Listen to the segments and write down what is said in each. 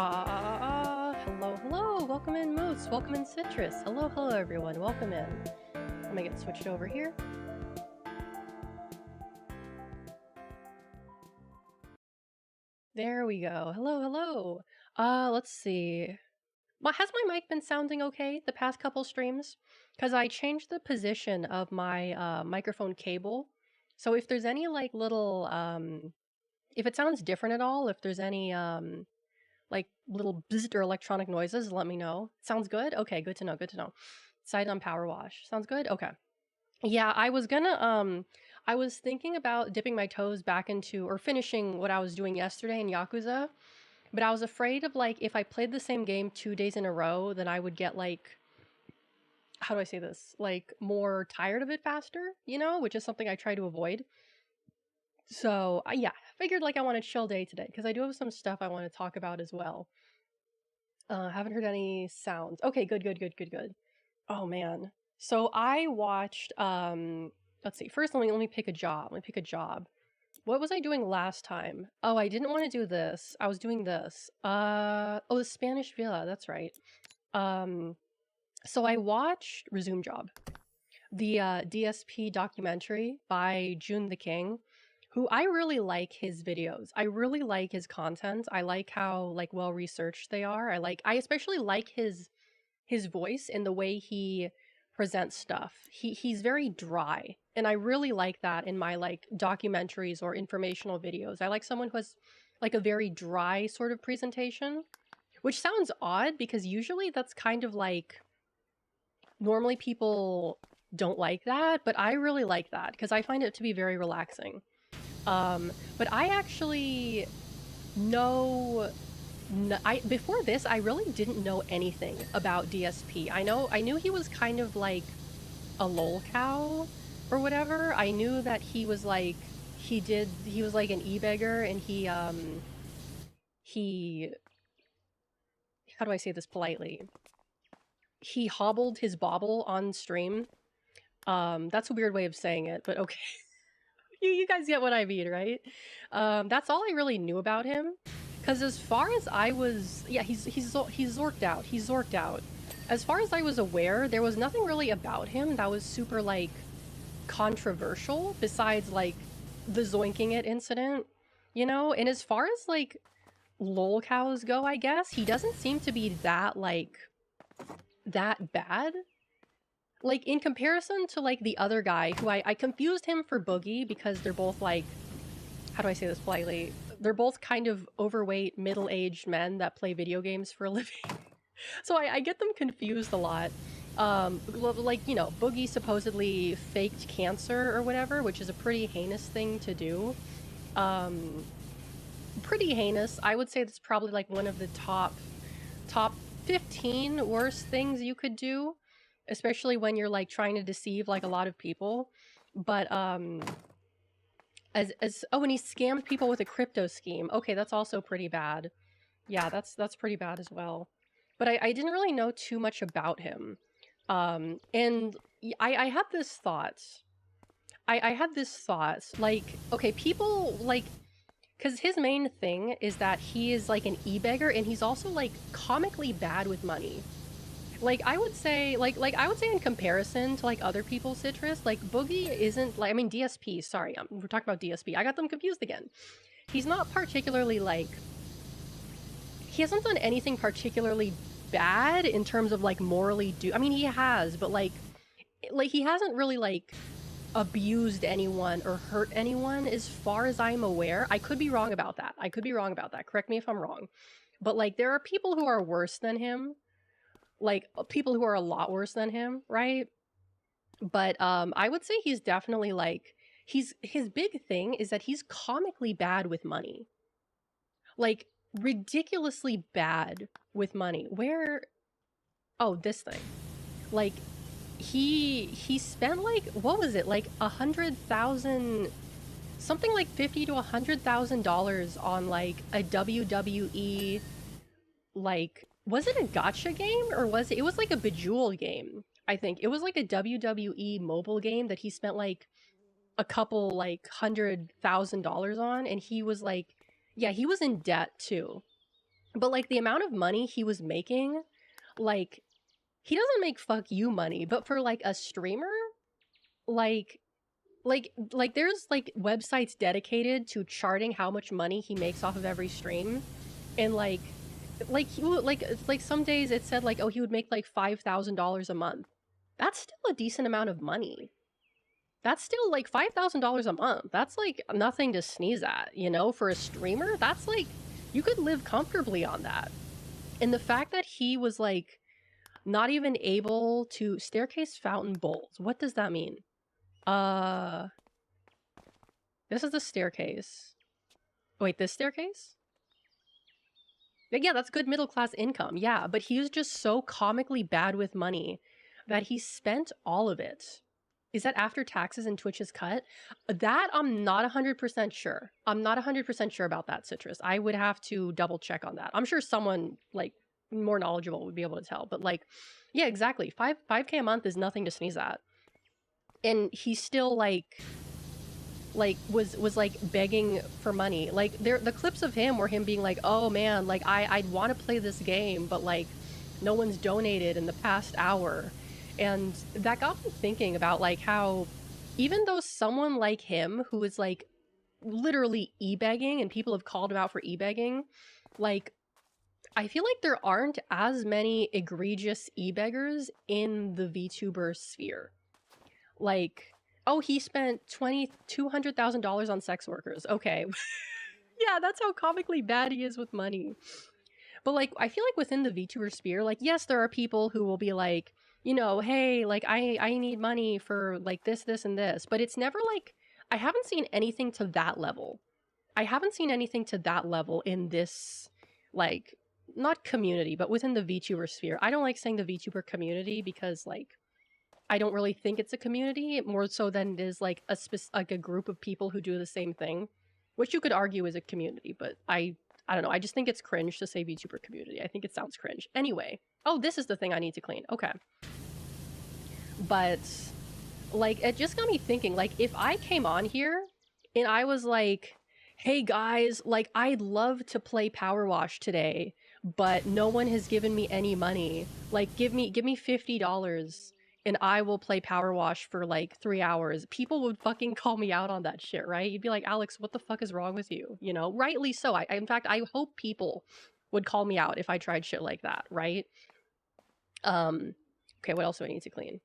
Hello, hello. Welcome in, Moose. Welcome in, Citrus. Hello, hello, everyone. Welcome in. Let me get switched over here. There we go. Hello, hello. Let's see. Well, has my mic been sounding okay the past couple streams? Because I changed the position of my microphone cable. So if there's any like little if it sounds different at all, if there's any like little bzzzt or electronic noises, let me know. Sounds good? Okay, good to know, good to know. Side on Powerwash. Sounds good? Okay. Yeah, I was gonna I was thinking about dipping my toes back into or finishing what I was doing yesterday in Yakuza, but I was afraid of like if I played the same game 2 days in a row, then I would get like how do I say this? Like more tired of it faster, you know, which is something I try to avoid. So, yeah, figured like I want a chill day today because I do have some stuff I want to talk about as well. Haven't heard any sounds. Okay, good, good, good, good, good. Oh man. So I watched let's see. First let me pick a job. Let me pick a job. What was I doing last time? Oh, I didn't want to do this. I was doing this. Oh, the Spanish Villa, that's right. So I watched Resume Job, the DSP documentary by June the King, who I really like his videos. I really like his content. I like how like well researched they are. I especially like his voice and the way he presents stuff. He's very dry, and I really like that in my like documentaries or informational videos. I like someone who has like a very dry sort of presentation, which sounds odd because usually that's kind of like normally people don't like that, but I really like that because I find it to be very relaxing. But I actually know before this, I really didn't know anything about DSP. I knew he was kind of like a lol cow or whatever. I knew that he was like he was like an e-beggar and he how do I say this politely? He hobbled his bauble on stream. That's a weird way of saying it, but okay. You guys get what I mean, right? That's all I really knew about him. Because as far as I was, yeah, he's zorked out. He's zorked out. As far as I was aware, there was nothing really about him that was super like controversial besides like the zoinking it incident, you know. And as far as like lol cows go, I guess he doesn't seem to be that like that bad. Like in comparison to like the other guy who I confused him for Boogie because they're both like, how do I say this politely? They're both kind of overweight, middle-aged men that play video games for a living. So I get them confused a lot. Like, you know, Boogie supposedly faked cancer or whatever, which is a pretty heinous thing to do. Pretty heinous. I would say that's probably like one of the top 15 worst things you could do, especially when you're like trying to deceive like a lot of people. But as oh, and he scammed people with a crypto scheme. Okay, that's also pretty bad. Yeah, that's pretty bad as well. But I didn't really know too much about him. And I had this thought. I had this thought, like, okay, people like, because his main thing is that he is like an e-beggar and he's also like comically bad with money. Like I would say, like I would say in comparison to like other people, Citrus, like Boogie isn't like, I mean DSP. Sorry, we're talking about DSP. I got them confused again. He's not particularly like, he hasn't done anything particularly bad in terms of like morally do. I mean he has, but like he hasn't really like abused anyone or hurt anyone as far as I'm aware. I could be wrong about that. I could be wrong about that. Correct me if I'm wrong. But like there are people who are worse than him. Like people who are a lot worse than him, right? But I would say he's definitely like his big thing is that he's comically bad with money. Like ridiculously bad with money. Where oh, this thing. Like he spent like what was it? Like 100,000 something like $50,000 to $100,000 on like a WWE like was it a gotcha game or was it was like a Bejeweled game. I think it was like a WWE mobile game that he spent like a couple like $100,000 on, and he was like, yeah, he was in debt too. But like the amount of money he was making, like he doesn't make fuck you money, but for like a streamer, like there's like websites dedicated to charting how much money he makes off of every stream, and like some days it said like, oh, he would make like $5,000 a month. That's still a decent amount of money. That's still like $5,000 a month. That's like nothing to sneeze at, you know, for a streamer. That's like, you could live comfortably on that. And the fact that he was like not even able to staircase fountain bowls. What does that mean? This is the staircase. Wait, this staircase? Yeah, that's good middle class income. Yeah, but he was just so comically bad with money that he spent all of it. Is that after taxes and Twitch's cut? That I'm not 100% sure. I'm not 100% sure about that, Citrus. I would have to double check on that. I'm sure someone like more knowledgeable would be able to tell. But like, yeah, exactly. 5K a month is nothing to sneeze at. And he still like was like begging for money. Like the clips of him were him being like, oh man, like I'd want to play this game, but like no one's donated in the past hour. And that got me thinking about like how even though someone like him who is like literally e-begging, and people have called him out for e-begging, like I feel like there aren't as many egregious e-beggars in the VTuber sphere. Like, oh, he spent $200,000 on sex workers. Okay. Yeah, that's how comically bad he is with money. But like, I feel like within the VTuber sphere, like, yes, there are people who will be like, you know, hey, like I need money for like this, and this. But it's never like, I haven't seen anything to that level. I haven't seen anything to that level in this, like, not community, but within the VTuber sphere. I don't like saying the VTuber community because like, I don't really think it's a community, more so than it is like like a group of people who do the same thing, which you could argue is a community, but I don't know. I just think it's cringe to say VTuber community. I think it sounds cringe. Anyway, oh, this is the thing I need to clean. Okay. But like, it just got me thinking, like, if I came on here and I was like, hey guys, like, I'd love to play Powerwash today, but no one has given me any money. Like, give me $50 and I will play Powerwash for like 3 hours. People would fucking call me out on that shit, right? You'd be like, Alex, what the fuck is wrong with you? You know, rightly so. In fact, I hope people would call me out if I tried shit like that, right? Okay, what else do I need to clean?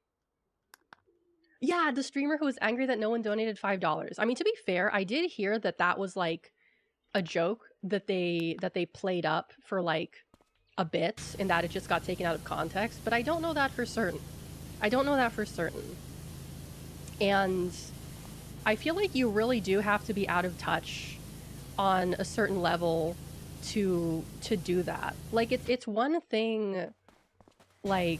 Yeah, the streamer who was angry that no one donated $5. I mean, to be fair, I did hear that that was like a joke that they played up for like a bit and that it just got taken out of context, but I don't know that for certain. I don't know that for certain. And I feel like you really do have to be out of touch on a certain level to do that. Like it's one thing, like,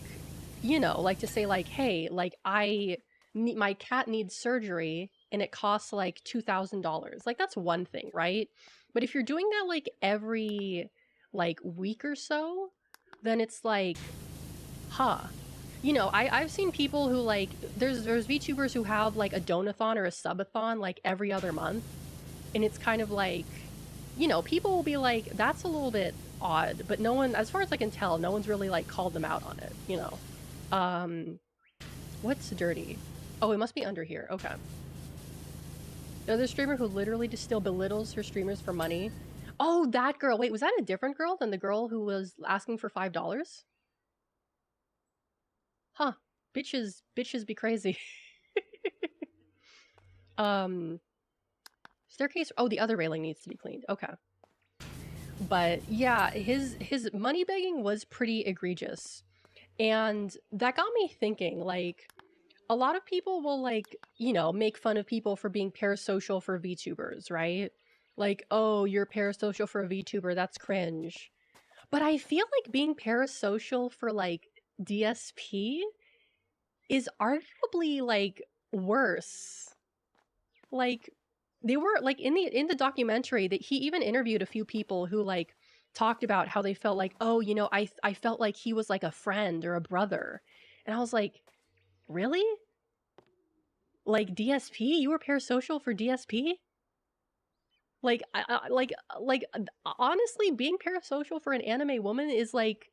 you know, like to say like, hey, like my cat needs surgery and it costs like $2,000. Like that's one thing, right? But if you're doing that like every like week or so, then it's like, huh. You know, I've seen people who like, there's VTubers who have like a donathon or a subathon like every other month. And it's kind of like, you know, people will be like, that's a little bit odd, but no one, as far as I can tell, no one's really like called them out on it, you know. What's dirty? Oh, it must be under here. Okay. There's a streamer who literally just still belittles her streamers for money. Oh, that girl. Wait, was that a different girl than the girl who was asking for $5? Huh. Bitches be crazy. Staircase. Oh, the other railing needs to be cleaned. Okay. But yeah, his money begging was pretty egregious. And that got me thinking, like, a lot of people will, like, you know, make fun of people for being parasocial for VTubers, right? Like, oh, you're parasocial for a VTuber, that's cringe. But I feel like being parasocial for, like, DSP is arguably, like, worse. Like, they were, like, in the documentary, that he even interviewed a few people who, like, talked about how they felt like, oh, you know, I felt like he was, like, a friend or a brother. And I was like, really? Like, DSP? You were parasocial for DSP? Honestly, being parasocial for an anime woman is like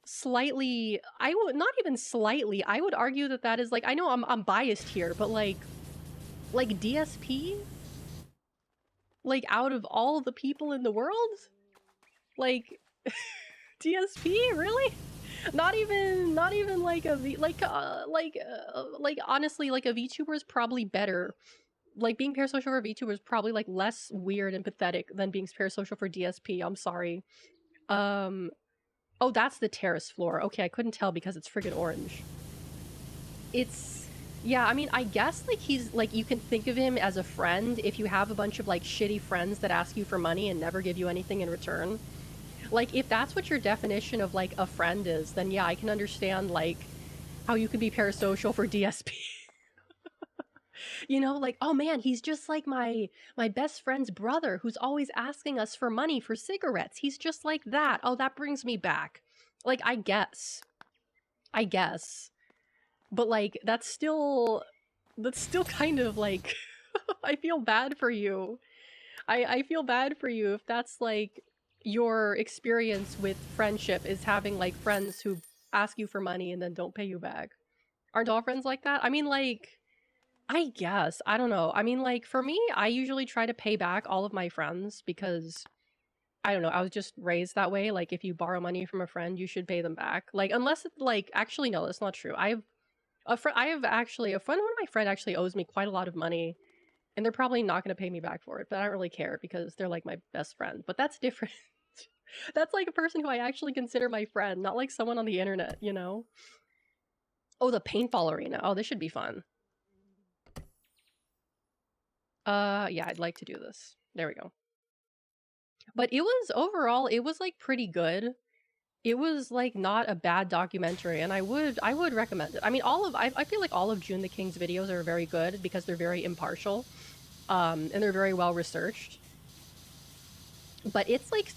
slightly, I would not even slightly, I would argue that that is like, I know I'm biased here, but like DSP, like out of all the people in the world, like DSP, really? Not even like a like honestly, like a VTuber is probably better. Like being parasocial for a VTuber is probably like less weird and pathetic than being parasocial for DSP. I'm sorry. Oh, that's the terrace floor. Okay, I couldn't tell because it's friggin' orange. It's, yeah, I mean, I guess like he's like, you can think of him as a friend if you have a bunch of like shitty friends that ask you for money and never give you anything in return. Like, if that's what your definition of like a friend is, then yeah, I can understand like how you could be parasocial for DSP. You know, like, oh man, he's just like my best friend's brother who's always asking us for money for cigarettes. He's just like that. Oh, that brings me back. Like, I guess. But like that's still kind of like I feel bad for you. I feel bad for you if that's like your experience with friendship is having like friends who ask you for money and then don't pay you back. Aren't all friends like that? I mean, like, I guess. I don't know. I mean, like, for me, I usually try to pay back all of my friends because I don't know, I was just raised that way. Like, if you borrow money from a friend, you should pay them back. Like, unless it's like, actually, no, that's not true. I have actually a friend. One of my friend actually owes me quite a lot of money, and they're probably not going to pay me back for it. But I don't really care because they're like my best friend. But that's different. That's like a person who I actually consider my friend, not like someone on the internet. You know? Oh, the paintball arena. Oh, this should be fun. Yeah, I'd like to do this. There we go. But it was overall, it was like pretty good. It was like not a bad documentary, and I would recommend it. I mean, I feel like all of June the King's videos are very good because they're very impartial, and they're very well researched. But it's like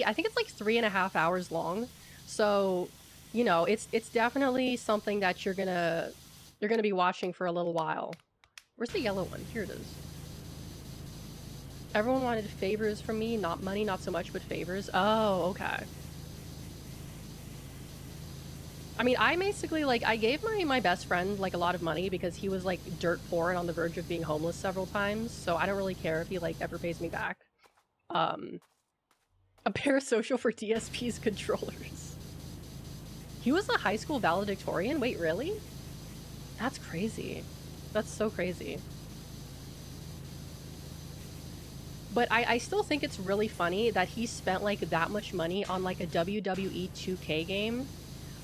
I think it's like 3.5 hours long, so you know it's definitely something that you're gonna be watching for a little while. Where's the yellow one? Here it is. Everyone wanted favors from me, not money, not so much, but favors. Oh, okay. I mean, I basically, like, I gave my best friend, like, a lot of money because he was, like, dirt poor and on the verge of being homeless several times, so I don't really care if he, like, ever pays me back. A parasocial for DSP's controllers. He was a high school valedictorian? Wait, really? That's crazy. That's so crazy. But I still think it's really funny that he spent, like, that much money on, like, a WWE 2K game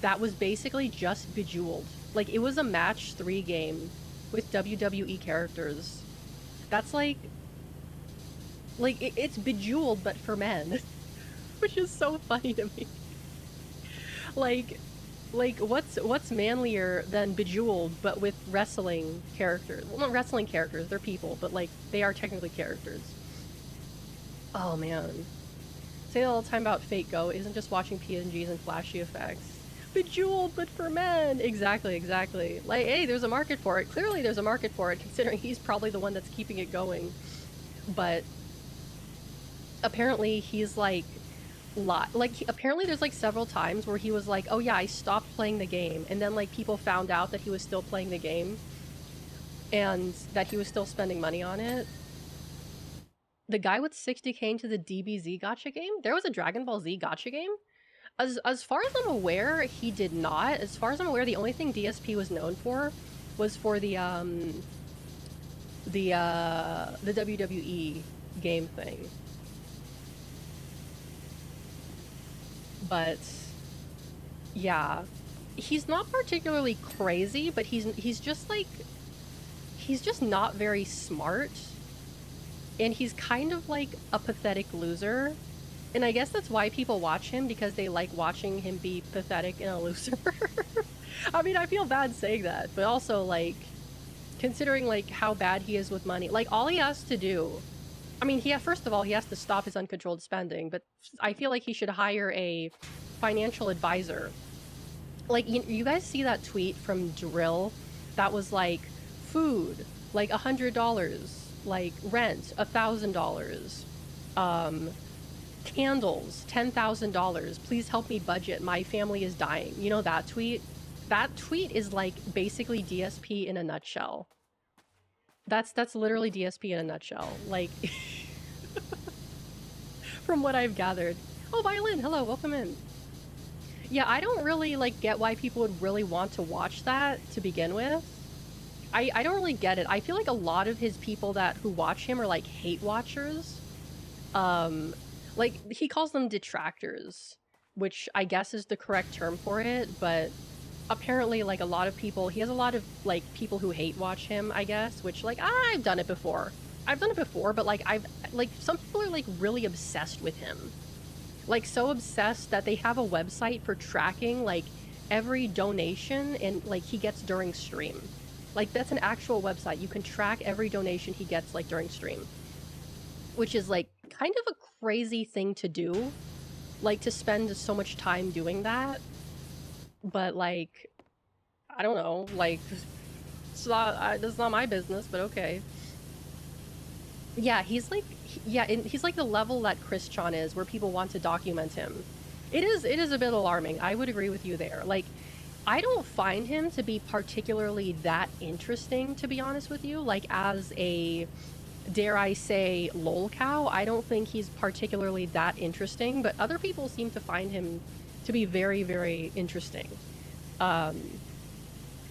that was basically just Bejeweled. Like, it was a match 3 game with WWE characters. That's like it's Bejeweled but for men, which is so funny to me. Like what's manlier than Bejeweled but with wrestling characters? Well, not wrestling characters, they're people, but like they are technically characters. Oh man. Say that all the time about Fate Go, isn't just watching PNGs and flashy effects. Bejeweled, but for men! Exactly. Like, hey, there's a market for it. Clearly there's a market for it, considering he's probably the one that's keeping it going. But apparently he's like, apparently there's like several times where he was like, oh yeah, I stopped playing the game. And then like people found out that he was still playing the game and that he was still spending money on it. The guy with 60k into the DBZ gacha game? There was a Dragon Ball Z gacha game? As far as I'm aware, he did not. As far as I'm aware, the only thing DSP was known for was for the WWE game thing. But yeah, he's not particularly crazy, but he's just like, he's just not very smart, and he's kind of like a pathetic loser. And I guess that's why people watch him, because they like watching him be pathetic and a loser. I mean, I feel bad saying that, but also, like, considering, like, how bad he is with money. Like, all he has to do... I mean, first of all, he has to stop his uncontrolled spending, but I feel like he should hire a financial advisor. Like, you guys see that tweet from Drill that was like, food, like $100. like rent $1,000, candles $10,000. Please help me budget. My family is dying. You know that tweet? That tweet is like basically DSP in a nutshell. That's literally DSP in a nutshell. Like, from what I've gathered. Oh, Violin, hello, welcome in. Yeah, I don't really like get why people would really want to watch that to begin with. I don't really get it. I feel like a lot of his people who watch him are like hate watchers. Like he calls them detractors, which I guess is the correct term for it, but apparently like a lot of people, he has a lot of like people who hate watch him, I guess, which like I've done it before. But like some people are like really obsessed with him. Like so obsessed that they have a website for tracking like every donation and like he gets during stream. Like that's an actual website. You can track every donation he gets like during stream. Which is like kind of a crazy thing to do. Like to spend so much time doing that. But like, I don't know, like it's not my business, but okay. Yeah, he's like he's like the level that Christian is, where people want to document him. It is a bit alarming. I would agree with you there. Like, I don't find him to be particularly that interesting, to be honest with you. Like, as a, dare I say, lol cow, I don't think he's particularly that interesting, but other people seem to find him to be very, very interesting. I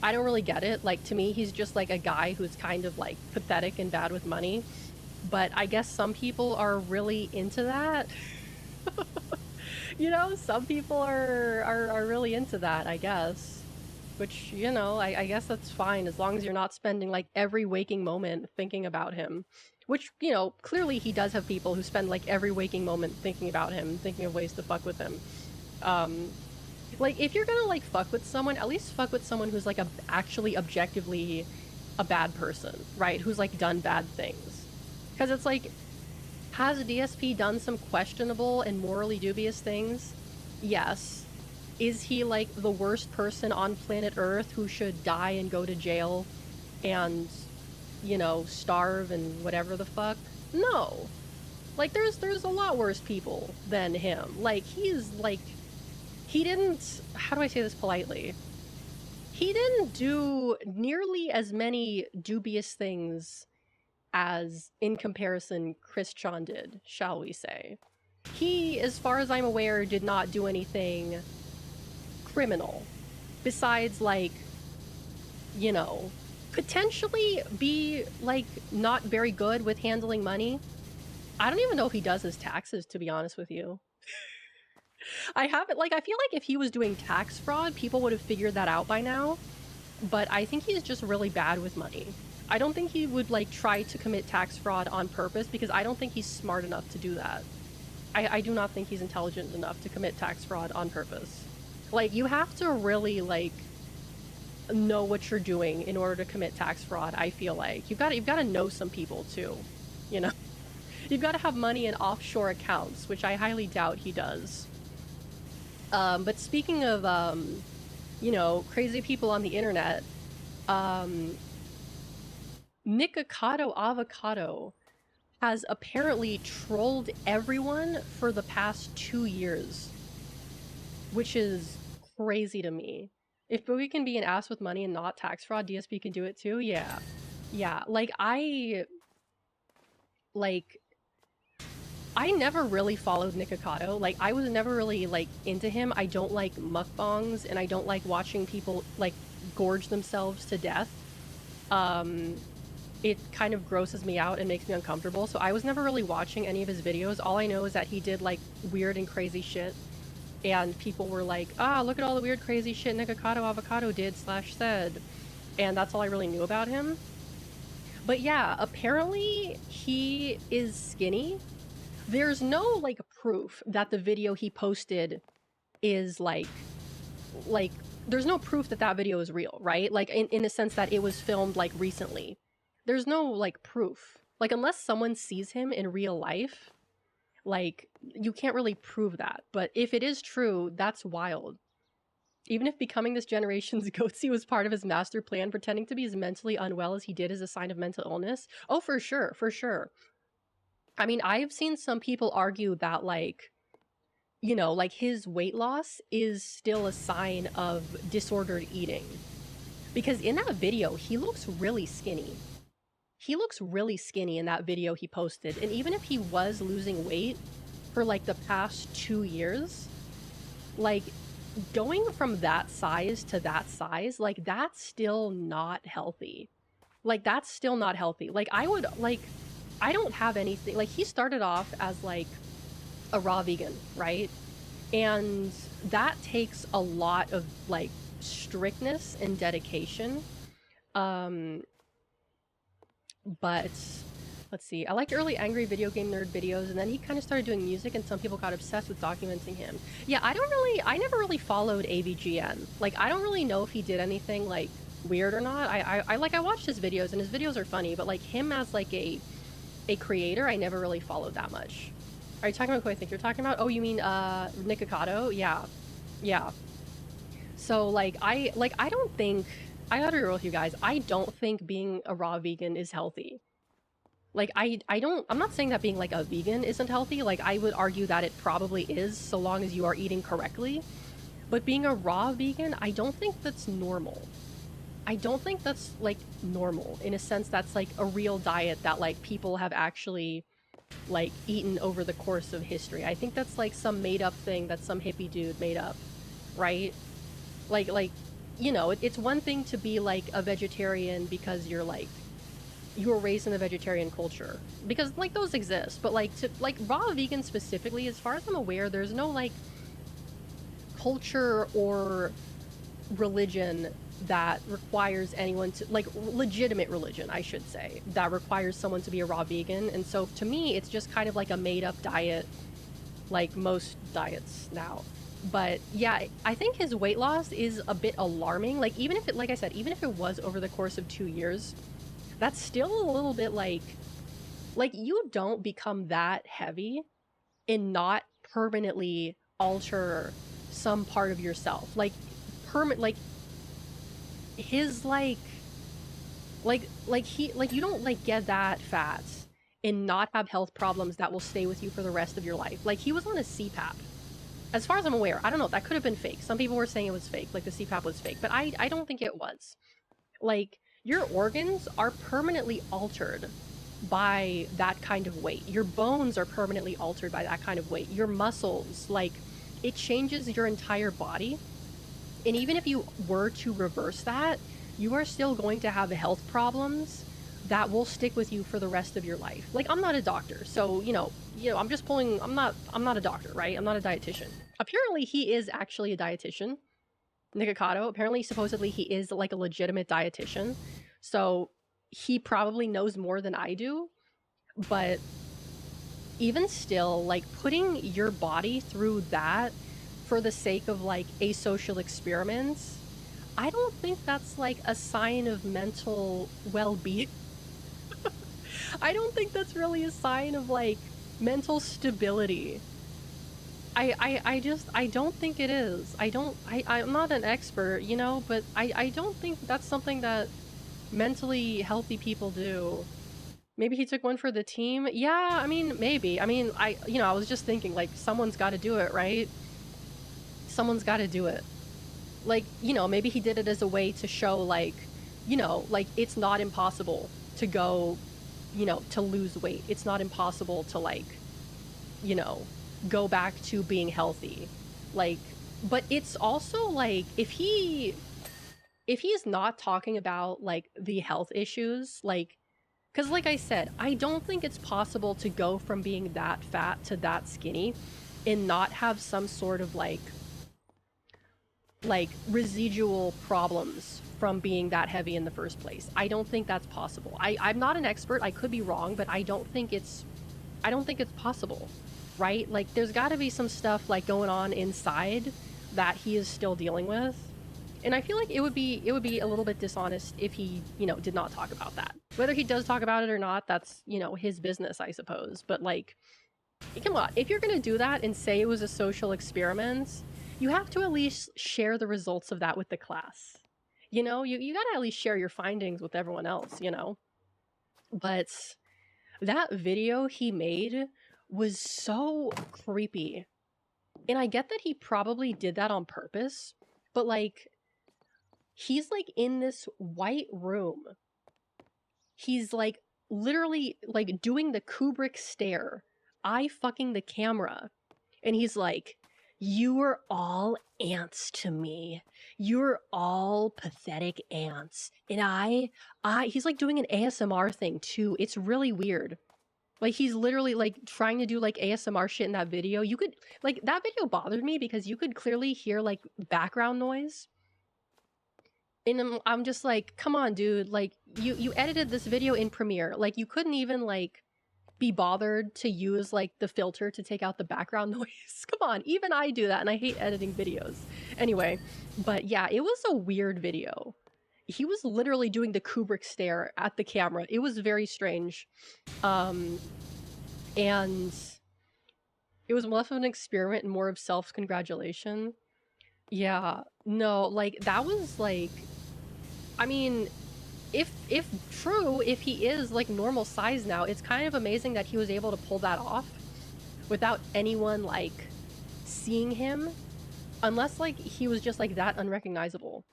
don't really get it. Like, to me, he's just like a guy who's kind of like pathetic and bad with money. But I guess some people are really into that. You know, some people are really into that, I guess. Which, you know, I guess that's fine as long as you're not spending like every waking moment thinking about him. Which, you know, clearly he does have people who spend like every waking moment thinking about him, thinking of ways to fuck with him. Like, if you're gonna like fuck with someone, at least fuck with someone who's like actually objectively a bad person, right? Who's like done bad things. Because it's like, has DSP done some questionable and morally dubious things? Yes. Is he like the worst person on planet Earth who should die and go to jail and, you know, starve and whatever the fuck? No. Like, there's a lot worse people than him. Like, he's like, he didn't, how do I say this politely? He didn't do nearly as many dubious things as, in comparison, Christian did, shall we say. He, as far as I'm aware, did not do anything criminal. Besides, like, you know, potentially be, like, not very good with handling money. I don't even know if he does his taxes, to be honest with you. I haven't, like, I feel like if he was doing tax fraud, people would have figured that out by now. But I think he's just really bad with money. I don't think he would, like, try to commit tax fraud on purpose, because I don't think he's smart enough to do that. I do not think he's intelligent enough to commit tax fraud on purpose. Like, you have to really, like, know what you're doing in order to commit tax fraud, I feel like. You've got to know some people, too, you know? You've got to have money in offshore accounts, which I highly doubt he does. But speaking of, you know, crazy people on the internet, Nikocado Avocado has apparently trolled everyone for the past 2 years, which is crazy to me. If Boogie can be an ass with money and not tax fraud, DSP can do it too? Yeah. Yeah, like, I never really followed Nikocado. Like, I was never really, like, into him. I don't like mukbangs, and I don't like watching people, like, gorge themselves to death. It kind of grosses me out and makes me uncomfortable, so I was never really watching any of his videos. All I know is that he did, like, weird and crazy shit, and people were like, ah, look at all the weird crazy shit Nikocado Avocado did / said, and that's all I really knew about him. But yeah, apparently he is skinny. There's no, like, proof that the video he posted is, like, there's no proof that that video is real, right? Like, in the sense that it was filmed, like, recently. There's no, like, proof. Like, unless someone sees him in real life, like, you can't really prove that. But if it is true, that's wild. Even if becoming this generation's goatsy was part of his master plan, pretending to be as mentally unwell as he did is a sign of mental illness. Oh, for sure, for sure. I mean, I've seen some people argue that, like, you know, like his weight loss is still a sign of disordered eating. Because in that video, he looks really skinny. He looks really skinny in that video he posted. And even if he was losing weight for like the past 2 years, like going from that size to that size, like that's still not healthy. Like that's still not healthy. Like I would, like, I don't have anything, like he started off as like a raw vegan, right? And that takes a lot of like strictness and dedication. But let's see, I liked early angry video game nerd videos, and then he kind of started doing music, and some people got obsessed with documenting him. Yeah, I never really followed AVGN. Like, I don't really know if he did anything, like, weird or not. I watched his videos, and his videos are funny, but, like, him as, like, a creator, I never really followed that much. Are you talking about who I think you're talking about? Oh, you mean, Nikocado? Yeah. Yeah. So, like, I don't think... I gotta be real with you guys. I don't think being a raw vegan is healthy. Like, I'm not saying that being, like, a vegan isn't healthy. Like, I would argue that it probably is, so long as you are eating correctly. But being a raw vegan, I don't think that's normal. I don't think that's, like, normal, in a sense that's, like, a real diet that, like, people have actually, like, eaten over the course of history. I think that's, like, some made-up thing that some hippie dude made up, right? Like, you know, it's one thing to be, like, a vegetarian because you're, like, you were raised in the vegetarian culture. Because, like, those exist. But, like, to, like, raw vegan specifically, as far as I'm aware, there's no, like, culture or religion that requires anyone to, like, legitimate religion, I should say, that requires someone to be a raw vegan. And so, to me, it's just kind of like a made-up diet, like most diets now. But yeah, I think his weight loss is a bit alarming. Like, even if it, like I said, even if it was over the course of 2 years, that's still a little bit like you don't become that heavy and not permanently alter some part of yourself. Like, like his you don't, like, get that fat and not have health problems that will stay with you for the rest of your life. Like, he was on a CPAP. As far as I'm aware, I don't know, that could have been fake. Some people were saying it was fake, like the CPAP was fake, but I don't think it was. Like, your organs are permanently altered by that kind of weight. Your bones are permanently altered by that kind of weight. Your muscles, like, it changes your entire body. And even if you were to reverse that, you are still going to have health problems that will stick with you for the rest of your life. Like, I'm not a doctor, so, you know, I'm just pulling, I'm not a doctor, right? I'm not a dietitian. Apparently, he is actually a dietitian. Nikocado, apparently, supposedly, he is, like, a legitimate dietitian. So, he probably knows more than I do. But even still, like, putting your body through that for the sake of, like, asocial experiments, I don't think that's, like, a sign of mental well-being. I don't think that's really a sign of, like, mental stability. I don't think it is. I'm not an expert, you know, but I don't think that's something that mentally healthy people do. Maybe he took one for the team? Yeah, I mean, maybe. I mean, I was just thinking, like, someone's got to do it, right? Someone's got to do it. Like, you know, maybe he did it as a way to show, like, you know, like, it's not impossible to go, you know, to lose weight. It's not impossible to, like, you know, go back to being healthy. Like, but it's also, like, if he's not talking about, like, the health issues, like, because, like I said, I don't think it's possible to go from being that fat to that skinny and not have some sort of, like residual problems from being that heavy in the first place. I don't think that's possible. I'm not an expert, I could be wrong, but I don't think it's possible, right? Like, there's got to be some stuff, like, going on inside that he is still dealing with. And I feel like it would be a little bit dishonest if he, you know, did not talk about that. Whether he does talk about it or not, that's, you know, his business, I suppose. But, like, Come on, if you're gonna do that and say it was a social experiment, you have to at least share the results of that with the class. You know, you gotta at least share your findings with everyone else, you know? But that video he made was so creepy. And I get that he probably did that on purpose, but like, he's like in this white room. He's like literally like doing the Kubrick stare, eye fucking the camera. And he's like, "You are all ants to me. You're all pathetic ants." And he's like doing an ASMR thing too. It's really weird. Like, he's literally like trying to do like ASMR shit in that video. You could, like, that video bothered me because you could clearly hear like background noise. And I'm just like, come on, dude. Like, you edited this video in Premiere. Like, you couldn't even like be bothered to use like the filter to take out the background noise. Come on, even I do that, and I hate editing videos. Anyway, but yeah, it was a weird video. He was literally doing the Kubrick stare at the camera. It was very strange. And it was less of an experiment and more of self-congratulation. Yeah, no, like, that was like, I mean, if true, if he is like normal size now, it's kind of amazing that he was able to pull that off without anyone like seeing him, unless like he was just like that unrecognizable.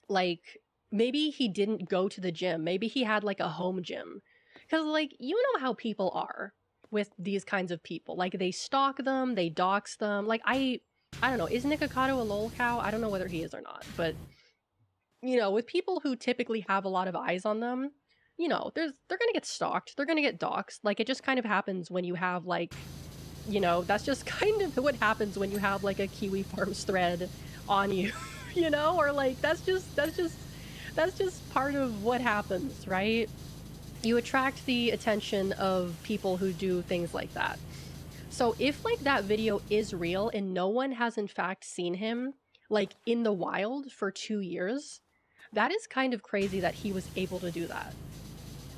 Like, maybe he didn't go to the gym, maybe he had like a home gym, because like, you know how people are with these kinds of people. Like, they stalk them, they dox them. Like, I don't know, is Nikocado a lol cow? I don't know whether he is or not, but you know, with people who typically have a lot of eyes on them, you know, they're gonna get stalked, they're gonna get doxxed. Like, it just kind of happens when you have like, you know, that's just kind of what happens when you have like a Kiwi Farms thread on you, you know, or like that's just part of what happens, right? You attract the attention of people who do things like that. So if like that video is real and no one has in fact seen him like in the wild for 2 years, that is kind of crazy that he was able to do that.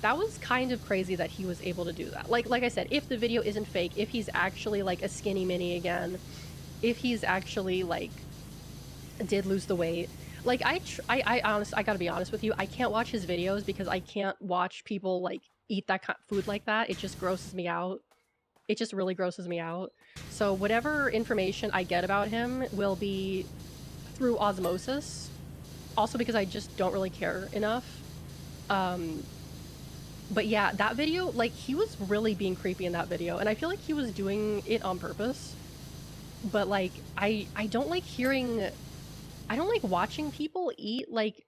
That was kind of crazy that he was able to do that. Like I said, if the video isn't fake, if he's actually like a skinny mini again, if he's actually like did lose the weight, like I gotta be honest with you, I can't watch his videos because I can't watch people like eat that food like that. It just grosses me out. It just really grosses me out. So whatever information I get about him will be through osmosis. Also because I just don't really care enough. But yeah, that video, like, he was really being creepy in that video, and I feel like he was doing it on purpose. But like, I don't like I don't like watching people eat like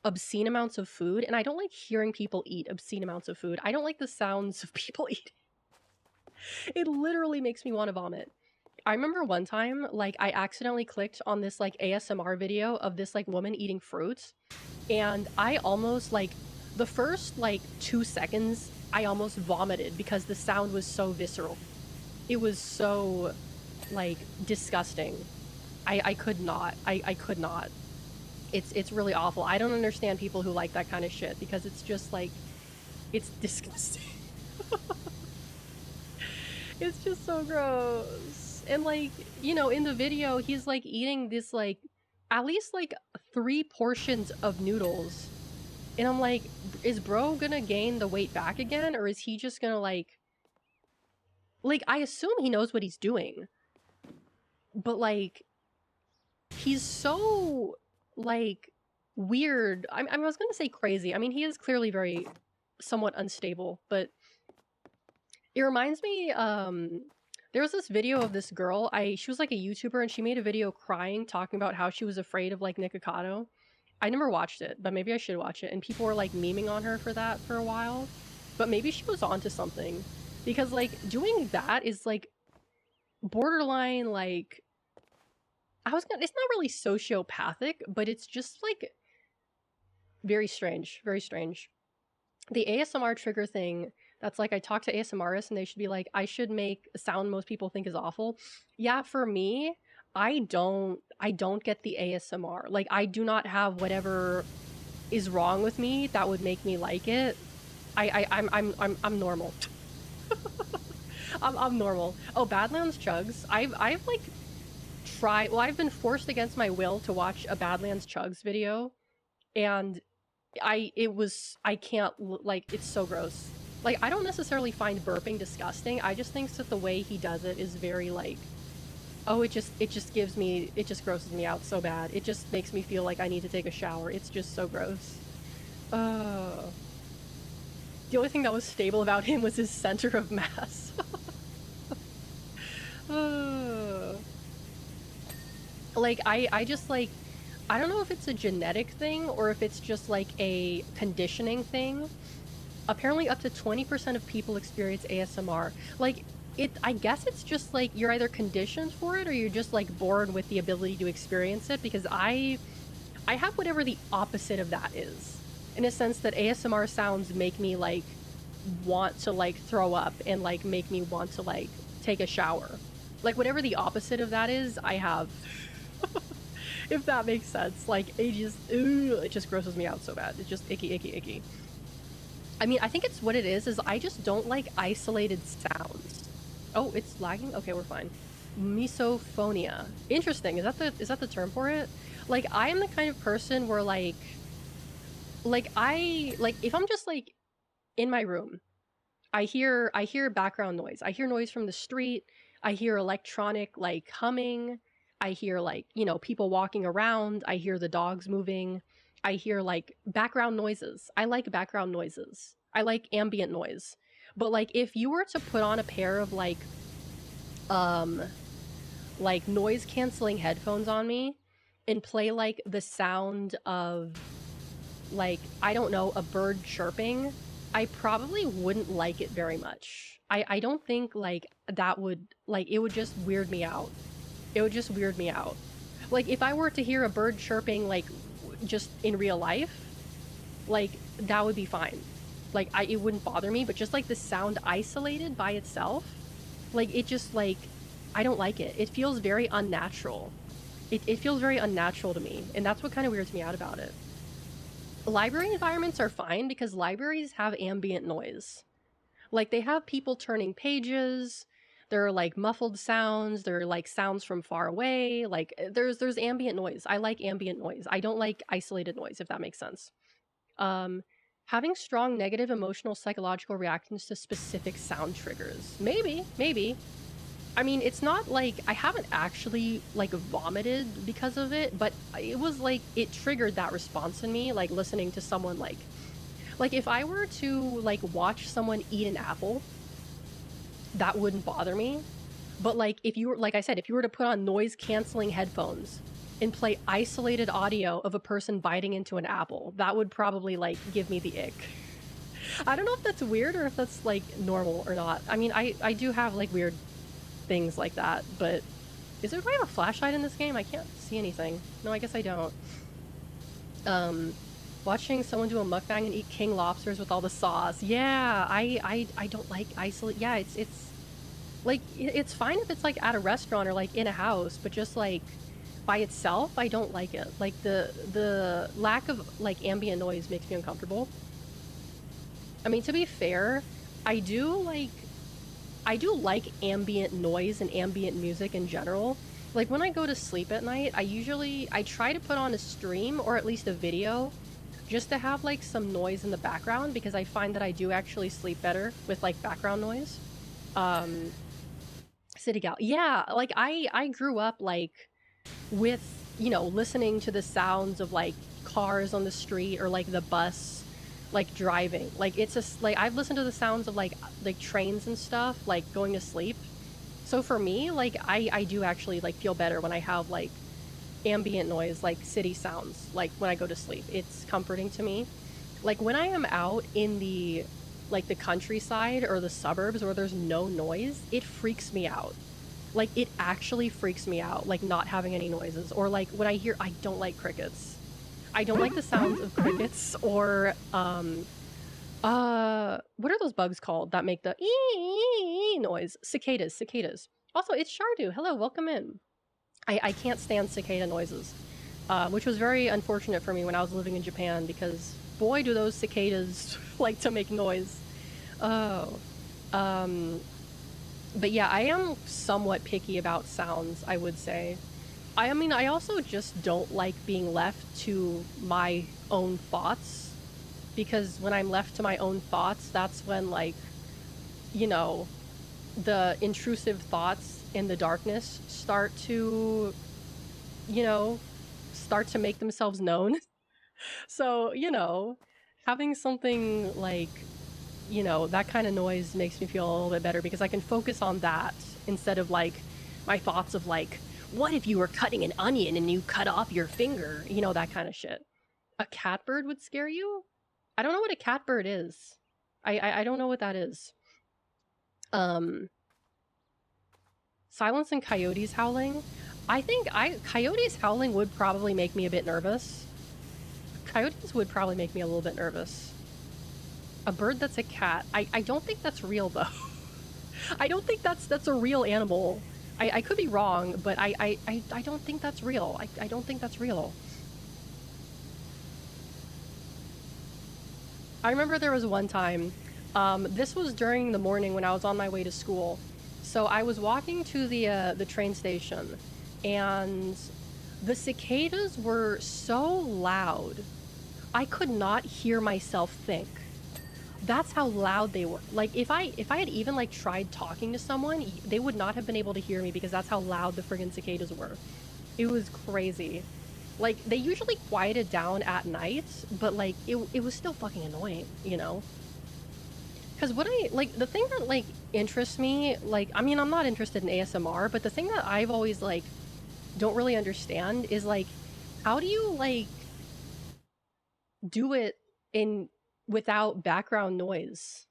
obscene amounts of food, and I don't like hearing people eat obscene amounts of food. I don't like the sounds of people eating. It literally makes me want to vomit. I remember one time, like, I accidentally clicked on this, like, ASMR video of this, like, woman eating fruits, and I almost, like, the first, like, 2 seconds, I almost vomited because the sound was so visceral. It was so, like, disgusting. I could not. I could not. It's really awful. I don't understand people who like that kind of shit because it's just, like, it's disgusting. It's just so gross. And like, you know, in the video, he's like eating this like, at least like 3 portions of noodles. And I'm like, is bro gonna gain the weight back again? Or is he just gonna like, I assume he knows what he's doing. But like, he's so like weird. I was gonna say crazy. I mean, he is clearly very somewhat unstable, but it reminds me, there was this video of this girl, she was like a YouTuber, and she made a video crying, talking about how she was afraid of like Nikocado. I never watched it, but maybe I should watch it, and people were like memeing on her for that for a while. But maybe she was onto something, because like doing that is like borderline like, it's not really sociopathic, but it's just like very strange, very strange. The ASMR trigger thing, that's like, I talk to ASMRists and they should be like, I should make a sound most people think is awful. Yeah, for me, I don't get the ASMR. Like, I do not have whatever is wrong with me that would make me like it. I'm normal. I'm normal. Oh, Badlands Chugs. I've like tried. Well, I've been forced against my will to watch a Badlands Chugs video, and I can't like it's so gross. Like I don't necessarily find burping disgusting. I just think that the way he does it is very like, oh, it just gives me, it just grosses me out so bad. It just makes me feel like I need to take a shower. It's just so gross. Uh, the only thing that was stable about him was his center of mass. Like I just like, I don't know if it's a genetic thing or if it's just like a conditioning thing. Apparently up to 20% of people experience ASMR. Like, I guess it's just like you're either conditioned for it or you're just like born with the ability to experience it, because I have whatever the opposite of that is. In a sense that ASMR sounds make me like want to like throw up and like make me want to like take a shower. Like whatever the opposite of that is, I have. If that makes sense. Like it just grosses me out so bad. It's just icky, icky, icky. I mean, I think it's what it is I just don't like isolated sounds. Oh, it's lagging? Okay, we're fine. Misophonia. Interesting. Is that the term for it? Like, I am the kind of person where like if I'm just like in my room, I hear background noise. I hear noise from the street. I hear electronic like humming. I hear like, you know, people walking around. I hear the dogs moving. I hear like background noises. I like background noises. I like ambient noise. But like if you were to put on a pair of like noise canceling headphones on me and play like the sound of like, I don't know, a bird chirping, I probably wouldn't like it very much. I don't think like that would, like, it would just weird me out. It would just weird me out. Like if I were to hear a bird chirping like just in real life, like that would be fine. Like it wouldn't bother me, but just like the sound isolated by itself, like it just like, I don't like it. It feels very unnatural. It feels very unnatural to me, and that's what kind of weirds me out about it. Library environments are fine because libraries have ambient noise. Like they have people turning pages, there are like muffled sounds, there are like sounds from far away, like there's ambient noise. I like ambient noise. I don't like isolated noise, if that makes sense. Um Having strong negative emotional psychological reactions to specific sound triggers. Maybe. I mean, it's not like I haven't actually like vomited because of it, but it was like it triggered that response in me, like listening to someone like if I were to like watch someone eat an apple, that wouldn't bother me. But like if you were, like I said, if you were to put on noise canceling headphones and play isolated audio of a person biting into an apple, that would probably like give me the ick. I don't know if that's weird or if that's like normal or not. I mean, I do have like weird things like that, but do I have a flashlight in this game? I can't see anything. No, I guess I don't. Watching someone do a mukbang and eat king lobsters with all the sauce. Yeah, I don't like isolate. Yeah, it's like it's fine if it's like at a restaurant or like in a house, but just like by itself, I don't like it. Like the lack of like ambient noise makes me uncomfortable. I mean, to be fair, I do like ambient noise and ambient music in general. Like when I go to sleep at night, I try to put on a stream or at least a video just to have like some noise in the background, because I find that I do actually sleep better with like background noise. City Gal. Yeah, like I grew up like with, you know, listening to the sounds of like cars on the street or like the bus like driving. Like it's just like I've listened to the sounds of like trains and stuff like going to sleep. So for me, like I do actually like feel better when I have like ambient noise, like city sounds, like when I go to sleep. It's comforting to me. Like when I am out in the like the countryside or the suburbs where there's no noise, it freaks me out. Like it actually freaks me out, like not having any noises. Or like when I don't like crickets. I don't like the sounds of crickets or what are those bugs called that make the ee noise? Cicadas. Also, it's Shardu. Hello, welcome in. I can't stand cicada noises, which was very unfortunate for me when I was living in Japan, because boy do those cicadas like to make noise. Oh, But yeah, I am somewhat picky about sounds, I would say. I mean, I also just don't like being left to my own thoughts, because when I'm left to my own thoughts, that's when, like, you know, the intrusive thoughts in the darkness start to, you know, start to make themselves known. So, having something like, that kind of noise makes me feel a little bit better, because I can focus on that instead of like my thoughts of like, what if you were cutting an onion and you cut off your finger? That kind of shit. A catbird would scare you? I don't know what a catbird is. I don't know what that is. Silence and coyotes howling. I think coyotes howling would probably make me a bit nervous. Coyotes would probably make me a little bit nervous. A bird that's a cat. I don't think that's real though. I don't think that's a real animal. I could be wrong, but I don't think that's real. I don't think that's real. I remember there was one time, this was during the morning when I was on my way to school. So I was walking to the train station, and the cicadas were so loud, I could not hear myself think. That's how loud they were. Like, if I had even like tried talking to someone, they would not have been able to hear me, because that's how loud the friggin' cicadas were. It was crazy. Like, they usually quieted down at night, but like it was still fucking annoying, Because the thing that like interests me, like, I mean, I'm not interested in ASMR, but the thing that I've always like don't really understand is like, how do you like do it without background noise?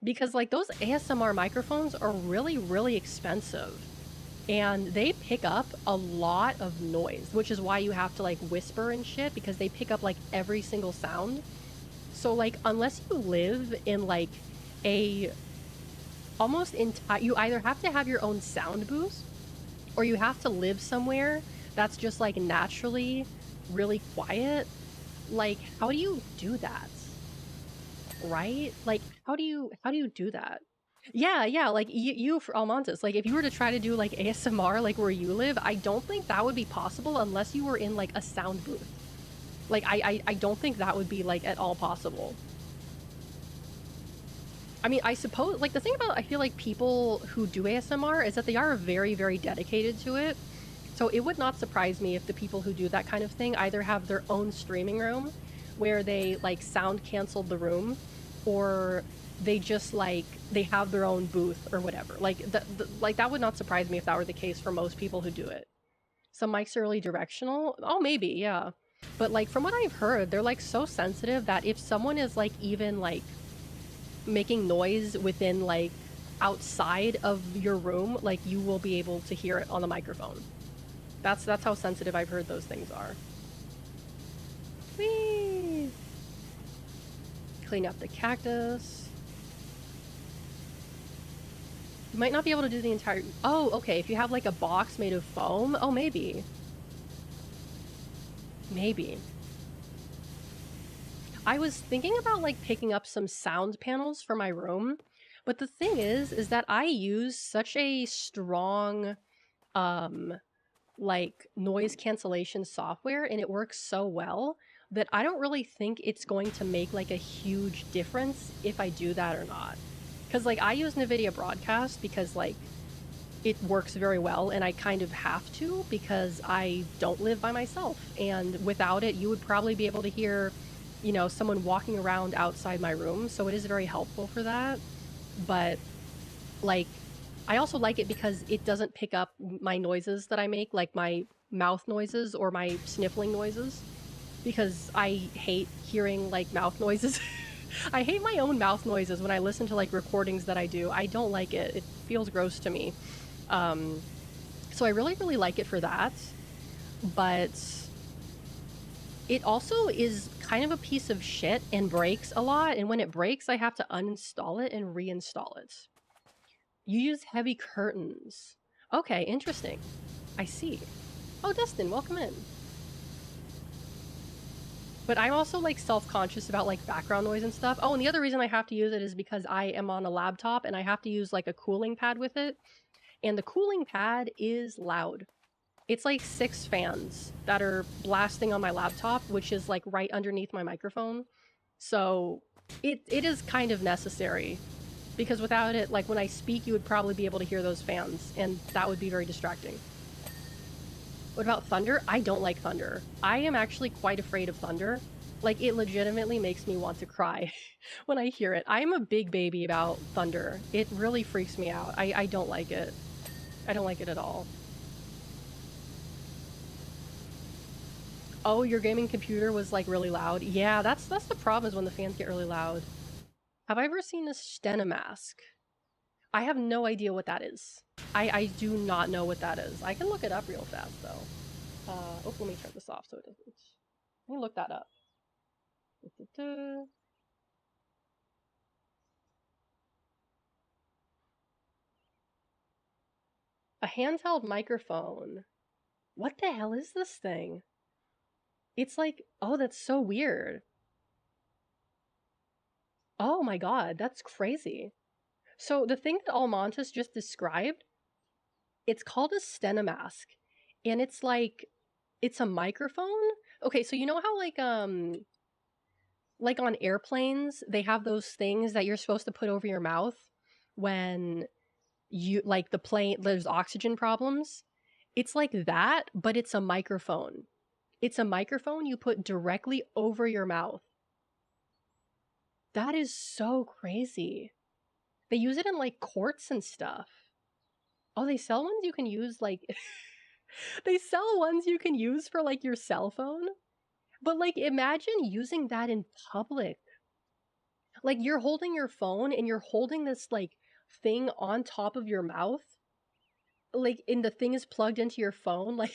Because like those ASMR microphones are really, really expensive, and they pick up a lot of noise, which is why you have to like whisper and shit, because they pick up like every single sound. So like, unless you live in like a almost entire, you either have to have your own sound booth, or you have to live somewhere that's just like naturally really quiet. Like, how do you do that? Right? Like, how do you do that? Yeah, like you for Almontes, like if you were to try to do like ASMR like where you live, I don't think that would be possible unless you were in like a sound booth. Like I don't think that would be like at all possible. I mean, I suppose like the thing about, I feel like people who do ASMR is that they are very, very dedicated to it. So it would not surprise me if the people who do that kind of thing either have their own streaming room where they like sound canceled the room, or they just like they have their own booth or whatever. Like that would not surprise me if that were the case for most people who do it. Some mics are really directional. Oh, maybe, yeah. But like from what I've heard, they're like so sensitive that if someone is like even like making noise within like outside of your room, like you will be able to hear it on the microphone. That's how sensitive I've heard those things are. Whee! Clean up the cactus. You might not be able to do the entire... Oh, okay, if you have like a box made of foam, oh, maybe. Maybe. I was thinking about like picking up some sound panels for my room, but the thing is that I use such a strong like noise cancellation software, and it works so well that I don't really think it's going to make like a huge difference if I do that or not. Because like I use NVIDIA Broadcast because like it works very well, and I kind of have to because I don't live by myself, and without it you would probably be able to hear, someone walking around outside my room, so it is very helpful for that. But like I also like it because it doesn't pick up my noises that I make, like my mouth noises or my sniffling noises, because I hate hearing like mouth noises. I hate my own mouth noises when I listen to like recordings that I do. I don't like it. It feels gross to me. So I really, really like it for that. But it also is kind of a piece of shit and breaks a lot. And when it breaks, I have to uninstall it and reinstall it. You use heavy curtains. Okay, interesting. I see. Oh, Dustin, welcome in. But I'm also like self-conscious about like background noise and stuff. Oh, and the other reason I have to use it is because I am on a laptop and I have to use like a cooling pad with it. And the cooling pad is loud. It's like 6 fans that are blasting on my laptop, which is like right underneath my microphone. So it is kind of necessary, because without it, like when I speak, you would probably be able to hear those fans, and that would be very distracting. What about thunder? I don't like thunder. I am actually quite afraid of thunder. Like, it legitimately makes me want to cry when I hear it. I'm a big baby about thunder. It really freaks me out. I don't like it. I don't like it at all. Oh, your gaming computer was like really loud? Yeah, that's the problem, is when the fans get really loud. Have I ever seen a stena mask? I have no idea what that is. I do not know what that is. I can look it up real fast though. Oh, let me turn this off so it doesn't. Let me look that up. A handheld microphone. What the hell is this thing? It's like, oh, that's so weird. Oh my god, that's crazy. So the thing that Almontis just described, it's called a stena mask. And it's like, it's a microphone? Okay, so you know how like on airplanes, they have those things that you're supposed to put over your mouth when you like the plane, there's oxygen problems. It's like that, but it's a microphone. It's a microphone you put directly over your mouth. That is so crazy. They use it in like courts and stuff. Oh, they sell ones you can use like they sell ones you can use for like your cell phone. But like imagine using that in public. Like you're holding your phone and you're holding this like thing on top of your mouth. Like and the thing is plugged into your phone. Like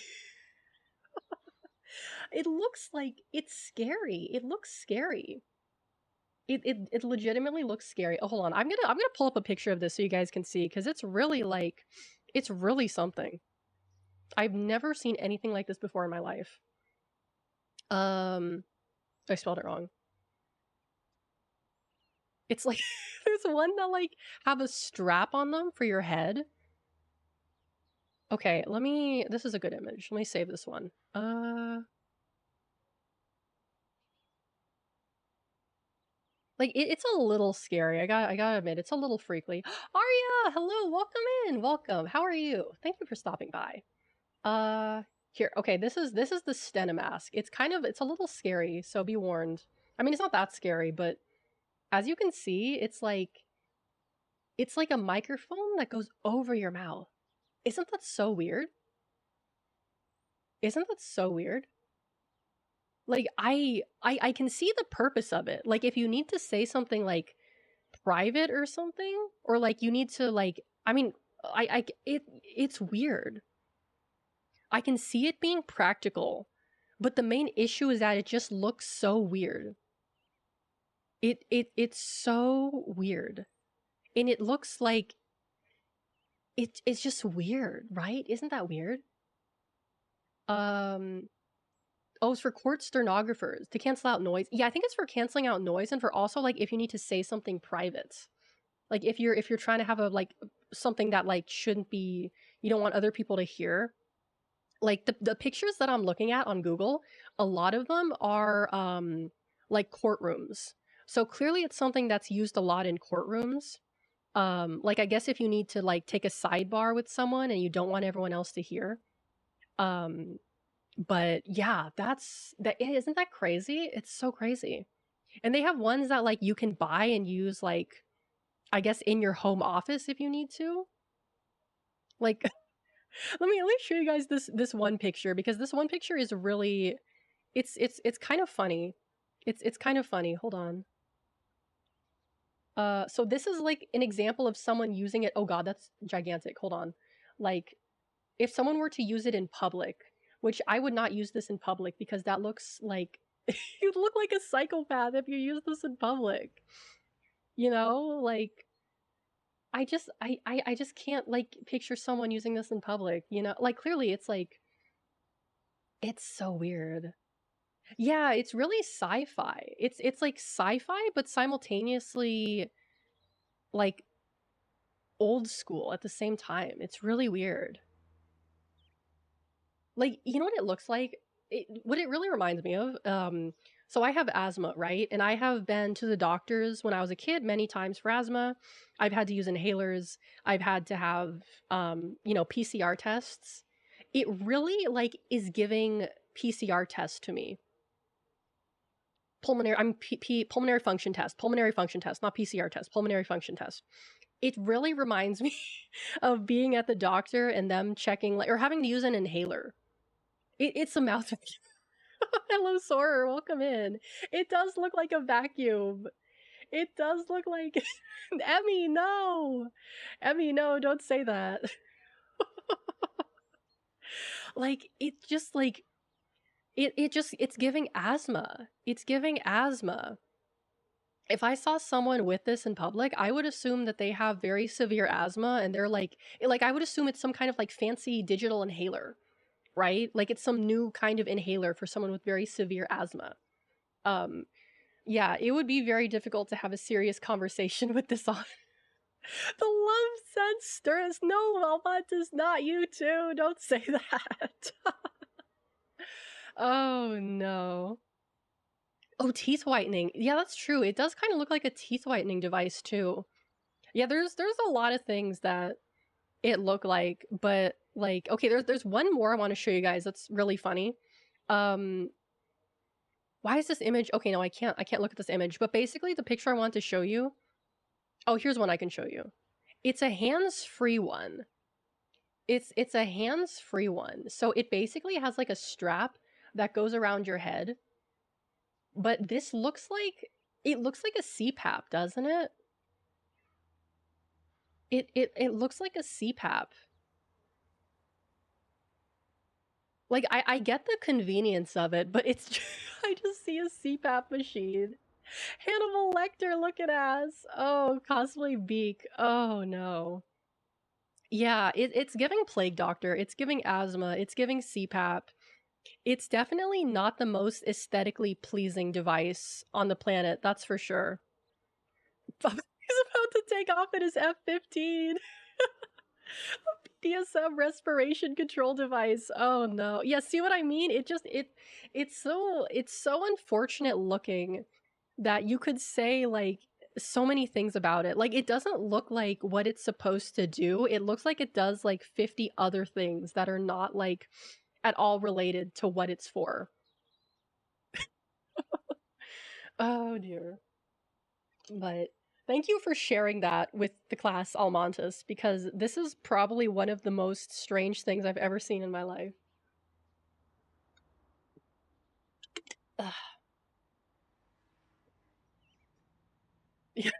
it looks like it's scary. It looks scary. It legitimately looks scary. Oh, hold on. I'm gonna pull up a picture of this so you guys can see, because it's really like it's really something. I've never seen anything like this before in my life. I spelled it wrong. It's like there's one that like have a strap on them for your head. Okay, this is a good image. Let me save this one. Like it's a little scary. I gotta admit, it's a little freakly. Arya, hello, welcome in, welcome. How are you? Thank you for stopping by. Here, okay, this is the stena mask. It's a little scary, so be warned. I mean, it's not that scary, but as you can see, it's like a microphone that goes over your mouth. Isn't that so weird? Isn't that so weird? Like I can see the purpose of it. Like if you need to say something like private or something, or like you need to like I mean, it's weird. I can see it being practical, but the main issue is that it just looks so weird. It's so weird. And it looks like it's just weird, right? Isn't that weird? Um Oh, it's for court stenographers to cancel out noise. Yeah, I think it's for canceling out noise, and for also like if you need to say something private. Like if you're trying to have a like something that like shouldn't be, you don't want other people to hear. Like the pictures that I'm looking at on Google, a lot of them are like courtrooms. So clearly it's something that's used a lot in courtrooms. Like I guess if you need to like take a sidebar with someone and you don't want everyone else to hear. Um but yeah, isn't that crazy? It's so crazy. And they have ones that like you can buy and use like I guess in your home office if you need to. Like let me show you guys this one picture, because this one picture is really it's kind of funny. It's kind of funny. Hold on. So this is like an example of someone using it. Oh god, that's gigantic. Hold on. Like if someone were to use it in public, which I would not use this in public because that looks like you look like a psychopath if you use this in public. You know, like I just can't like picture someone using this in public, you know? Like clearly it's like it's so weird. Yeah, it's really sci-fi. It's like sci-fi, but simultaneously like old school at the same time. It's really weird. Like, you know what it looks like? What it really reminds me of, so I have asthma, right? And I have been to the doctors when I was a kid many times for asthma. I've had to use inhalers. I've had to have, PCR tests. It really like is giving PCR tests to me. Pulmonary function test, not PCR test, pulmonary function test. It really reminds me of being at the doctor and them checking, like, or having to use an inhaler. It's a mouth. Hello, Sorer. Welcome in. It does look like a vacuum. It does look like Emmy. No, Emmy. No, don't say that. Like it's just like it's giving asthma. It's giving asthma. If I saw someone with this in public, I would assume that they have very severe asthma, and they're like I would assume it's some kind of like fancy digital inhaler, right? Like it's some new kind of inhaler for someone with very severe asthma. Um, yeah, it would be very difficult to have a serious conversation with this on. The love sense stirs. No, Almont is not you too. Don't say that. Oh no. Oh, teeth whitening. Yeah, that's true. It does kind of look like a teeth whitening device too. Yeah, there's a lot of things that it look like, but like okay, there's one more I want to show you guys that's really funny. Um why is this image okay, no, I can't look at this image, but basically the picture I want to show you. Oh, here's one I can show you. It's a hands-free one. It's a hands-free one. So it basically has like a strap that goes around your head. But this looks like it looks like a CPAP, doesn't it? It looks like a CPAP. Like I get the convenience of it, but it's I just see a CPAP machine. Hannibal Lecter looking ass. Oh, cosplay Beak. Oh no. Yeah, it's giving Plague Doctor. It's giving asthma. It's giving CPAP. It's definitely not the most aesthetically pleasing device on the planet, that's for sure. He's about to take off in his F-15. DSM respiration control device. Oh no. Yeah, see what I mean? It's so unfortunate looking that you could say like so many things about it. Like it doesn't look like what it's supposed to do. It looks like it does like 50 other things that are not like at all related to what it's for. Oh dear. But thank you for sharing that with the class Almontes, because this is probably one of the most strange things I've ever seen in my life. Ugh. Yeah.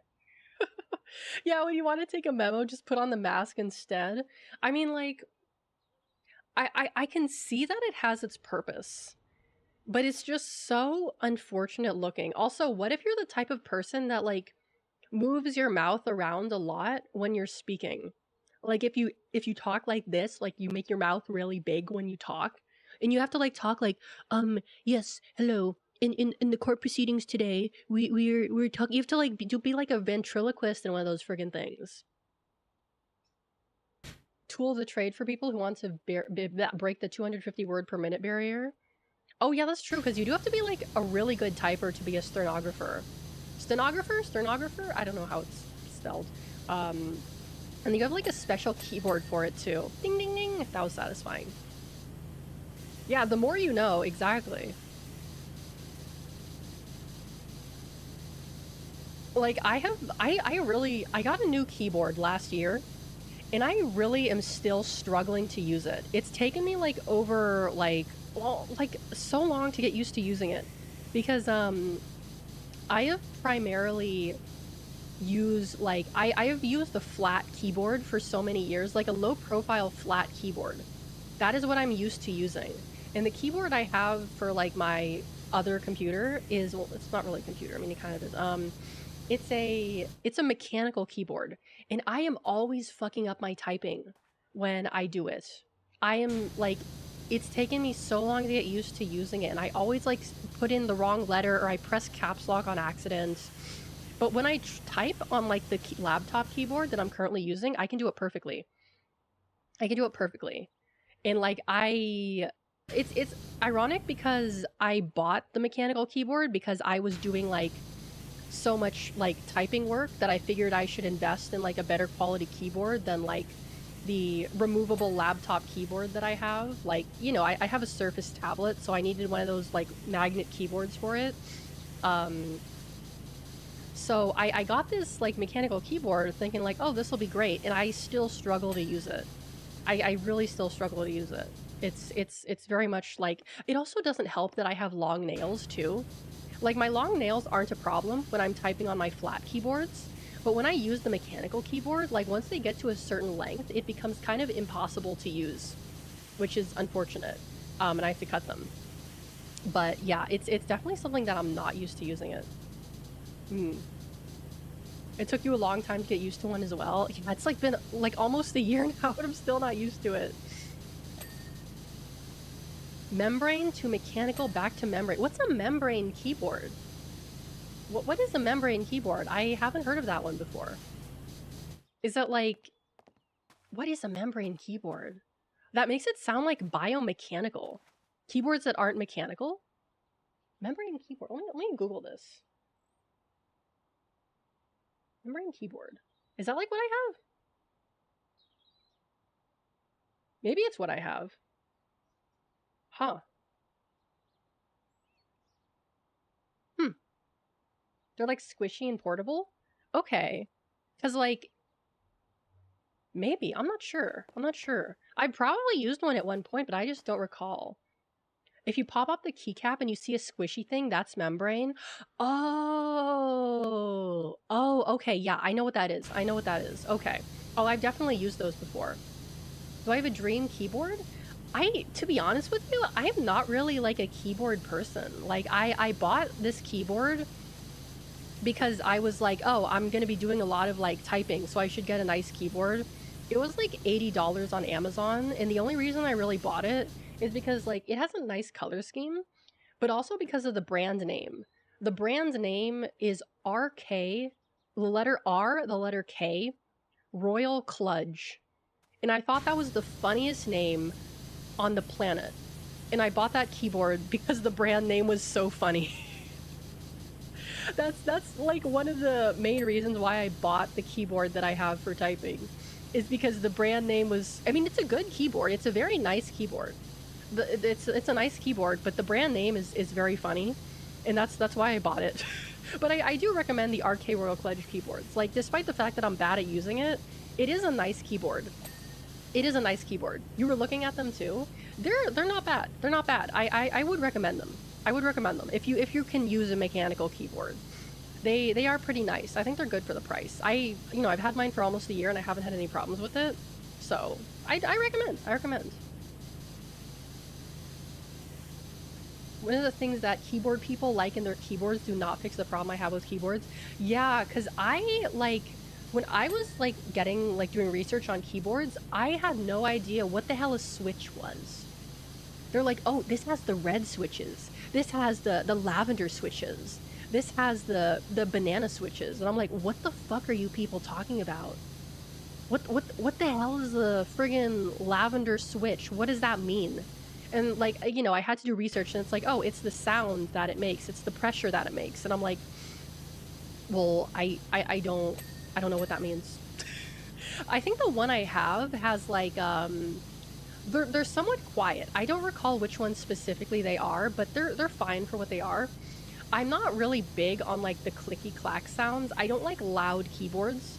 Yeah, when you want to take a memo, just put on the mask instead. I mean, like, I can see that it has its purpose, but it's just so unfortunate looking. Also, what if you're the type of person that like moves your mouth around a lot when you're speaking? Like if you talk like this, like you make your mouth really big when you talk, and you have to like talk like, yes, hello. In the court proceedings today, we're talking. You have to like be like a ventriloquist in one of those friggin' things. Tool of the trade for people who want to break the 250 word per minute barrier. Oh yeah, that's true, because you do have to be like a really good typer to be a stenographer. Stenographer? I don't know how it's spelled. And you have like a special keyboard for it too. Ding ding ding, that was satisfying. Yeah, the more you know, exactly. Like I got a new keyboard last year, and I really am still struggling to use it. It's taken me like over like so long to get used to using it, because I have primarily used like I have used the flat keyboard for so many years, like a low profile flat keyboard. That is what I'm used to using. And the keyboard I have for like my other computer is, well, it's not really a computer. I mean, it kind of is. It's a mechanical keyboard, and I am always fucking up my typing when I do it. I am like it's taken me so long to get used to using it, and I always like put in the wrong letter or I press caps lock on accident. But when I type on like the laptop keyboard that I'm currently using, I can do it perfectly. I can do it perfectly. And like it's ironic because I bought the mechanical keyboard because I was doing like so much like typing work that I figured I should invest in like a better quality keyboard than like the removable laptop keyboard that I have. Like, you know, I have a Surface tablet, so I needed one of those like magnet keyboards for it. So I got this like mechanical keyboard thinking like, oh, this will be great, and I still struggle to use it. I really still struggle to use it. It's very much like, it also doesn't help that I have long nails too. Like, my long nails aren't a problem when I'm typing on my flat keyboards, but when I use the mechanical keyboard, like once they get to a certain length, it becomes kind of impossible to use, which is unfortunate. And I have to cut them. But yeah, it's definitely something that I'm not used to using it. It took you a long time to get used to one as well. Yeah, it's like been like almost a year now, but I'm still not used to it. Membrane to mechanical back to membrane. What's a membrane keyboard? What is a membrane keyboard? I haven't heard of that one before. Is that like... What is a membrane keyboard? That makes it sound like biomechanical. Keyboards that aren't mechanical? Membrane keyboard. Let me Google this. Membrane keyboard. Is that like what I have? Maybe it's what I have. Huh. They're like squishy and portable? Okay. Because like... Maybe. I'm not sure. I'm not sure. I probably used one at one point, but I just don't recall. If you pop up the keycap and you see a squishy thing, that's membrane. Oh. Oh, okay. Yeah, I know what that is. I know what that is. Okay. Oh, I've definitely used those before. Do I have a dream keyboard? To be honest with you, I am not really like a keyboard person. Like, I bought this keyboard because I was like, oh, I'm gonna be doing a lot of like typing, so I should get a nice keyboard. It was like $80 on Amazon, and the only reason I really bought it is because like it has a nice color scheme, but also because of the brand name. The brand name is RK, the letter R, the letter K, Royal Kludge. And I thought that was the funniest name on the planet. And I bought that keyboard because the brand name was so funny. That's like one of the main reasons why I bought the keyboard that I have for typing, is because the brand name was... I mean, it's a good keyboard. It's a very nice keyboard. It's a nice keyboard, but the brand name is very funny, and that's why I bought it. But I do recommend the RK Royal Kludge keyboards. Like, despite the fact that I'm bad at using it, it is a nice keyboard. It is a nice keyboard. You were looking at them too. They're not bad. They're not bad. I would recommend them. I would recommend them if you can use a mechanical keyboard. They are pretty nice. I think they're good for the price. I've had mine for almost a year and I haven't had any problems with it. So I recommend. I recommend. One of the things that keyboard people like in their keyboards do not fix the problem I have with keyboards. Yeah, because when I was doing research on keyboards, I had no idea what the hell a switch was. They're like, oh, this has the red switches. This has the lavender switches. This has the banana switches. And I'm like, what the fuck are you people talking about? What the hell is the friggin' lavender switch? What does that mean? And like, I had to do research, and it's like, oh, it's the sound that it makes. It's the pressure that it makes. And I'm like, well, I don't know what that means. I think the one I have has like, they're somewhat quiet. I don't recall which ones specifically they are, but they're fine for what they are. I'm not really big on like the clicky clack sounds. I don't like loud keyboards.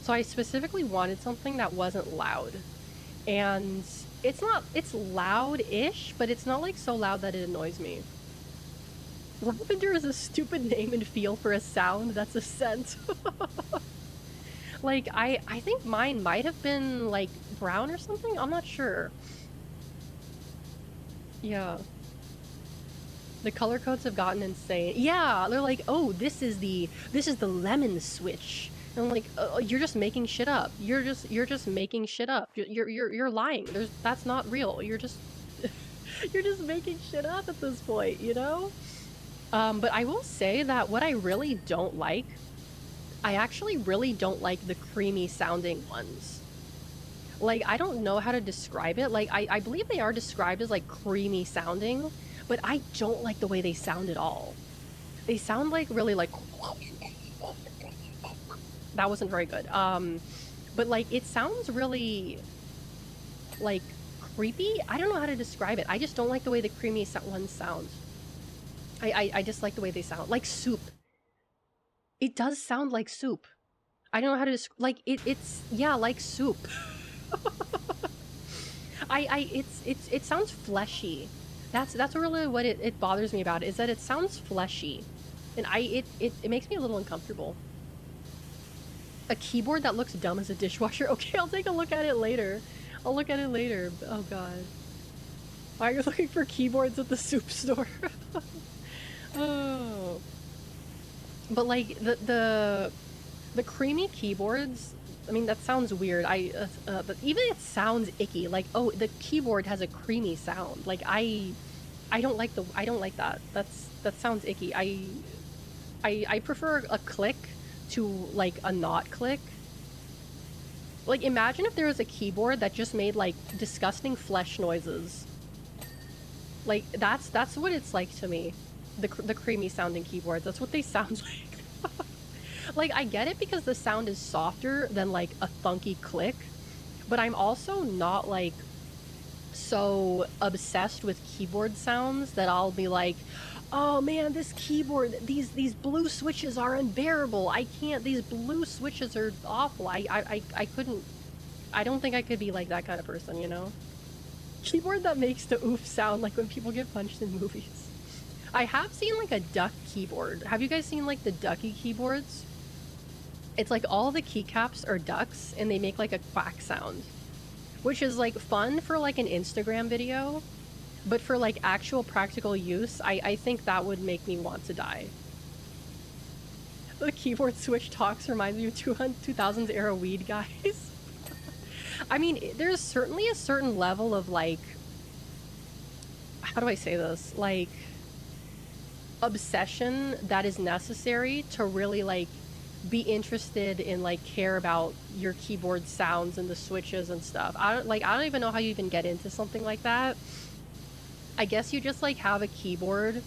So I specifically wanted something that wasn't loud. And it's loud-ish, but it's not like so loud that it annoys me. Lavender is a stupid name and feel for a sound that's a scent. Like, I think mine might have been like brown or something. I'm not sure. Yeah. The color codes have gotten insane. Yeah, they're like, oh, this is the lemon switch. And I'm like, you're just making shit up. You're just making shit up. You're lying. That's not real. You're just You're just making shit up at this point, you know? But I will say that what I really don't like, I actually really don't like the creamy sounding ones. Like, I don't know how to describe it. Like, I believe they are described as like creamy sounding, but I don't like the way they sound at all. They sound like really like that wasn't very good. But like it sounds really like creepy. I don't know how to describe it. I just don't like the way the creamy ones sound. I just like the way they sound. Like soup. It does sound like soup. I don't know how to like it's yeah, like soup. It sounds fleshy. That's really what it bothers me about it, is that it sounds fleshy. And it makes me a little uncomfortable. A keyboard that looks dumb as a dishwasher? Okay, I'll take a look at it later. I'll look at it later. Oh god. Why are you looking for keyboards at the soup store? Oh. But like the creamy keyboards, I mean that sounds weird. But even it sounds icky. Like, oh, the keyboard has a creamy sound. Like I don't like that. That sounds icky. I prefer a click to like a not click. Like imagine if there was a keyboard that just made like disgusting flesh noises. Like that's what it's like to me. The creamy sounding keyboards. That's what they sound like. Like I get it because the sound is softer than like a thunky click, but I'm also not like so obsessed with keyboard sounds that I'll be like, oh man, this keyboard, these blue switches are unbearable. I can't, these blue switches are awful. I couldn't, I don't think I could be like that kind of person, you know? Keyboard that makes the oof sound like when people get punched in movies. I have seen like a duck keyboard. Have you guys seen like the ducky keyboards? It's like all the keycaps are ducks and they make like a quack sound, which is like fun for like an Instagram video. But for like actual practical use, I think that would make me want to die. The keyboard switch talks reminds me of 2000s era weed guys. I mean, there's certainly a certain level of like, how do I say this? Like, obsession that is necessary to really like be interested in like care about your keyboard sounds and the switches and stuff. I don't even know how you even get into something like that. I guess you just like have a keyboard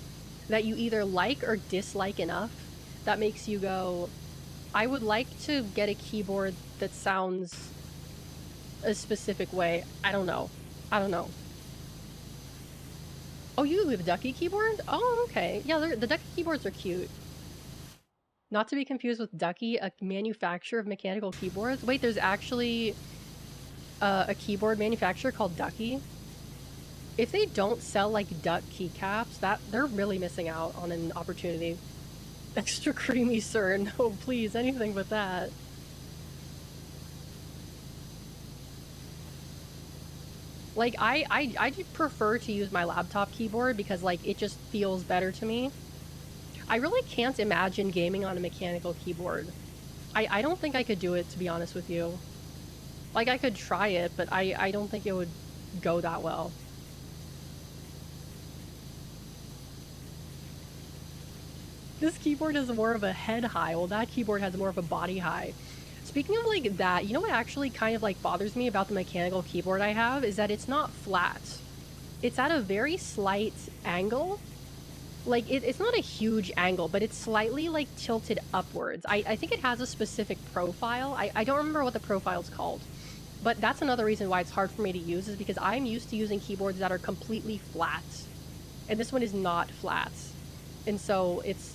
that you either like or dislike enough that makes you go, I would like to get a keyboard that sounds a specific way. I don't know. Oh, you have a ducky keyboard? Oh, okay. Yeah, the ducky keyboards are cute. Not to be confused with Ducky, a manufacturer of mechanical keyboards. Wait, there's actually a keyboard manufacturer called Ducky? If they don't sell like duck keycaps, they're really missing out on an opportunity. Extra creamy, sir. No, please, anything but that. Like, I do prefer to use my laptop keyboard because, like, it just feels better to me. I really can't imagine gaming on a mechanical keyboard. I don't think I could do it, to be honest with you. Like, I could try it, but I don't think it would go that well. This keyboard has more of a head high. Well, that keyboard has more of a body high. Speaking of like that, you know what actually kind of like bothers me about the mechanical keyboard I have is that it's not flat. It's at a very slight angle. Like it's not a huge angle, but it's slightly like tilted upwards. I think it has a specific profile. I don't remember what the profile's called, but that's another reason why it's hard for me to use, is because I'm used to using keyboards that are completely flat, and this one is not flat, and so it's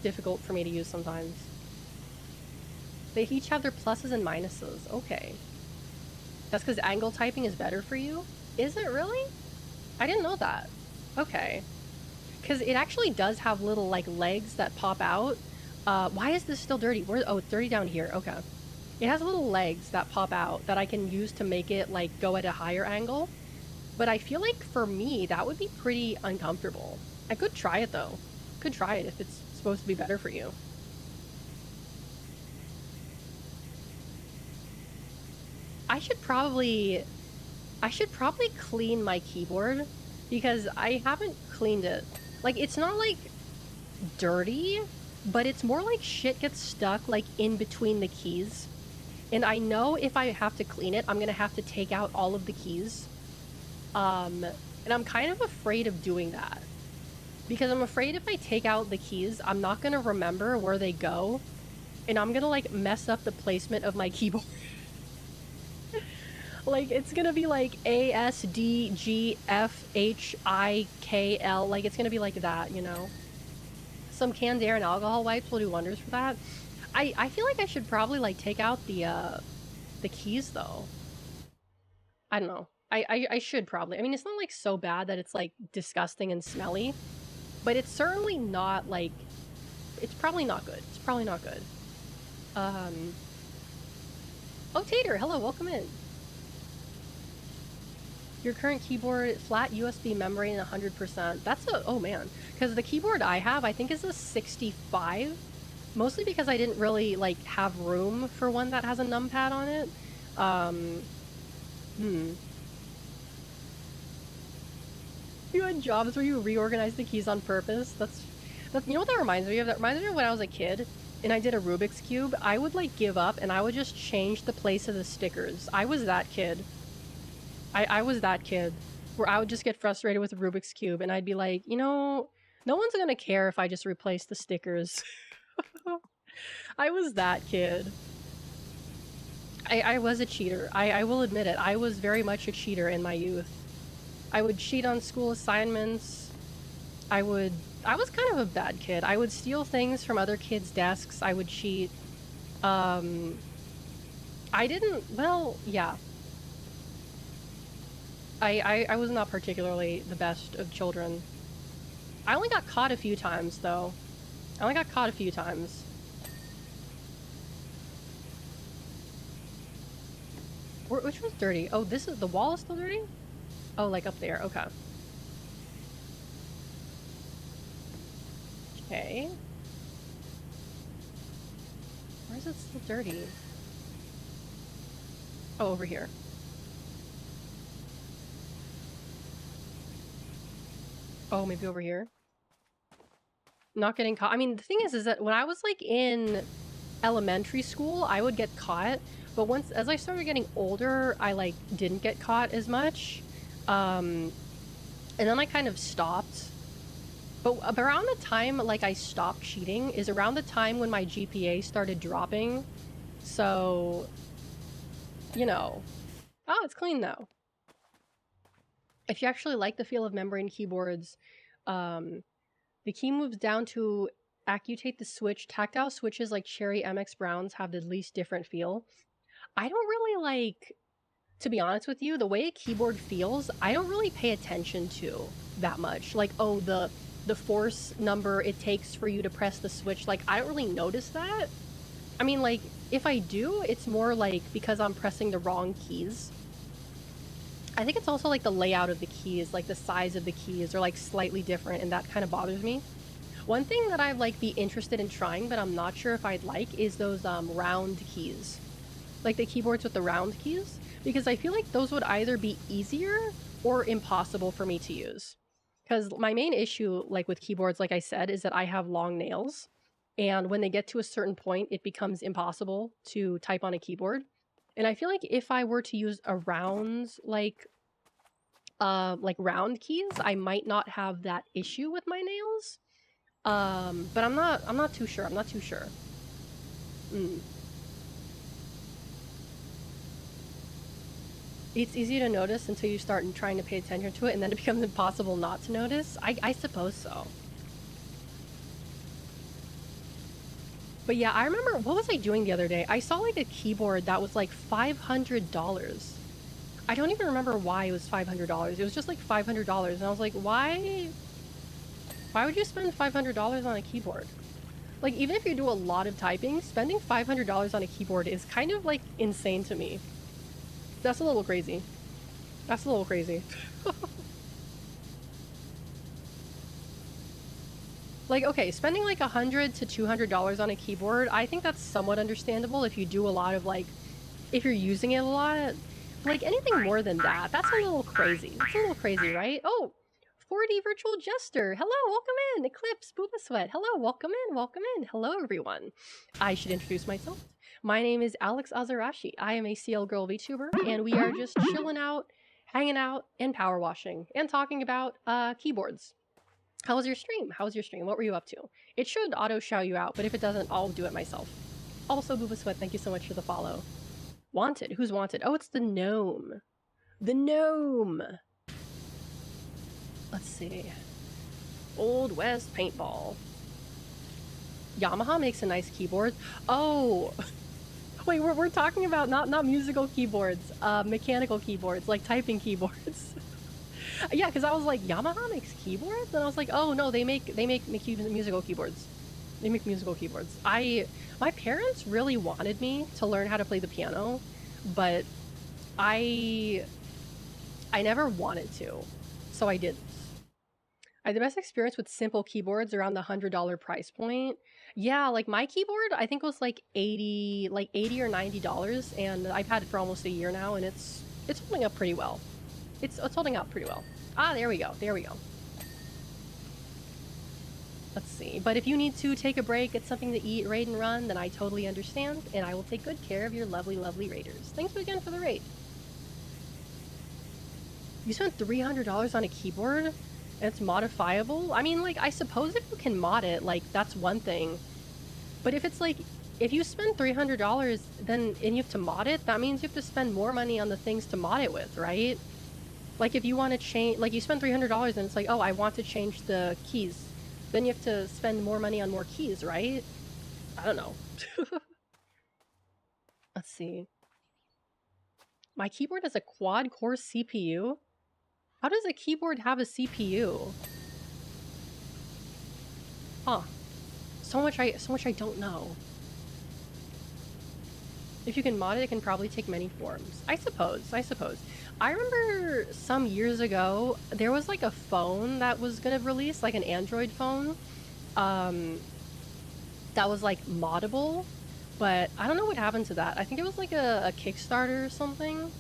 difficult for me to use sometimes. They each have their pluses and minuses. Okay. That's because angle typing is better for you? Is it really? I didn't know that. Okay. Because it actually does have little, like, legs that pop out. Why is this still dirty? Oh, it's dirty down here. Okay. It has little legs that pop out that I can use to make it, like, go at a higher angle. But I feel like, for me, that would be pretty uncomfortable. I could try it, though. Could try it if it's supposed to be better for you. I should probably I should probably clean my keyboard because I haven't cleaned it. Like, it's not like dirty, but it's more like shit gets stuck like in between the keys. And I know if I have to clean it, I'm gonna have to take out all of the keys. And I'm kind of afraid of doing that. Because I'm afraid if I take out the keys, I'm not gonna remember where they go. And I'm gonna like mess up the placement of my keyboard. Like, it's gonna be like A, S, D, G, F, H, I, K, L. Like, it's gonna be like that, you know? Some canned air and alcohol wipes will do wonders for that. I feel like I should probably, like, take out the keys, though. I don't know. I should probably. I mean, it's not, like, so bad that it's, like, disgusting and smelly. But it's certainly not, like... It's probably not good. It's probably not good. Oh, Tater! Hello, welcome in. Your current keyboard, flat USB membrane, 100%. That's a... Oh, man. Because the keyboard I have, I think is a 65. Mostly because I didn't really, like, have room for one that has a numpad on it. You had jobs where you reorganized the keys on purpose? That's... You know what that reminds me of? That reminds me of when I was a kid, and I did a Rubik's Cube. I would, like, give up, and I would just change the place of the stickers. I was that kid. I was that kid, where I would just get frustrated with the Rubik's Cube, and I'd be like, you know, no one's gonna care if I just replace the stickers. I was that kid. I was a cheater. I will admit it. I was very much a cheater in my youth. I would cheat on school assignments. I was kind of a bad kid. I would steal things from other kids' desks. I would cheat. I didn't... Well, yeah. I was not particularly the best of children. I only got caught a few times, though. I only got caught a few times. Which one's dirty? Oh, this is... The wall is still dirty? Oh, like up there. Okay. Okay. Where is it still dirty? Oh, over here. Oh, maybe over here. Not getting caught. I mean, the thing is that when I was like in elementary school, I would get caught. But as I started getting older, I like didn't get caught as much. And then I kind of stopped. But around the time like I stopped cheating is around the time when my GPA started dropping. So, you know. Oh, it's clean though. If you actually like the feel of membrane keyboards, the key moves down to accutate the switch. Tactile switches like Cherry MX Browns have the least different feel. I don't really like, to be honest with you, the way a keyboard feels, I don't really pay attention to that much. Like, oh, the force number it takes for you to press the switch, like, I don't really notice that. I mean, like, if I do, it's more like because I'm pressing the wrong keys. I think it's also like the layout of the keys, like the size of the keys are like slightly different, and that kind of bothers me. One thing that I'd like be interested in trying, but I'm not sure if I'd like, is those round keys. Like the keyboards with the round keys, because I feel like those would either be easier or impossible for me to use. Because my main issue, like with keyboards, like I said, is that I have long nails, and when they get to a certain point, it becomes impossible to type on a keyboard. And I feel like if I were to use a round, like round keys, I might not have that issue with my nails. But I'm not too sure. I'm not too sure. It's easy to notice until you start trying to pay attention to it, and then it becomes impossible not to notice. I suppose so. But yeah, I remember, what was I doing the other day? I saw like a keyboard that was like $500. I don't even remember why it was $500. It was just like $500, and I was like, why would you spend $500 on a keyboard? Like, even if you do a lot of typing, spending $500 on a keyboard is kind of like insane to me. That's a little crazy. That's a little crazy. Like, okay, spending like $100 to $200 on a keyboard, I think that's somewhat understandable if you do a lot of like, if you're using it a lot. Like, anything more than that, that's a little crazy. It's a little crazy, right? Oh, 4D Virtual Jester. Hello, welcome in. Eclipse, Booba Sweat. Hello, welcome in, welcome in. Hello, everyone. I should introduce myself. My name is Alex Azarashi. I am a CL Girl VTuber, and we are just chilling out, hanging out, and power washing, and talking about keyboards. How was your stream? How was your stream? What were you up to? It should auto shout you out, but if it doesn't, I'll do it myself. Also, Booba Sweat, thank you so much for the follow. Wanted. Who's wanted? Oh, it's the gnome. The gnome. Let's see. Old West Paintball. Yamaha makes a nice keyboard. Oh, wait, we're talking about not musical keyboards, mechanical keyboards, like typing keyboards. Yeah, because I was like, Yamaha makes keyboards, and I was like, oh no, they make musical keyboards. They make musical keyboards. My parents really wanted me to learn how to play the piano, but I never wanted to, so I didn't. I had the best experience with simple keyboards around the $100 price point. Yeah, like my keyboard, I think was like $80 or $90, and I've had it for almost a year now, and it's holding up pretty well. It's holding up pretty well. Ah, there we go. There we go. Let's see. But if you need to take a break, get something to eat, raid and run, then I totally understand, and I will take good care of your lovely, lovely raiders. Thank you again for the raid. You spent $300 on a keyboard? And it's modifiable? I mean, like, I suppose if you can mod it, like, that's one thing. But if it's like, if you spend $300 then and you have to mod it, that means you have to spend more money on the things to mod it with, right? Like, if you want to change, like, you spend $300 and it's like, oh, I want to change the keys. Then you have to spend more money on more keys, right? I don't know. Let's see. My keyboard has a quad-core CPU? How does a keyboard have a CPU? Huh. So much I don't know. If you can mod it, it can probably take many forms. I suppose. I remember some years ago, there was like a phone that was gonna release, like an Android phone, that was like moddable, but I don't know what happened to that. I think it was like a Kickstarter or something.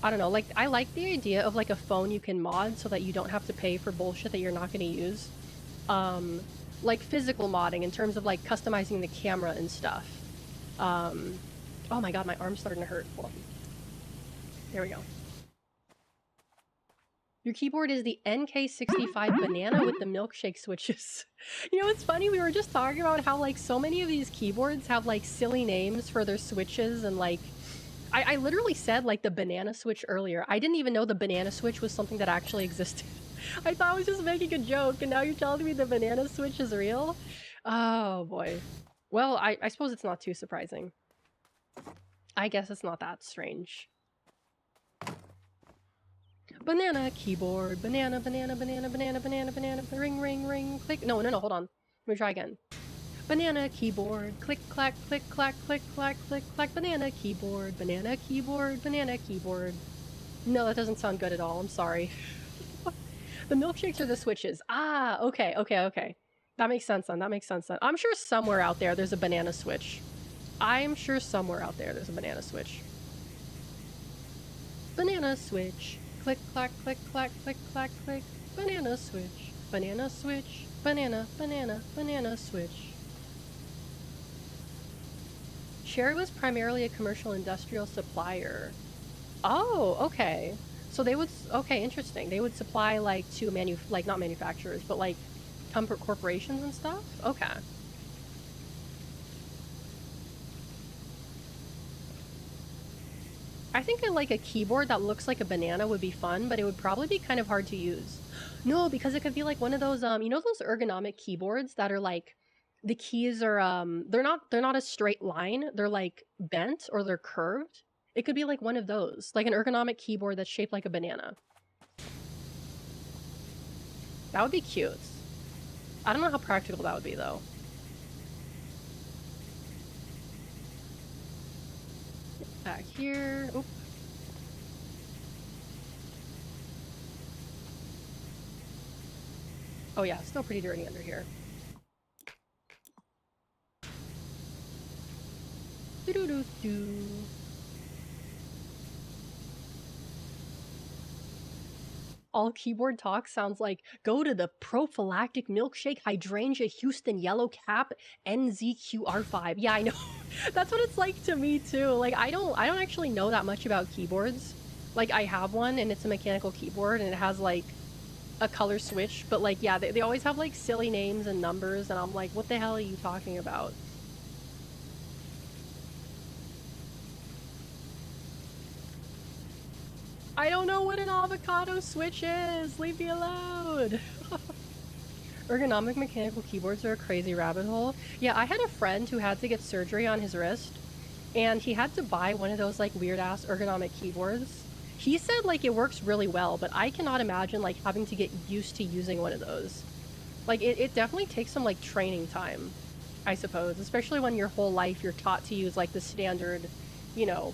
I don't know, like, I like the idea of like a phone you can mod so that you don't have to pay for bullshit that you're not gonna use. Like physical modding in terms of like customizing the camera and stuff. Oh my god, my arm's starting to hurt. Hold on. There we go. Your keyboard is the NK65 banana with the milkshake switches. You know, it's funny, we were just talking about how like so many of these keyboards have like silly names for their switches, and like I literally said like the banana switch earlier. I didn't even know the banana switch was something that actually existed. I thought I was just making a joke, and now you're telling me the banana switch is real? Oh boy. Well, I suppose it's not too surprising. I guess it's not that strange. Banana keyboard, banana, banana, banana, banana, banana, banana, ring, ring, ring, click. No, hold on. Let me try again. Banana keyboard, click, clack, click, clack, click, clack, click, clack, banana keyboard, banana keyboard, banana keyboard. No, that doesn't sound good at all. I'm sorry. The milkshakes are the switches. Ah, okay. That makes sense then. I'm sure somewhere out there there's a banana switch. Banana switch. Click, clack, click, clack, click, clack, click. Banana switch. Banana switch. Banana, banana, banana switch. Cherry was primarily a commercial industrial supplier. Oh, okay. So they would, okay, interesting. They would supply like to not manufacturers, but like corporations and stuff? Okay. I think like a keyboard that looks like a banana would be fun, but it would probably be kind of hard to use. No, because it could be like one of those, you know those ergonomic keyboards that are like, the keys are, they're not a straight line, they're like bent or they're curved. It could be like one of those, like an ergonomic keyboard that's shaped like a banana. That would be cute. I don't know how practical that would be though. Back here. Oop. Oh yeah, still pretty dirty under here. All keyboard talk sounds like go to the prophylactic milkshake hydrangea Houston yellow cap NZQR5. Yeah, I know. That's what it's like to me too. Like I don't actually know that much about keyboards. Like I have one and it's a mechanical keyboard and it has like a color switch, but like yeah, they always have like silly names and numbers and I'm like, what the hell are you talking about? I don't know what an avocado switch is. Leave me alone. Ergonomic mechanical keyboards are a crazy rabbit hole. Yeah, I had a friend who had to get surgery on his wrist, and he had to buy one of those like weird ass ergonomic keyboards. He said like it works really well, but I cannot imagine like having to get used to using one of those. Like it definitely takes some like training time, I suppose, especially when your whole life you're taught to use like the standard, you know,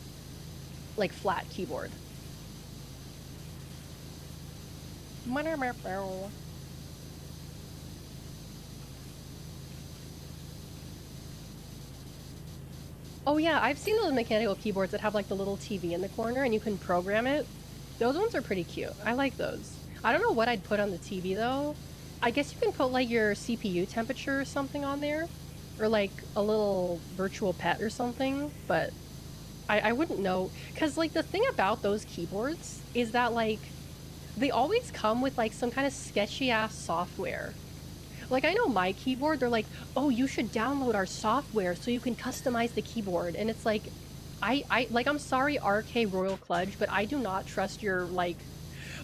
like flat keyboard. Oh yeah, I've seen those mechanical keyboards that have like the little TV in the corner and you can program it. Those ones are pretty cute. I like those. I don't know what I'd put on the TV though. I guess you can put like your CPU temperature or something on there. Or like a little virtual pet or something, but I wouldn't know. Cause like the thing about those keyboards is that like they always come with like some kind of sketchy ass software. Like, I know my keyboard, they're like, oh, you should download our software so you can customize the keyboard. And it's like, like, I'm sorry, RK Royal Kludge, but I do not trust your, like,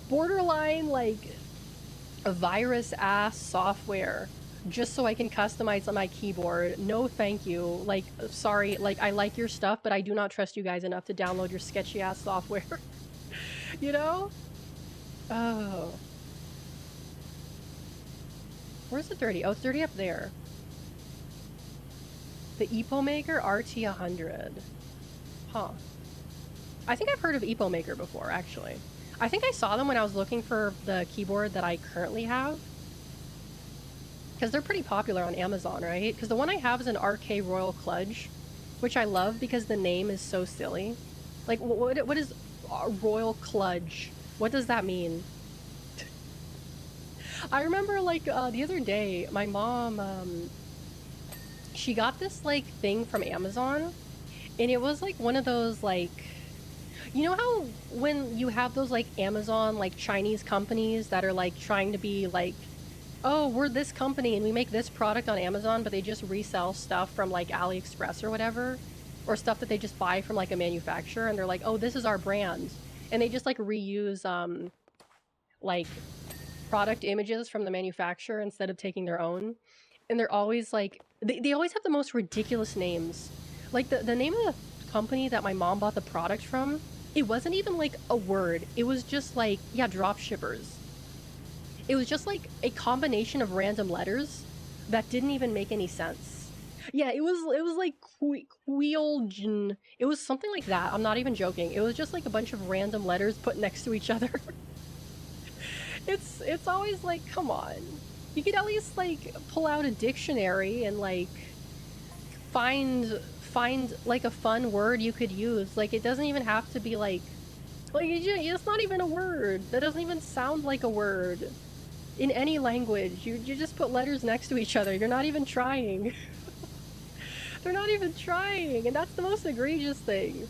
borderline, like, a virus-ass software just so I can customize my keyboard. No, thank you. Like, sorry, like, I like your stuff, but I do not trust you guys enough to download your sketchy-ass software. You know? Oh. Where's the 30? Oh, it's 30 up there. The Epo Maker RT100. Huh. I think I've heard of Epo Maker before, actually. I think I saw them when I was looking for the keyboard that I currently have. Because they're pretty popular on Amazon, right? Because the one I have is an RK Royal Kludge, which I love because the name is so silly. Like, what is Royal Kludge? What does that mean? I remember, like, the other day, my mom, she got this, like, thing from Amazon, and it was, like, one of those, like, you know how when you have those, like, Amazon, like, Chinese companies that are, like, trying to be, like, oh, we're this company and we make this product on Amazon, but they just resell stuff from, like, AliExpress or whatever, or stuff that they just buy from, like, a manufacturer, and they're like, oh, this is our brand, and they just, like, reuse, like, product images from the manufacturer instead of taking their own. And they're always like, they always have the most ridiculous names. Like the name of the company that my mom bought the product from, it wasn't even like a word. It was just like, yeah, drop shippers. It was just like a combination of random letters that didn't even make any sense. Yeah, it was like Queoljin. It was something like that. I'm not even joking. It was just like a bunch of random letters put next to each other. It's always like, come on. You could at least like pull out a dictionary and like find like a fun word you could use. Like it doesn't even have to be like it's not even a word. That doesn't even sound like a word in any language. You just put letters next to each other. You're not even trying. They're not even trying, and that's the most egregious thing.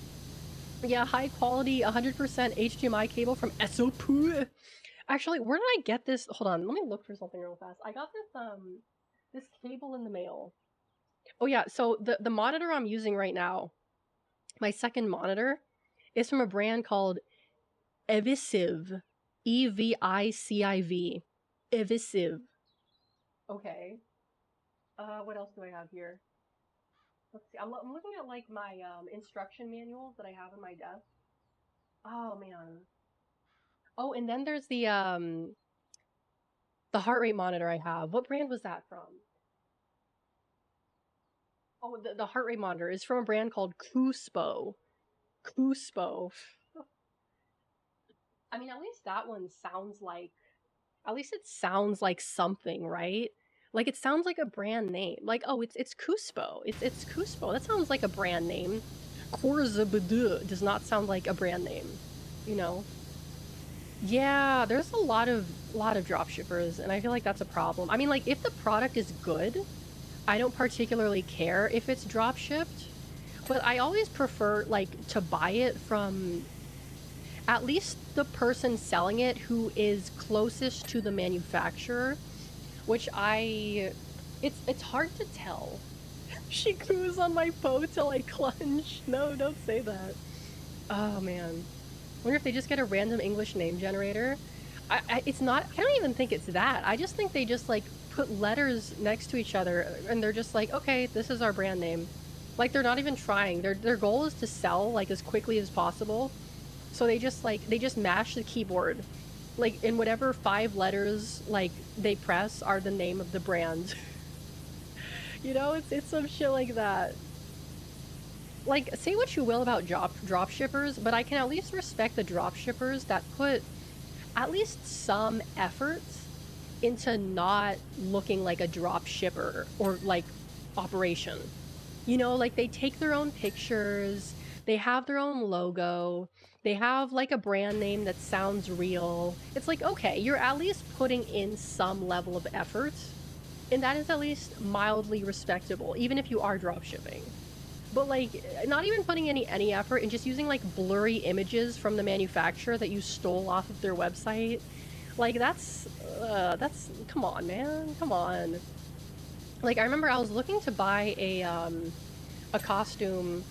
Yeah, high quality 100% HDMI cable from SOP. Actually, where did I get this? Hold on, let me look for something real fast. I got this cable in the mail. Oh yeah, so the monitor I'm using right now, my second monitor, is from a brand called Evisiv. Eviciv. Evisiv. Okay. What else do I have here? Let's see. I'm looking at like my instruction manuals that I have in my desk. Oh man. Oh, and then there's the heart rate monitor I have. What brand was that from? Oh, the heart rate monitor is from a brand called Cuspo. Cuspo. I mean, at least that one sounds like, at least it sounds like something, right? Like it sounds like a brand name. Like, oh, it's Cuspo. It's Cuspo. That sounds like a brand name. Corzabadu does not sound like a brand name, you know? Yeah, there's a lot of drop shippers, and I feel like that's a problem. I mean, like, if the product is good, I don't particularly care if it's drop shipped, but I always prefer, like, to buy it from at least the person selling it who is closest to the manufacturer, which it's hard to tell. She coos on my bow till I clunge. No, don't say that. Oh man. Wonder if they just get a random English name generator. It's not, I don't even think it's that. I just think they just like put letters next to each other and they're just like, okay, this is our brand name. Like they're not even trying. Their goal is to sell like as quickly as possible. So they just mash the keyboard. Like in whatever 5 letters like they press are the name of the brand. You know, it's some shit like that. Like, say what you will about drop shippers, but I can at least respect the drop shippers that put at least some effort into not looking like a drop shipper or like operation. You know, like they take their own pictures, they have their own logo, they have like a brand name that sounds real. It's like, okay, you're at least putting in some level of effort, and that is at least mildly respectable, even if you are drop shipping. But like, not even putting any effort and just using like blurry images from the manufacturer that you stole off of their website, like that's come on, man, come on. Like I remember I was looking to buy a costume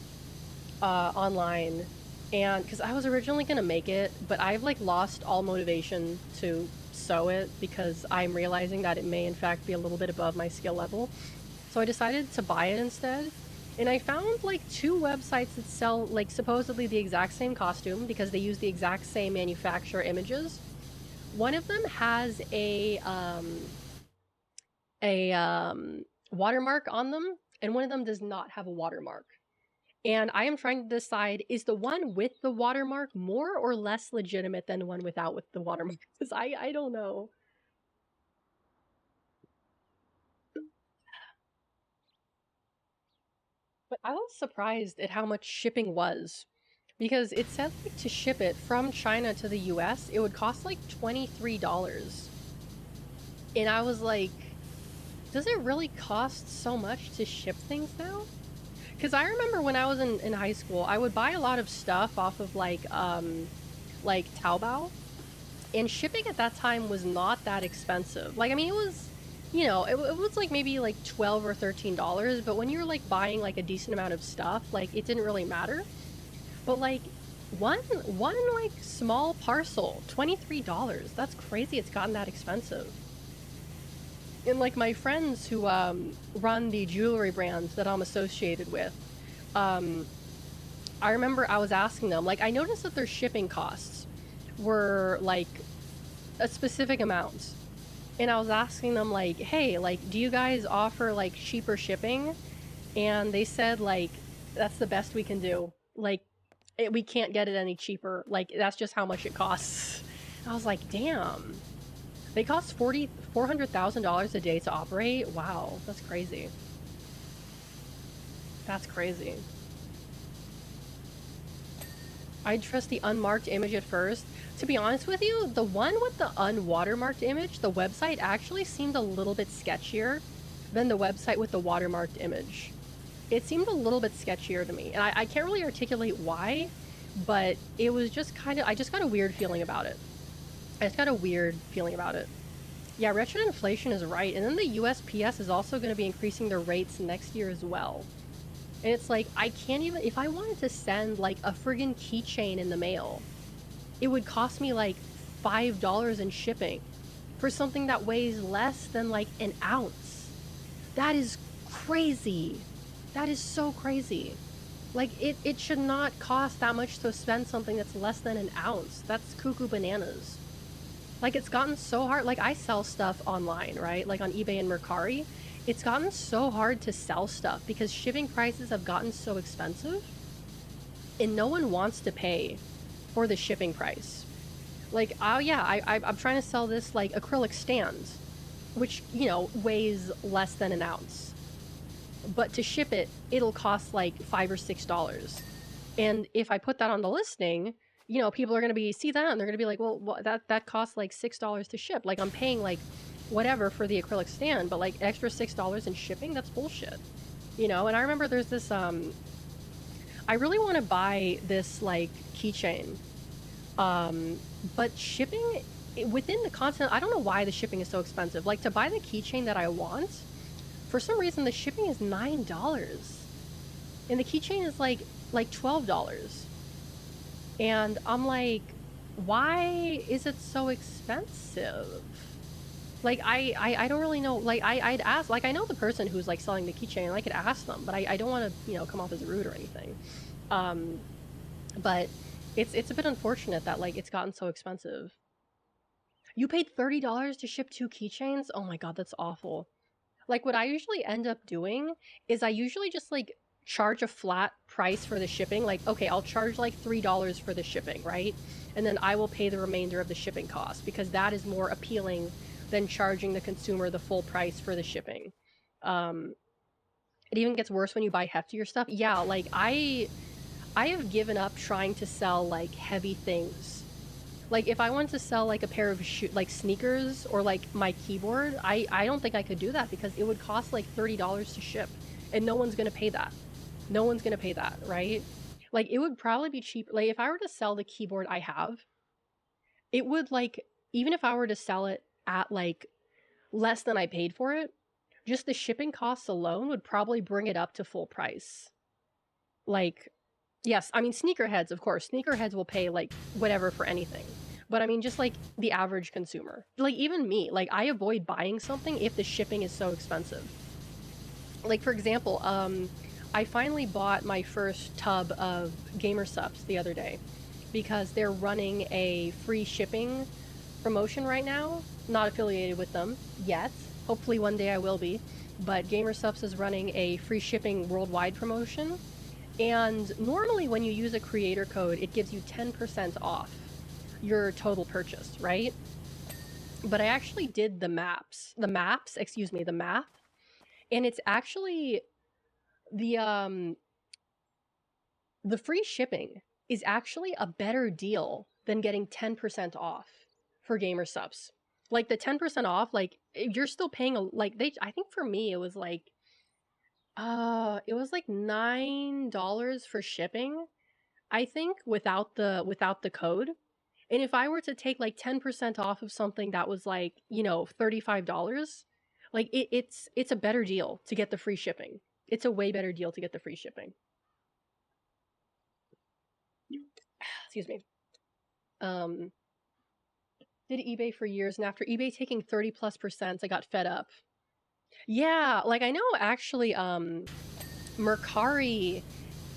online, and because I was originally gonna make it, but I've like lost all motivation to sew it because I'm realizing that it may in fact be a little bit above my skill level. So I decided to buy it instead. And I found like 2 websites that sell like supposedly the exact same costume because they use the exact same manufacturer images. One of them has a watermark on them, and one of them does not have a watermark. And I am trying to decide, is the one with the watermark more or less legitimate than the one without with the watermark? Because I don't know. But I was surprised at how much shipping was. Because it said like to ship it from China to the US, it would cost like $23. And I was like, does it really cost so much to ship things now? Because I remember when I was in high school, I would buy a lot of stuff off of like Taobao, and shipping at that time was not that expensive. Like, I mean, it was, you know, it was like maybe like 12 or $13, but when you were like buying like a decent amount of stuff, like it didn't really matter. But like one like small parcel, $23. That's crazy. It's gotten that expensive. And like my friends who run the jewelry brands that I'm associated with, um, I remember I was asking them, like, I noticed that their shipping costs were like a specific amount. And I was asking them, like, hey, like, do you guys offer like cheaper shipping? And they said, like, that's the best we can do. Like, we can't get it any cheaper. Like, that's just how much it costs. I was like, damn. They cost $400,000 a day to operate? Wow, that's crazy. That's crazy. I'd trust the unmarked image at first. To be honest with you, the one with the unwatermarked image, the website actually seemed a little bit sketchier than the website with the watermarked image. It seemed a little bit sketchier to me, and I can't really articulate why, but it was just kind of, I just got a weird feeling about it. I just got a weird feeling about it. Yeah, wretched inflation is right, and then the USPS is also going to be increasing their rates next year as well. And it's like, I can't even, if I wanted to send like a friggin' keychain in the mail, it would cost me like $5 in shipping for something that weighs less than like an ounce. That is crazy. That is so crazy. Like, it should not cost that much to spend something that's less than an ounce. That's cuckoo bananas. Like, it's gotten so hard. Like, I sell stuff online, right? Like on eBay and Mercari. It's gotten so hard to sell stuff because shipping prices have gotten so expensive, and no one wants to pay for the shipping price. Like, oh yeah, I'm trying to sell this like acrylic stand, which, you know, weighs less than an ounce. But to ship it, it'll cost like $5 or $6. And if I put that on the listing, you know, people are going to be, see that, and they're going to be like, well, that costs like $6 to ship. Like, I'm paying like whatever for the acrylic stand, but like extra $6 in shipping, that's bullshit. You know, and I remember there's this, I really want to buy this like keychain, but shipping within the continent, I don't know why the shipping is so expensive. Like, to buy the keychain that I want, for some reason the shipping is $9, and the keychain is like $12. And I'm like, why is it so expensive? Like, I don't really know. Like, I'd ask, like, I know the person who's like selling the keychain, and I could ask them, but I don't want to, you know, come off as rude or anything. But it's a bit unfortunate that like it's gotten so expensive. You paid $30 to ship 2 keychains? Oh my god, that's awful. Like, what I usually end up doing is I usually just like charge a flat price for the shipping. Like, okay, I'll charge like $3 for the shipping, right? And then I will pay the remainder of the shipping cost, because that is more appealing than charging the consumer the full price for the shipping. It even gets worse when you buy heftier stuff. Yeah, like I have given up trying to sell like heavy things. Like, if I wanted to sell like a pair of like sneakers or like my keyboard, I don't think I could do that, because it would cost like $30 to ship, and no one's gonna pay that. No one's gonna pay that, right? Like, it would probably be cheap. Like, if I were to sell the keyboard I have, it would, like, even if I were to sell it at like less than I paid for it, just the shipping costs alone would probably bring it up to full price. Like, yes, I mean, sneakerheads, of course. Sneakerheads will pay, like, whatever for anything. But I mean, just, like, the average consumer. Like, even me, like, I avoid buying something if the shipping is so expensive. Like, for example, I finally bought my first tub of gamer subs the other day, because they're running a free shipping promotion right now. Not affiliated with them yet. Hopefully one day I will be. But Gamer Subs is running a free shipping worldwide promotion. And normally when you use a creator code, it gives you 10% off your total purchase, right? But I actually did the math. And it's actually the free shipping is actually a better deal than getting 10% off for Gamer Subs. Like, the 10% off, like, you're still paying I think for me it was like $9 for shipping, I think, without the code. And if I were to take like 10% off of something that was like, you know, $35, like it's a better deal to get the free shipping. It's a way better deal to get the free shipping. Excuse me. Did eBay for years, and after eBay taking 30+%, I got fed up. Yeah, like, I know actually Mercari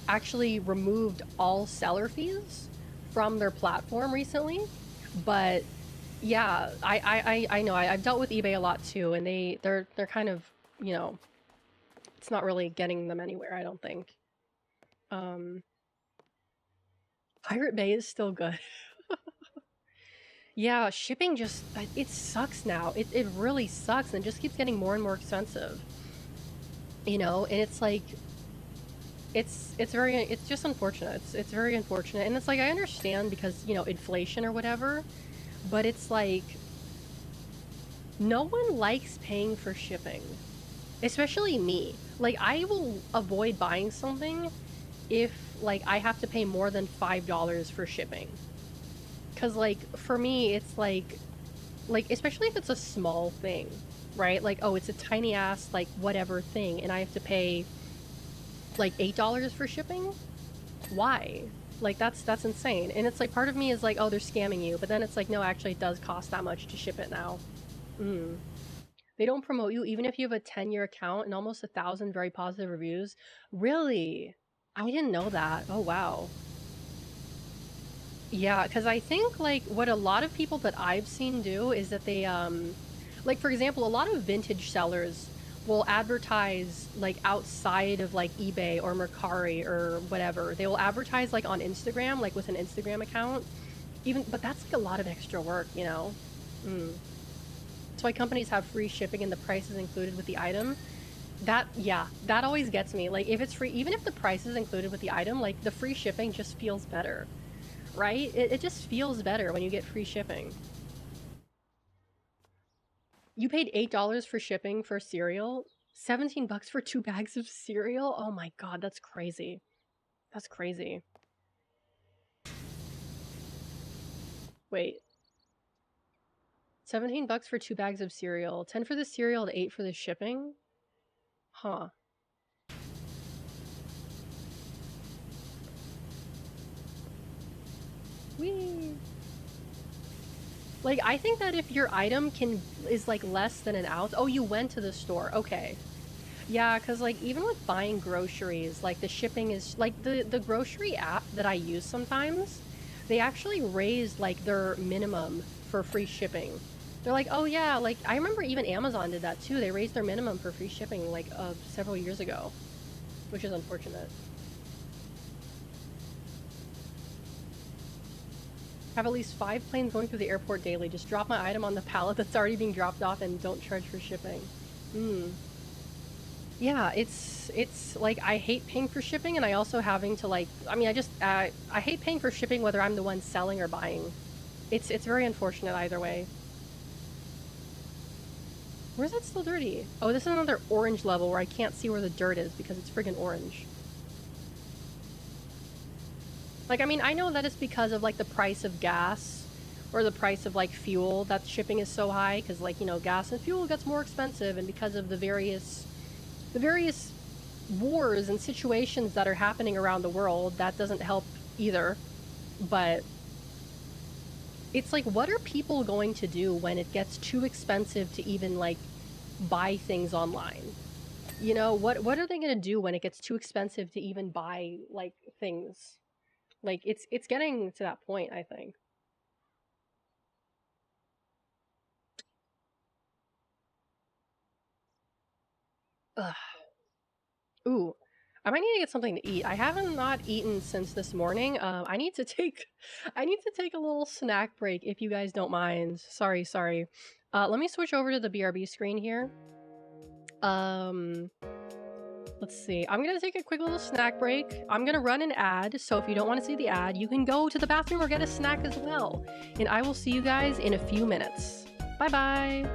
actually removed all seller fees from their platform recently, but yeah, I know, I've dealt with eBay a lot too, and they're kind of, you know, it's not really getting them anywhere, I don't think. Pirate Bay is still good. Yeah, shipping just, it sucks now. It really sucks, and it just keeps getting more and more expensive. You know, and it's like, it's just unfortunate. It's very unfortunate. And it's like, I understand because, you know, inflation or whatever, but it's like, no one likes paying for shipping. Especially me. Like, I will avoid buying something if, like, I have to pay more than $5 for shipping. Because, like, for me, it's like, especially if it's a small thing, right? Like, oh, it's a tiny ass, like, whatever thing, and I have to pay, like, $8 for shipping? Why? Like, that's insane. And it's like, part of me is like, oh, they're scamming you, but then it's like, no, actually, it does cost that much to ship it now. They don't promote you even if you have a 10-year account and almost 1,000 very positive reviews. Really? I didn't know that. Oh, wow. Yeah, because I think, like, what a lot of people that I've seen do is that they, like, for example, a lot of vintage sellers will advertise, like, outside of, like, eBay or Mercari or whatever. They will advertise, like, on Instagram, like, with an Instagram account. But that's, like, a lot of extra work, you know? That's why companies have free shipping and the price is included with the item. That always gets me. Like, if it's free, even if the price is included with the item, like, the free shipping just feels better. right? It just feels better when you get free shipping. You paid $8 for shipping for cereal? 17 bucks for 2 bags of cereal? Oh my god, that's crazy. That's crazy. Wait. 17 bucks for 2 bags of cereal. 10 for the cereal and 8 for the shipping? Huh. Whee! Like, I think that if your item is like less than an ounce... Oh, you went to the store. Okay. Yeah, because like even with buying groceries, like the shipping is... Like the grocery app that I use sometimes, they actually raised like their minimum for free shipping. They're like, oh yeah, like I remember even Amazon did that too. They raised their minimum for free shipping like several years ago, which is unfortunate. Have at least 5 planes going through the airport daily. Just drop my item on the pallet that's already being dropped off and don't charge for shipping. Yeah, it's like I hate paying for shipping, and I also having to like... I mean, I hate paying for shipping whether I'm the one selling or buying. It's very unfortunate either way. Where's that still dirty? Oh, this is another orange level where I can't see where the dirt is because it's friggin' orange. Like, I mean, I know that it's because of, like, the price of gas or the price of, like, fuel that shipping is so high because, like, you know, gas and fuel gets more expensive, and because of the various wars and situations that are happening around the world, that doesn't help either. But it's like, what are people going to do when it gets too expensive to even, like, buy things online? You know, what are they going to do when it gets too expensive to even buy, like, things? Like, it's getting to that point, I think. Ugh. Ooh. I might need to get something to eat. I haven't not eaten since this morning. I need to take a little snack break if you guys don't mind. Sorry. Let me switch over to the BRB screen here. Let's see. I'm gonna take a quick little snack break. I'm gonna run an ad, so if you don't want to see the ad, you can go to the bathroom or get a snack as well. And I will see you guys in a few minutes. Bye-bye!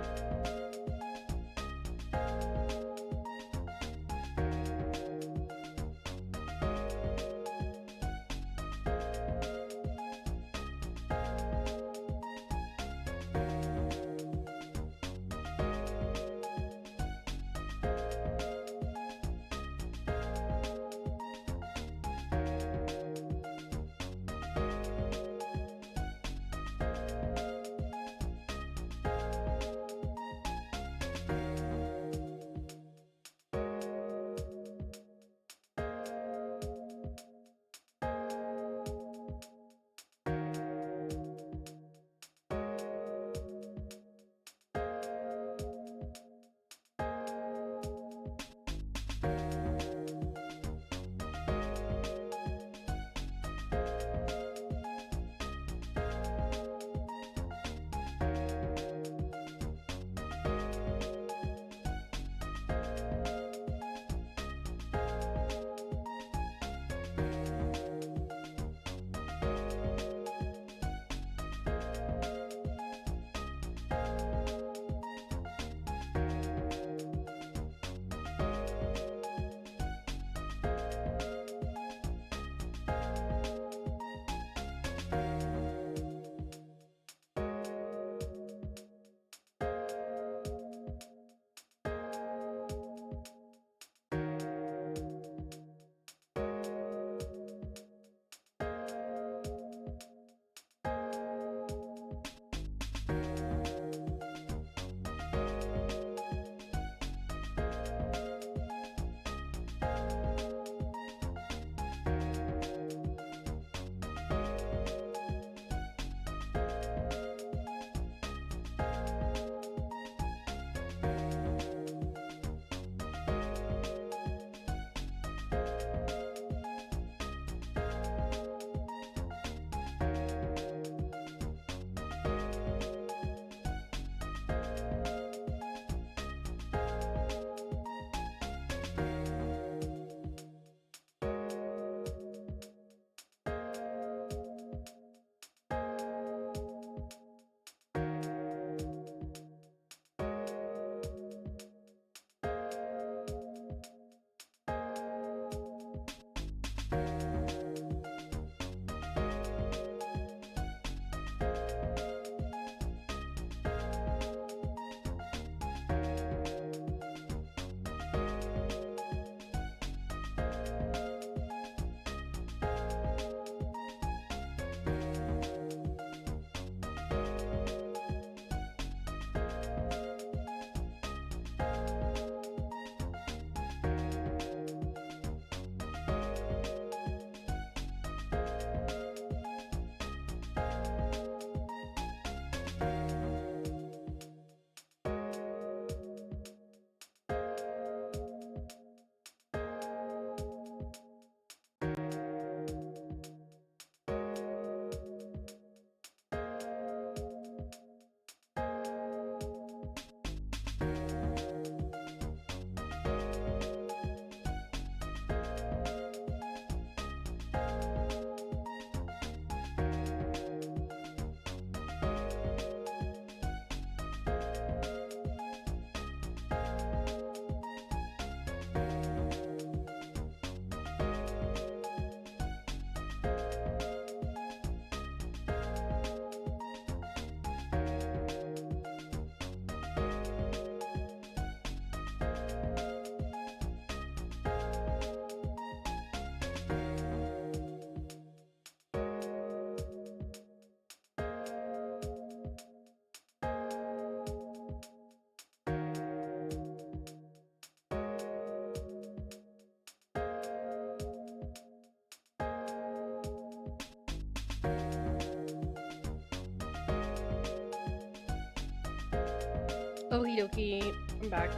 Okie dokie, I'm back.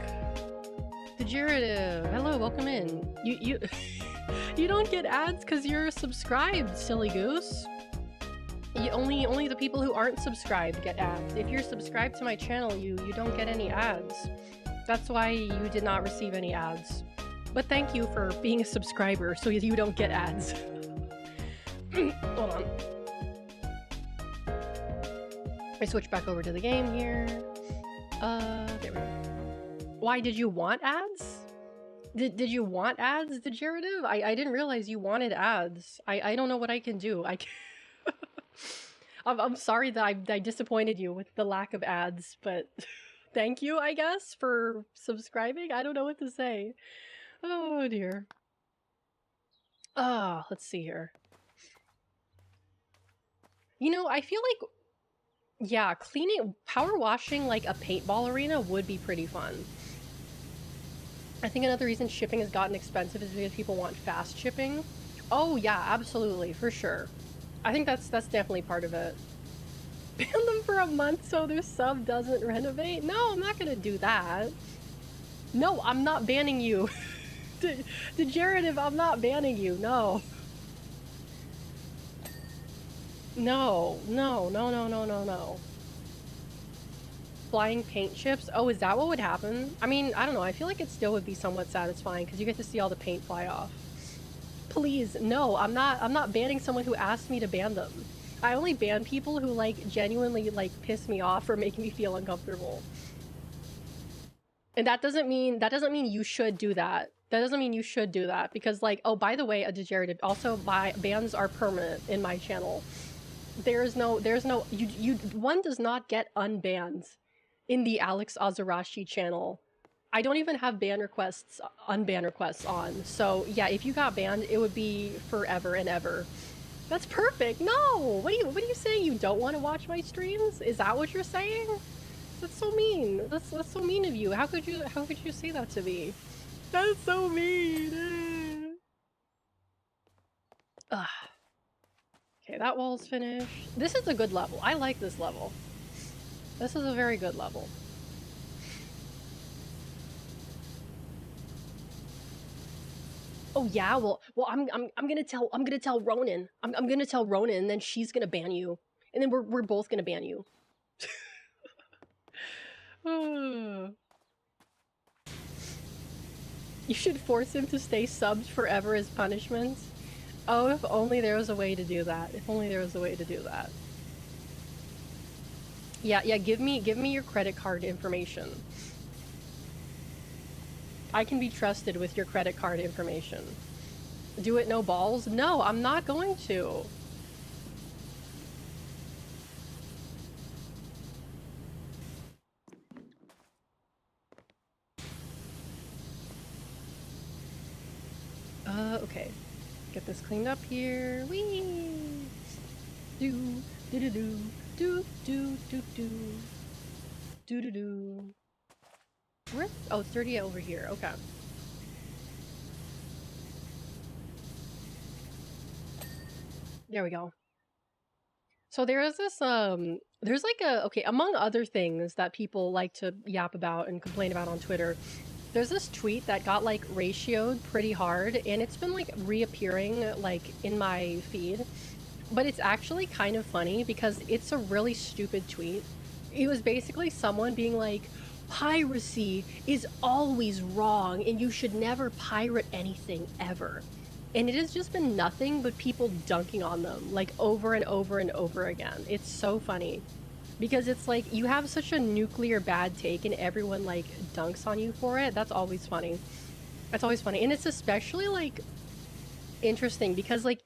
Degenerative, hello, welcome in. You you don't get ads because you're subscribed, silly goose. Only the people who aren't subscribed get ads. If you're subscribed to my channel, you don't get any ads. That's why you did not receive any ads. But thank you for being a subscriber so you don't get ads. Hold on. I switch back over to the game here. There we go. Why did you want ads? Did you want ads, Degenerative? I didn't realize you wanted ads. I don't know what I can do. I'm sorry that I disappointed you with the lack of ads, but thank you, I guess, for subscribing. I don't know what to say. Oh dear. Let's see here. You know, I feel like, yeah, power washing like a paintball arena would be pretty fun. I think another reason shipping has gotten expensive is because people want fast shipping. Oh yeah, absolutely, for sure. I think that's definitely part of it. Ban them for a month so their sub doesn't renovate? No, I'm not gonna do that. No, I'm not banning you. Degenerative, I'm not banning you, no. No. Flying paint chips? Oh, is that what would happen? I mean, I don't know, I feel like it still would be somewhat satisfying because you get to see all the paint fly off. Please, no, I'm not banning someone who asked me to ban them. I only ban people who, like, genuinely, like, piss me off or make me feel uncomfortable. And that doesn't mean you should do that. That doesn't mean you should do that, because, like, oh, by the way, a Degenerative, also bans are permanent in my channel. There's no, one does not get unbanned in the Alex Azarashi channel. I don't even have ban requests, unban requests on. So yeah, if you got banned, it would be forever and ever. That's perfect. No, what are you saying? You don't want to watch my streams? Is that what you're saying? That's so mean. That's so mean of you. How could you say that to me? That's so mean. Ugh. Okay, that wall's finished. This is a good level. I like this level. This is a very good level. Oh yeah, well I'm gonna tell Ronan. I'm gonna tell Ronan, and then she's gonna ban you, and then we're both gonna ban you. You should force him to stay subbed forever as punishment. Oh, if only there was a way to do that. If only there was a way to do that. Yeah, give me your credit card information. I can be trusted with your credit card information. Do it no balls? No, I'm not going to. Okay. Get this cleaned up here. Whee! Do do do do do do do do do do do. Where? Oh, it's 38 over here. Okay. There we go. So there's this there's like okay, among other things that people like to yap about and complain about on Twitter, there's this tweet that got like ratioed pretty hard, and it's been like reappearing like in my feed. But it's actually kind of funny because it's a really stupid tweet. It was basically someone being like, piracy is always wrong and you should never pirate anything ever. And it has just been nothing but people dunking on them like over and over and over again. It's so funny because it's like you have such a nuclear bad take and everyone like dunks on you for it. That's always funny. That's always funny. And it's especially like interesting because like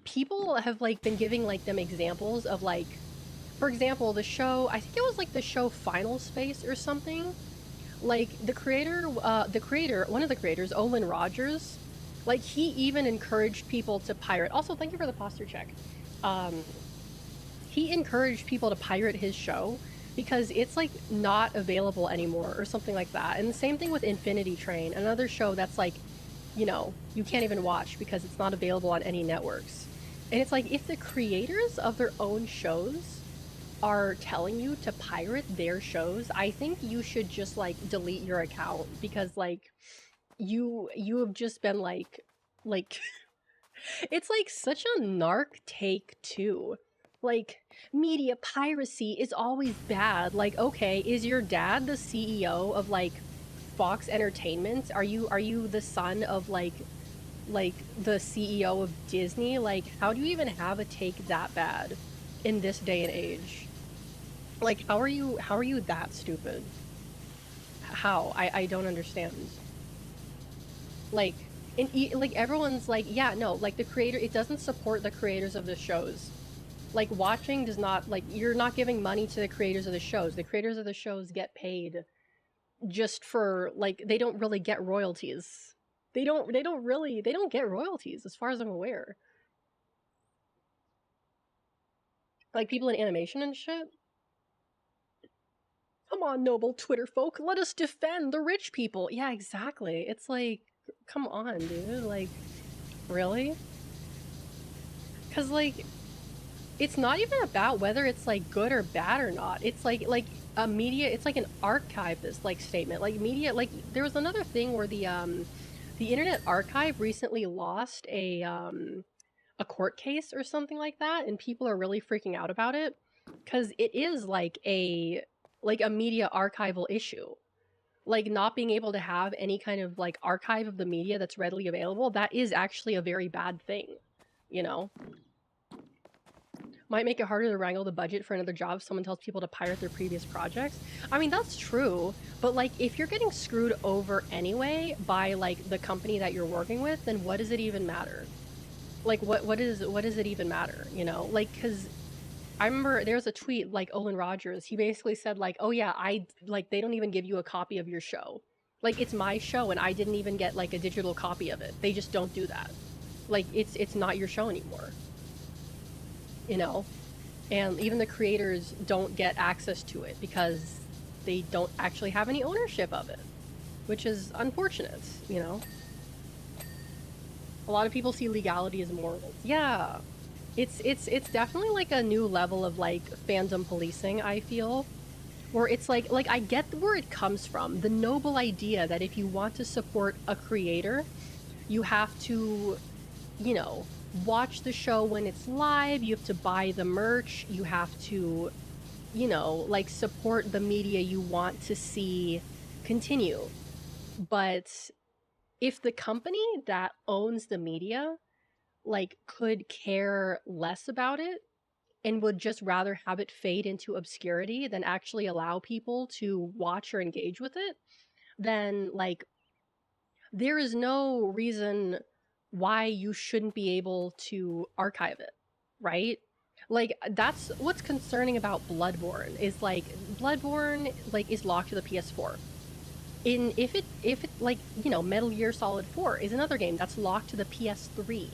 people have like been giving like them examples of like, for example, the show, I think it was like the show Final Space or something. Like the creator, one of the creators, Olin Rogers, like he even encouraged people to pirate. Also, thank you for the posture check. He encouraged people to pirate his show because it's like not available anymore or something like that. And the same thing with Infinity Train, another show that's like, you know, you can't even watch because it's not available on any networks. And it's like, if the creators of their own shows are telling you to pirate their shows, I think you should just like delete your account, because like you have just been like it's like such a narc take too. Like, media piracy is always bad. Like, okay, is your dad the CEO of like Fox Entertainment? Are you the son of like the CEO of Disney? Like, how do you even have a take that bad in this day and age? Like, how are you that stupid? How? I don't understand. Like, like everyone's like, yeah, no, like the creator, it doesn't support the creators of the shows. Like, watching does not, like, you're not giving money to the creators of the shows. The creators of the shows get paid just for, like, they don't really get royalties. They don't get royalties as far as I'm aware. Like, people in animation and shit. Come on, noble Twitter folk, let us defend the rich people. Yeah, exactly. It's like, come on, dude. Like, really? Because, like, it's not even about whether it's like good or bad or not. It's like a media, it's like an archivist like statement. Like media, like there was another thing where the Internet Archive recently lost a court case or something like that, and people are really freaking out about it because it is like a media archival issue. Like, not being able to have any kind of like archive of the media that's readily available, that is actually a very bad thing, you know? Might make it harder to wrangle the budget for another job if someone tells people to pirate their previous projects. I mean, that's true, but like if you're getting screwed over anyway by like the company that you're working with, then what does it even matter? Like what does it even matter, you know? Like, cuz I remember there was a tweet like Olin Rogers, he basically said like, "Oh yeah, I like they don't even give you a copy of your show. Like, it's my show and I didn't even get like a digital copy of it. They just don't do that. Like, it's not your show anymore." You know? And even the creators don't get access to it because they don't actually have any ownership of it, which is unfortunate, you know? A lot of people see legality as morals. Yeah. It's definitely like a new level of like fandom policing, I feel. Where it's like I get where it comes from. The noble idea that if you want to support a creator, you have to, you know, watch the show when it's live, you have to buy the merch, you have to, you know, like support the media you want to see continue. But if the company that owns the media like could care less about it and would just rather have it fade into obscurity than actually allow people to watch or engage with it, then like there is no reason why you shouldn't be able to archive it, right? Like, that's what's concerning about Bloodborne is like Bloodborne like is locked to the PS4. In if it like, you know, Metal Gear Solid 4 is another game that's locked to the PS3.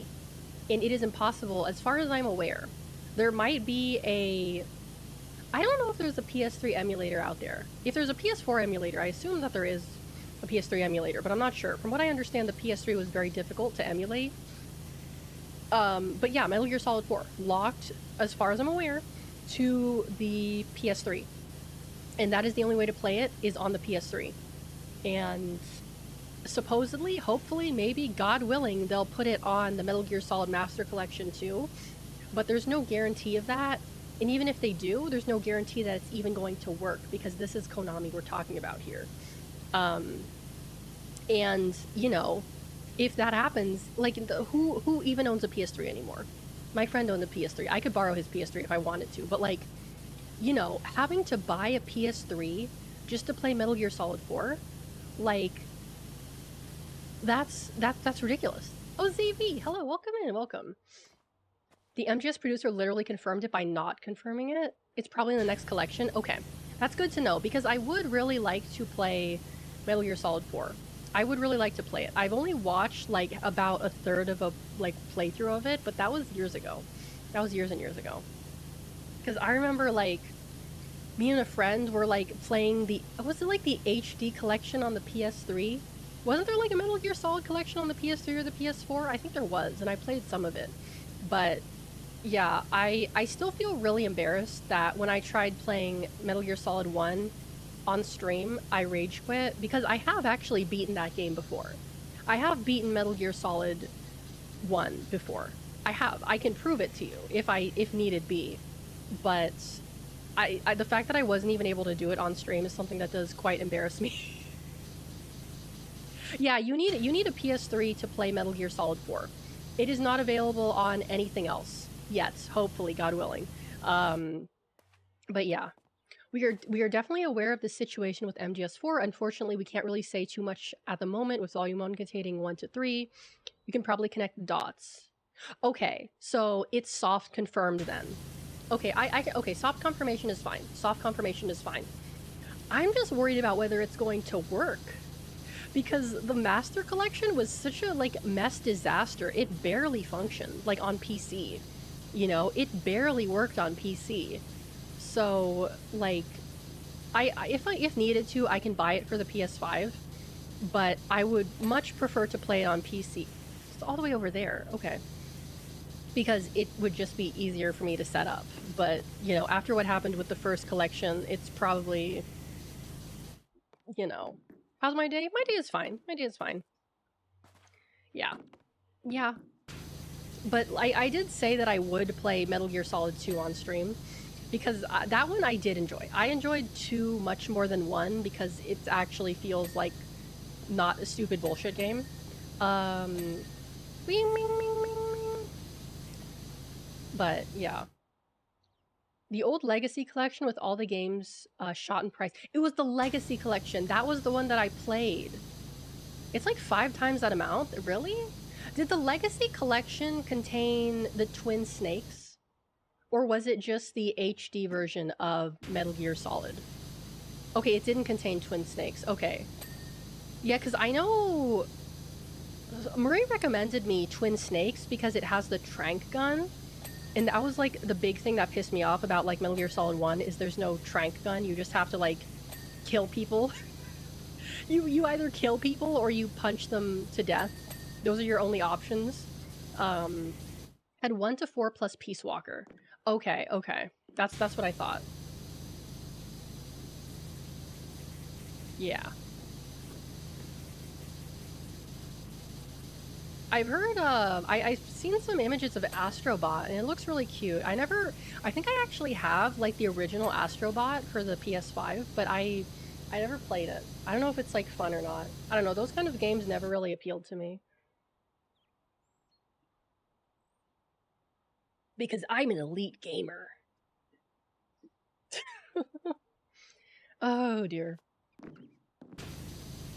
And it is impossible, as far as I'm aware. There might be a I don't know if there's a PS3 emulator out there. If there's a PS4 emulator, I assume that there is a PS3 emulator, but I'm not sure. From what I understand, the PS3 was very difficult to emulate. But yeah, Metal Gear Solid 4 locked, as far as I'm aware, to the PS3, and that is the only way to play it is on the PS3. And supposedly, hopefully, maybe, God willing, they'll put it on the Metal Gear Solid Master Collection too. But there's no guarantee of that. And even if they do, there's no guarantee that it's even going to work, because this is Konami we're talking about here. And, you know, if that happens, like, who even owns a PS3 anymore? My friend owned a PS3. I could borrow his PS3 if I wanted to, but, like, you know, having to buy a PS3 just to play Metal Gear Solid 4, like, that's ridiculous. Oh, ZV, hello, welcome in, welcome. The MGS producer literally confirmed it by not confirming it. It's probably in the next collection. Okay, that's good to know, because I would really like to play Metal Gear Solid 4. I would really like to play it. I've only watched like about a third of a like playthrough of it, but that was years ago. That was years and years ago. Because I remember like me and a friend were like playing was it like the HD collection on the PS3? Wasn't there like a Metal Gear Solid collection on the PS3 or the PS4? I think there was, and I played some of it. But Yeah, I still feel really embarrassed that when I tried playing Metal Gear Solid 1 on stream, I rage quit because I have actually beaten that game before. I have beaten Metal Gear Solid 1 before. I have. I can prove it to you if needed be. But the fact that I wasn't even able to do it on stream is something that does quite embarrass me. Yeah, you need a PS3 to play Metal Gear Solid 4. It is not available on anything else yet, hopefully, God willing. But yeah, we are definitely aware of the situation with MGS4. Unfortunately, we can't really say too much at the moment with volume 1 containing 1 to 3. You can probably connect the dots. Okay, so it's soft confirmed then. Okay, okay, soft confirmation is fine. Soft confirmation is fine. I'm just worried about whether it's going to work. Because the Master Collection was such a, like, mess disaster. It barely functioned, like, on PC. You know, it barely worked on PC. So, like, if needed to, I can buy it for the PS5. But I would much prefer to play it on PC. It's all the way over there. Okay. Because it would just be easier for me to set up. But, you know, after what happened with the first collection, it's probably, you know... How's my day? My day is fine. My day is fine. Yeah. Yeah. But I did say that I would play Metal Gear Solid 2 on stream. Because that one I did enjoy. I enjoyed 2 much more than 1 because it actually feels like not a stupid bullshit game. Wing, wing, wing, wing, wing. But, yeah. The old Legacy Collection with all the games shot in price. It was the Legacy Collection. That was the one that I played. It's like 5 times that amount? Really? Did the Legacy Collection contain the Twin Snakes? Or was it just the HD version of Metal Gear Solid? Okay, it didn't contain Twin Snakes. Okay. Yeah, because I know... Murray recommended me Twin Snakes because it has the trank gun. And that was, like, the big thing that pissed me off about, like, Metal Gear Solid 1 is there's no trank gun. You just have to, like, kill people. you either kill people or you punch them to death. Those are your only options. Had 1 to 4 plus Peace Walker. Okay, okay. That's what I thought. Yeah. I've heard, I've seen some images of Astrobot, and it looks really cute. I think I actually have, like, the original Astrobot for the PS5, but I never played it. I don't know if it's, like, fun or not. I don't know, those kind of games never really appealed to me. Because I'm an elite gamer. Oh, dear.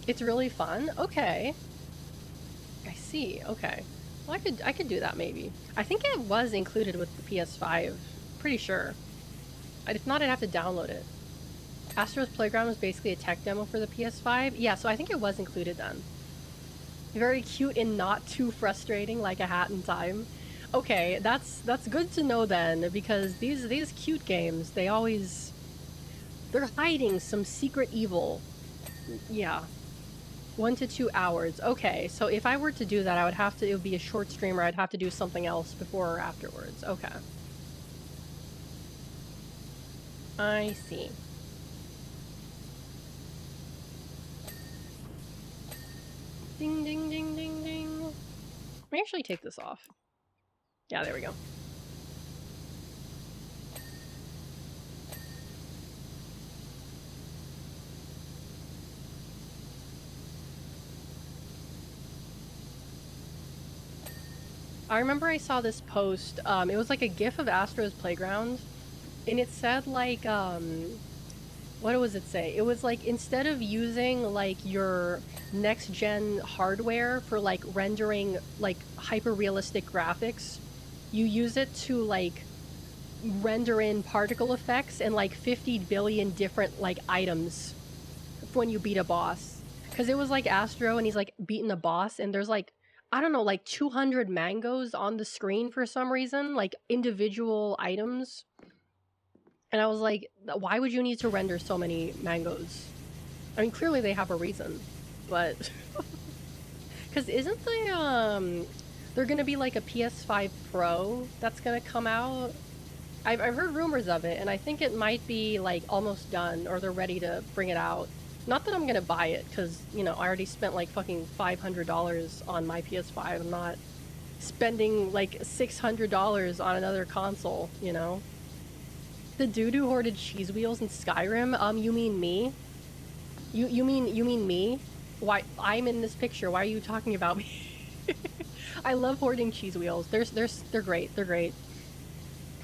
It's really fun? Okay. I see, okay. Well, I could do that, maybe. I think it was included with the PS5. Pretty sure. If not, I'd have to download it. Astro's Playground was basically a tech demo for the PS5. Yeah, so I think it was included then. Very cute and not too frustrating, like a Hat in Time. Okay, that's good to know then, because these cute games, they're hiding some secret evil. Yeah. 1 to 2 hours. Okay, so if I were to do that, it would be a short stream, or I'd have to do something else before or afterwards. Okay. I see. Ding, ding, ding, ding, ding. Let me actually take this off. Yeah, there we go. I remember I saw this post, it was like a gif of Astro's Playground, and it said, like, what was it say? It was like, instead of using, like, your next-gen hardware for, like, rendering, like, hyper-realistic graphics, you use it to, like, render in particle effects and, like, 50 billion different, like, items when you beat a boss. Because it was, like, Astro, and he's, like, beating a boss, and there's, like, I don't know, like 200 mangoes on the screen for some reason, like individual items. And I was like, why would you need to render so many mangoes? I mean, clearly they have a reason, but... Because isn't They're gonna be like a PS5 Pro that's gonna come out. I've heard rumors of it, and I think it might be like almost done, or they're ready to bring it out. Not that I'm gonna buy it, because, you know, I already spent like fucking $500 on my PS5. I'm not spending like $600 on another console, you know? The dude who hoarded cheese wheels in Skyrim? You mean me? You mean me? Why, I'm in this picture, why are you talking about me? I love hoarding cheese wheels. They're great, they're great.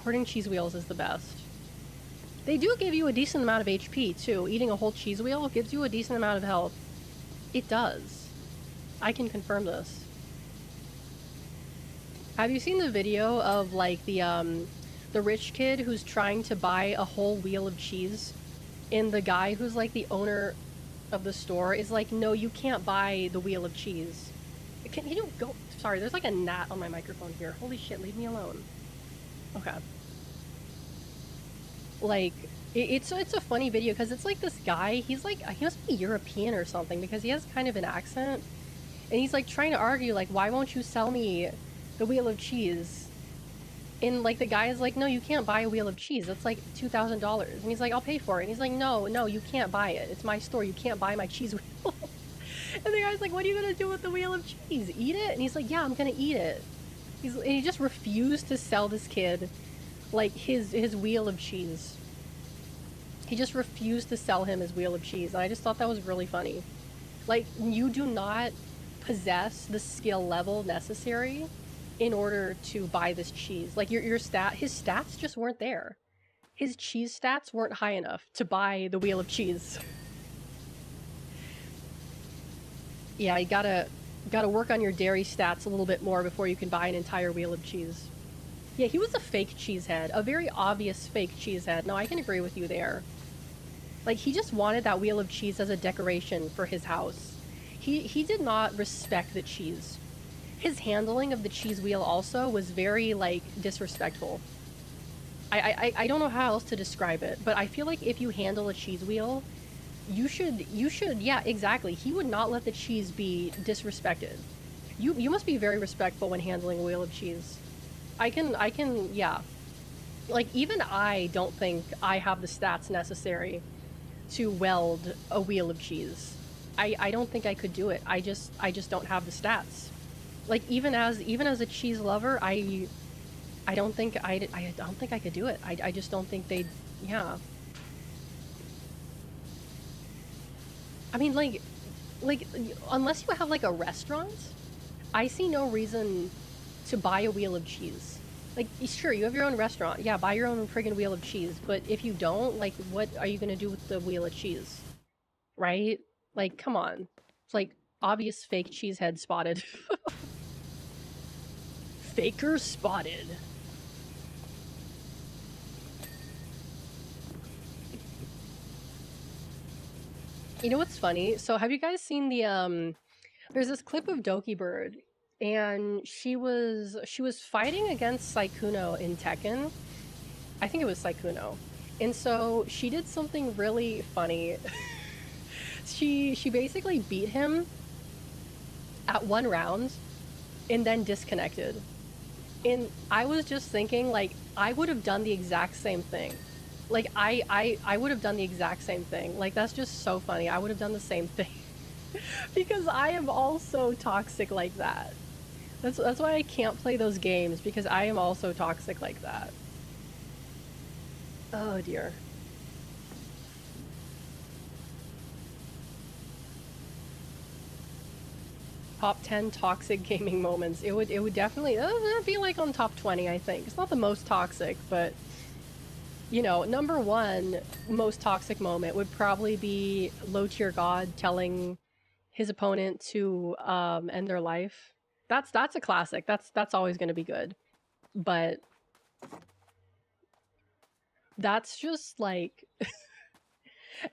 Hoarding cheese wheels is the best. They do give you a decent amount of HP, too. Eating a whole cheese wheel gives you a decent amount of health. It does. I can confirm this. Have you seen the video of, like, the rich kid who's trying to buy a whole wheel of cheese? And the guy who's, like, the owner of the store is like, no, you can't buy the wheel of cheese. Can you go? Sorry, there's, like, a gnat on my microphone here. Holy shit, leave me alone. Okay. Like, it's a funny video, because it's like this guy, he's like, he must be European or something, because he has kind of an accent, and he's like trying to argue, like, why won't you sell me the wheel of cheese? And like the guy is like, no, you can't buy a wheel of cheese, that's like $2,000. And he's like, I'll pay for it. And he's like, no, you can't buy it, it's my store, you can't buy my cheese wheel. And the guy's like, what are you gonna do with the wheel of cheese? Eat it? And he's like, yeah, I'm gonna eat it. And he just refused to sell this kid, like, his wheel of cheese. He just refused to sell him his wheel of cheese, and I just thought that was really funny. Like, you do not possess the skill level necessary in order to buy this cheese. Like, his stats just weren't there. His cheese stats weren't high enough to buy the wheel of cheese. Yeah, you gotta work on your dairy stats a little bit more before you can buy an entire wheel of cheese. Yeah, he was a fake cheesehead. A very obvious fake cheesehead. No, I can agree with you there. Like, he just wanted that wheel of cheese as a decoration for his house. He did not respect the cheese. His handling of the cheese wheel also was very, like, disrespectful. I don't know how else to describe it, but I feel like if you handle a cheese wheel, you should, yeah, exactly. He would not let the cheese be disrespected. You must be very respectful when handling a wheel of cheese. I can, yeah. Like, even I don't think I have the stats necessary to weld a wheel of cheese. I don't think I could do it. I just don't have the stats. Like, even as a cheese lover, I don't think I could do it. I just don't think they'd, yeah. I mean, like, unless you have, like, a restaurant, I see no reason to buy a wheel of cheese. Like, sure, you have your own restaurant. Yeah, buy your own friggin' wheel of cheese. But if you don't, like, what are you gonna do with the wheel of cheese? Right? Like, come on. It's like, obvious fake cheesehead spotted. Faker spotted. You know what's funny? So have you guys seen the, there's this clip of Doki Bird, and she was fighting against Sykkuno in Tekken. I think it was Sykkuno. And so she did something really funny. She basically beat him at one round and then disconnected. And I was just thinking, like, I would have done the exact same thing. Like, I would have done the exact same thing. Like, that's just so funny. I would have done the same thing. Because I am also toxic like that. That's why I can't play those games, because I am also toxic like that. Oh dear. Top 10 toxic gaming moments. It would definitely that'd be like on top 20, I think. It's not the most toxic, but you know, number one most toxic moment would probably be low tier god telling his opponent to end their life. That's a classic. That's always going to be good. But that's just like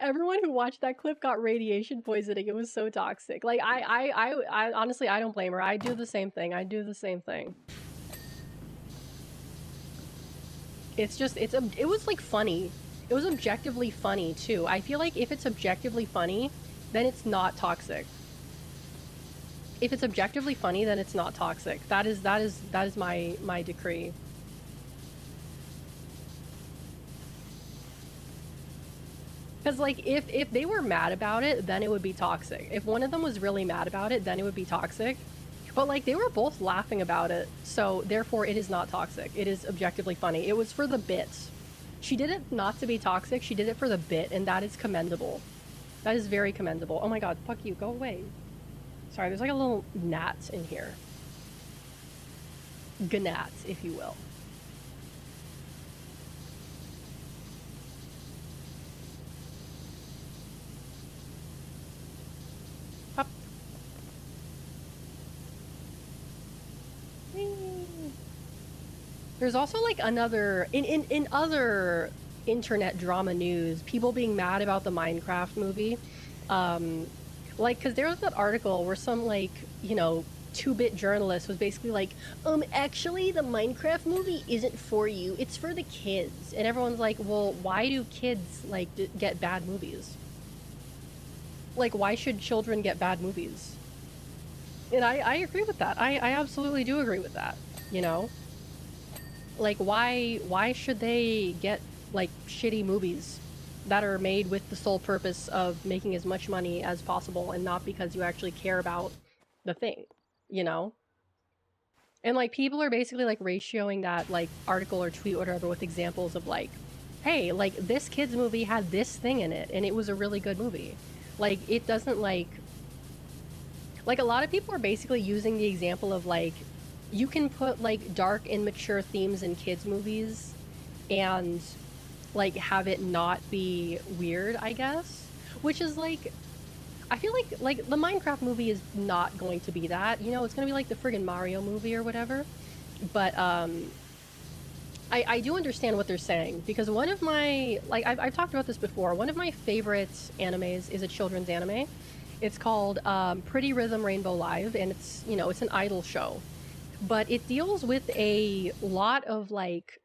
everyone who watched that clip got radiation poisoning. It was so toxic. Like, I honestly, I don't blame her. I do the same thing. I do the same thing. It's just, it was like funny. It was objectively funny too. I feel like if it's objectively funny, then it's not toxic. if it's objectively funny, then it's not toxic. That is my decree. Because, like, if they were mad about it, then it would be toxic. If one of them was really mad about it, then it would be toxic. But, like, they were both laughing about it, so therefore it is not toxic. It is objectively funny. It was for the bit. She did it not to be toxic, she did it for the bit, and that is commendable. That is very commendable. Oh my god, fuck you, go away. Sorry, there's like a little gnat in here. Gnat, if you will. Up. There's also like another in other internet drama news, people being mad about the Minecraft movie. Like, because there was that article where some, like, you know, 2-bit journalist was basically like, actually the Minecraft movie isn't for you, it's for the kids. And everyone's like, well, why do kids, like, get bad movies? Like, why should children get bad movies? And I agree with that. I absolutely do agree with that, you know? Like, why should they get, like, shitty movies that are made with the sole purpose of making as much money as possible and not because you actually care about the thing, you know? And, like, people are basically, like, ratioing that, like, article or tweet or whatever with examples of, like, hey, like, this kid's movie had this thing in it and it was a really good movie. Like, it doesn't, like, a lot of people are basically using the example of, like, you can put, like, dark and mature themes in kids' movies and, like, have it not be weird, I guess. Which is, like, I feel like, the Minecraft movie is not going to be that. You know, it's gonna be like the friggin' Mario movie or whatever. But, I do understand what they're saying, because one of my, like, I've talked about this before, one of my favorite animes is a children's anime. It's called, Pretty Rhythm Rainbow Live, and it's, you know, it's an idol show. But it deals with a lot of, like,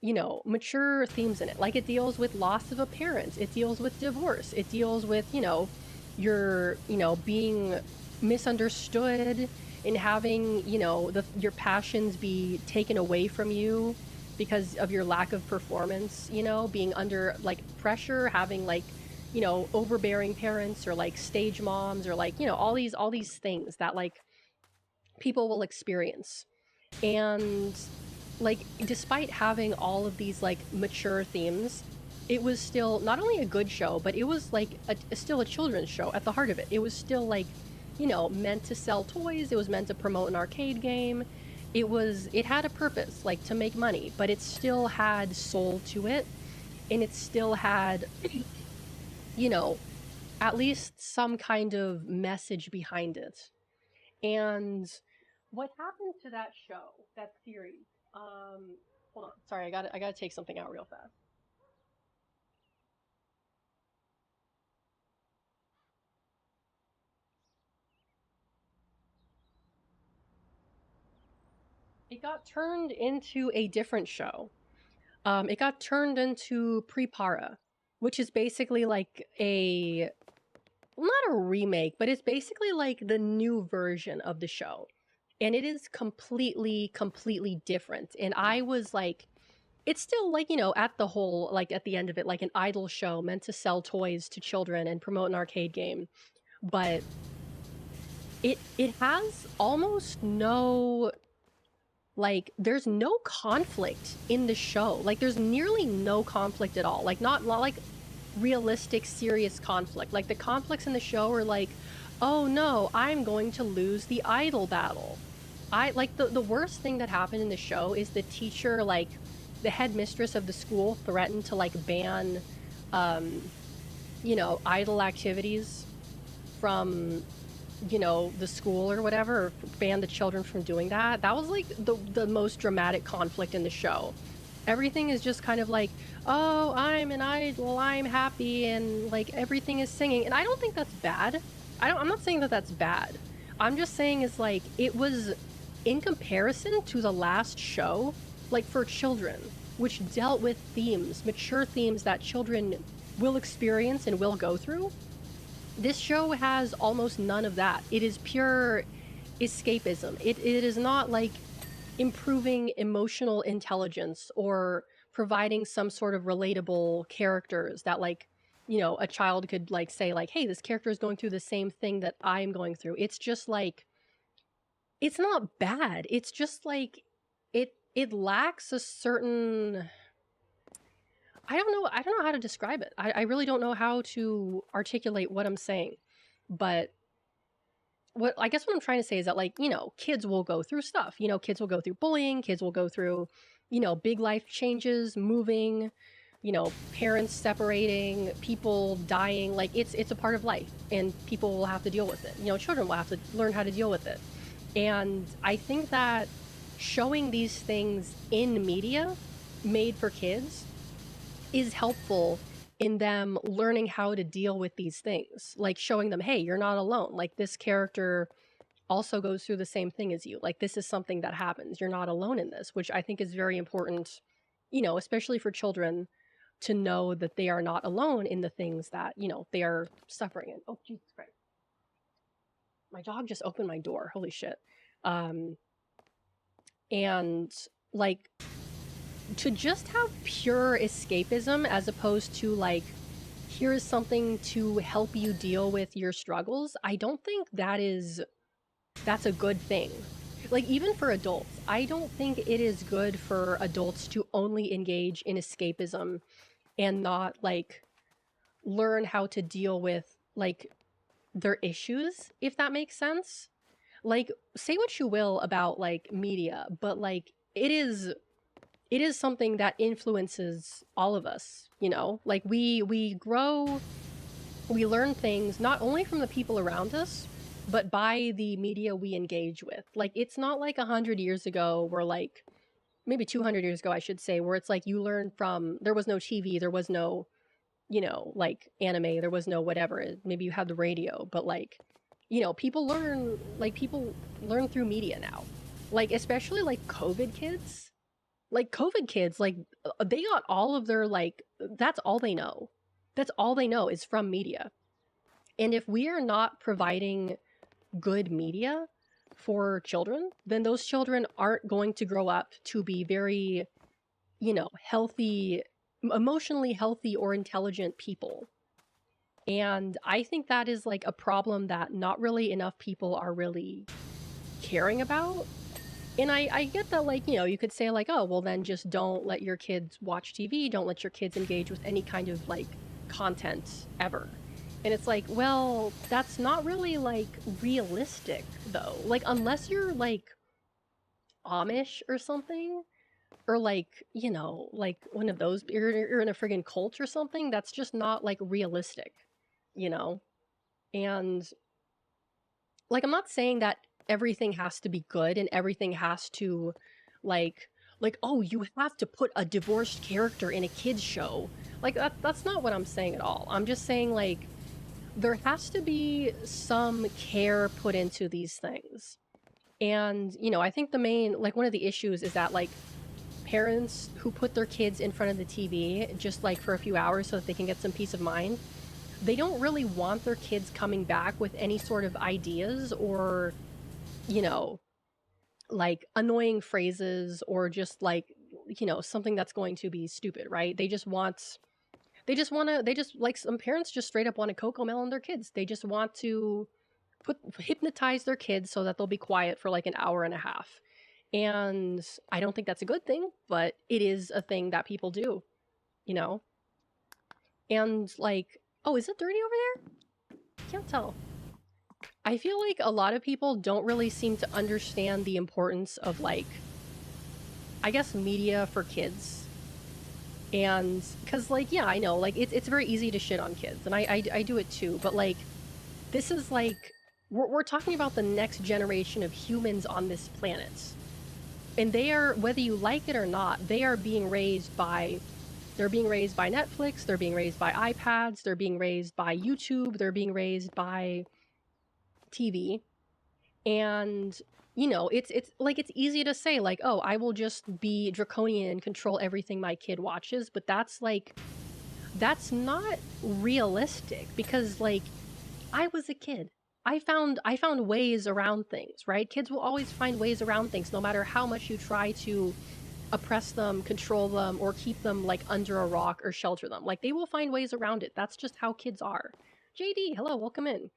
you know, mature themes in it. Like, it deals with loss of a parent, it deals with divorce, it deals with, you know, your, you know, being misunderstood and having, you know, your passions be taken away from you because of your lack of performance, you know, being under, like, pressure, having, like, you know, overbearing parents or, like, stage moms or, like, you know, all these things that, like, people will experience. And, like, despite having all of these, like, mature themes, it was still not only a good show, but it was, like, still a children's show at the heart of it. It was still, like, you know, meant to sell toys, it was meant to promote an arcade game. It had a purpose, like, to make money, but it still had soul to it, and it still had, you know, at least some kind of message behind it. And what happened to that show, that series? Hold on. Sorry, I gotta take something out real fast. It got turned into a different show. It got turned into Prepara, which is basically like not a remake, but it's basically like the new version of the show. And it is completely different. And I was like, it's still, like, you know, at the whole, like, at the end of it, like an idol show meant to sell toys to children and promote an arcade game. But it has almost no, like, there's no conflict in the show. Like, there's nearly no conflict at all. Like, not like realistic, serious conflict. Like, the conflicts in the show are like, oh no, I'm going to lose the idol battle. Like, the worst thing that happened in the show is the teacher, like, the headmistress of the school threatened to, like, ban, you know, idol activities from, you know, the school or whatever, or ban the children from doing that. That was, like, the most dramatic conflict in the show. Everything is just kind of like, oh, I'm an idol, I'm happy, and, like, everything is singing. And I don't think that's bad. I'm not saying that that's bad. I'm just saying is, like, it was, in comparison to the last show, like, for children, which dealt with themes, mature themes that children will experience and will go through, this show has almost none of that. It is pure escapism. It is not like improving emotional intelligence or providing some sort of relatable characters that, like, you know, a child could like say like, hey, this character is going through the same thing that I'm going through. It's just like, it's not bad. It's just like it lacks a certain, I don't know how to describe it. I really don't know how to articulate what I'm saying. But what I guess what I'm trying to say is that, like, you know, kids will go through stuff. You know, kids will go through bullying, kids will go through, you know, big life changes, moving, you know, parents separating, people dying. Like, it's a part of life, and people will have to deal with it. You know, children will have to learn how to deal with it. And I think that showing these things in media made for kids is helpful in them learning how to deal with these things, like showing them, hey, you're not alone, like this character also goes through the same thing as you, like this is something that happens, you're not alone in this, which I think is very important, you know, especially for children, to know that they are not alone in the things that, you know, they are suffering in. Oh, Jesus Christ, my dog just opened my door, holy shit. And like, to just have pure escapism as opposed to like, here's something to help you deal with your struggles, I don't think that's a good thing. Like, even for adults, I don't think it is good for adults to only engage in escapism and not like learn how to deal with like their issues, if that makes sense. Like, say what you will about like media, but like it is something that influences all of us, you know? Like, we grow, we learn things not only from the people around us, but by the media we engage with. Like, it's not like 100 years ago where, like, maybe 200 years ago, I should say, where it's like you learn from, there was no TV, there was no, you know, like anime, there was no whatever, maybe you had the radio, but like, you know, people learn through media now. Like, especially like COVID kids. Like, COVID kids, like, they got all of their, like, that's all they know. That's all they know is from media. And if we are not providing good media for children, then those children aren't going to grow up to be very, you know, healthy, emotionally healthy or intelligent people. And I think that is like a problem that not really enough people are really caring about. And I get that, like, you know, you could say like, oh, well then just don't let your kids watch TV, don't let your kids engage with any kind of like content ever. And it's like, well, that's not really like realistic though. Like, unless you're like Amish or something, or like, you know, like one of those, you're in a friggin' cult or something, that's just not like realistic, you know? And like, I'm not saying that everything has to be good and everything has to like, oh, you have to put a divorced character in a kids show. Like, that's not what I'm saying at all. I'm just saying, like, there has to be some care put into these things. And, you know, I think the main, like, one of the issues is that, like, parents who put their kids in front of the TV just like for a few hours so that they can get some peace of mind, they don't really want their kids coming back with any sort of ideas or, you know, like annoying phrases or just like, you know, something that's going to be stupid, right? They just like, some parents just straight up want to cocomelon their kids. They just want to hypnotize their kids so that they'll be quiet for like an hour and a half. And I don't think that's a good thing, but it is a thing that people do, you know? And like, oh, is it dirty over there? Can't tell. I feel like a lot of people don't really seem to understand the importance of, like, I guess, media for kids. And because, like, yeah, I know, like, it's very easy to shit on kids, and I do it too, but like, this is like, we're talking about the next generation of humans on this planet. And they are, whether you like it or not, they are being raised by, they're being raised by Netflix, they're being raised by iPads, they're being raised by YouTube, they're being raised by TV. And, you know, it's like, it's easy to say like, oh, I will just be draconian and control everything my kid watches, but that's like, that's not realistic, because like, I was a kid. I found ways around things, right? Kids will always find ways around things no matter how much you try to oppress them, control them, or keep them like under a rock or shelter them. Like they will find ways around it. That's just how kids are. JD, hello, welcome in.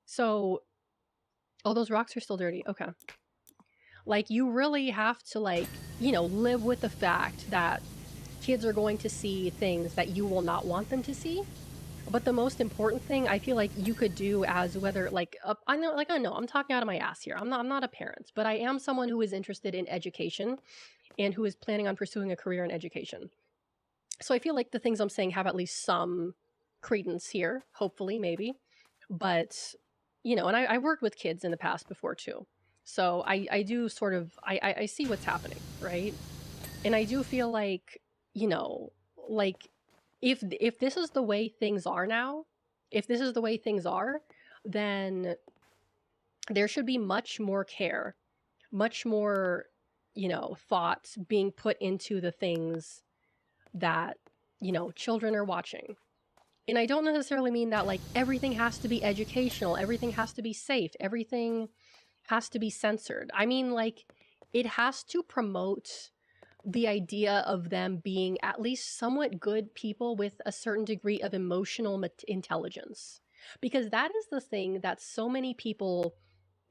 So, oh, those rocks are still dirty. Okay. Like you really have to like, live with the fact that kids are going to see things that you will not want them to see. But the most important thing I feel like you could do as whether like I know I'm talking out of my ass here. I'm not a parent, but I am someone who is interested in education and who is planning on pursuing a career in education. So I feel like the things I'm saying have at least some credence here, hopefully, maybe. But, and I worked with kids in the past before too. So I do sort of, I see what's happening, right? And I do feel like, like if this is the way things are now, if this is the way things are, then there should be much more care, much more, thought being put into the things that, children are watching. And I don't necessarily mean that like everything has to be educational, everything has to be safe, everything has to be censored. I mean, like, it has to promote the idea of them being at least somewhat good people with a certain degree of emotional intelligence. Because that is the thing that so many people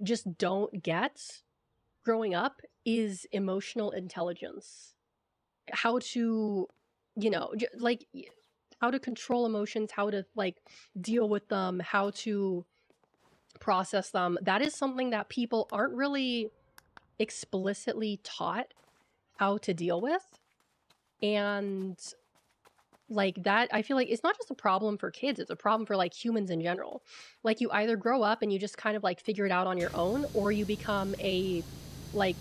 just don't get growing up is emotional intelligence. How to, like, how to control emotions, how to, like, deal with them, how to process them. That is something that people aren't really explicitly taught how to deal with. And like that, I feel like it's not just a problem for kids, it's a problem for like humans in general. Like you either grow up and you just kind of like figure it out on your own, or you become a like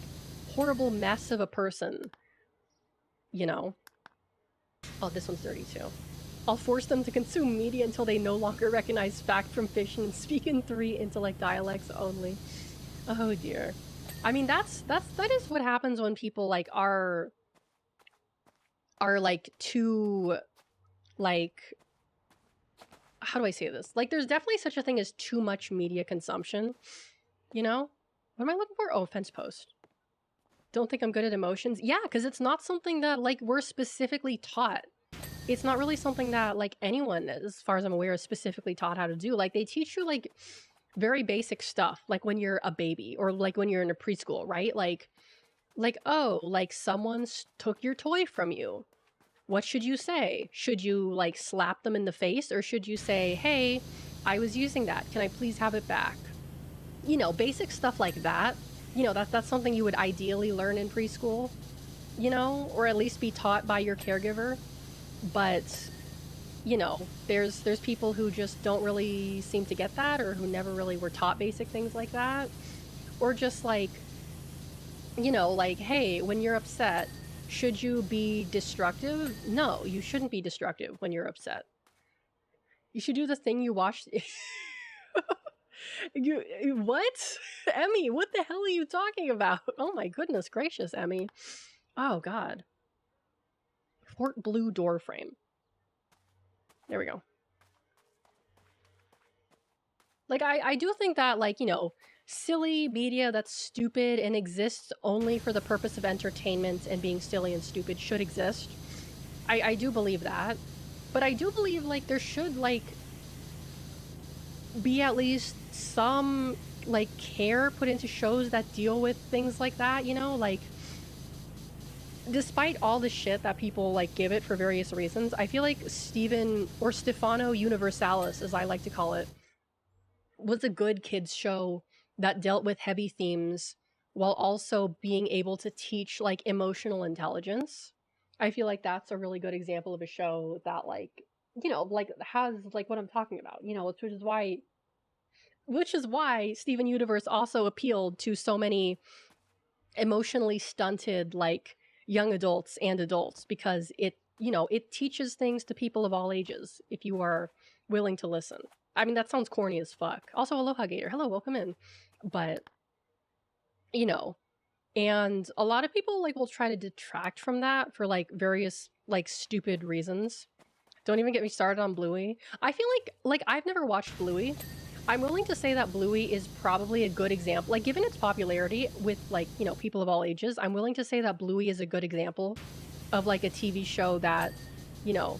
horrible mess of a person, Oh, this one's dirty too. I'll force them to consume media until they no longer recognize fact from fiction and speak in 3 intellect dialects only. Oh dear. I mean, that is what happens when people like are like too, like, how do I say this? Like, there's definitely such a thing as too much media consumption, What am I looking for? Oh, fence post. Don't think I'm good at emotions? Yeah, because it's not something that, like, we're specifically taught. It's not really something that, like, anyone, as far as I'm aware, is specifically taught how to do. Like, they teach you, like, very basic stuff, like when you're a baby, or, like, when you're in a preschool, right? Like, oh, like, someone took your toy from you. What should you say? Should you, like, slap them in the face, or should you say, hey, I was using that. Can I please have it back? Basic stuff like that. That's something you would ideally learn in preschool, or at least be taught by your caregiver. But, there's people who just don't really seem to get that, or who never really were taught basic things like that. Or just like, like, hey, when you're upset, should you be destructive? No, you shouldn't be destructive when you're upset. You should do the thing you watched. What? Emmy, what the hell are you talking about? Oh my goodness gracious, Emmy. Oh god. Fort Blue door frame. There we go. Like, I do think that, like, silly media that's stupid and exists only for the purpose of entertainment and being silly and stupid should exist. I do believe that. But I do believe, like, there should, like, be at least some, like, care put into shows that deal with things like that, Like, despite all the shit that people, like, give it for various reasons, I feel like Stefano Universalis, as I like to call it, was a good kids show that dealt with heavy themes while also being able to teach, like, emotional intelligence. I feel like that's a really good example of a show that, like, like, has, like, what I'm talking about, which is why Steven Universe also appealed to so many emotionally stunted, like, young adults and adults, because it teaches things to people of all ages if you are willing to listen. I mean, that sounds corny as fuck. Also, aloha gator. Hello, welcome in. But, and a lot of people, like, will try to detract from that for, like, various, like, stupid reasons. Don't even get me started on Bluey. I feel like I've never watched Bluey, I'm willing to say that Bluey is probably a good example. Like, given its popularity with, like, you know, people of all ages, I'm willing to say that Bluey is a good example of, like, a TV show that, you know,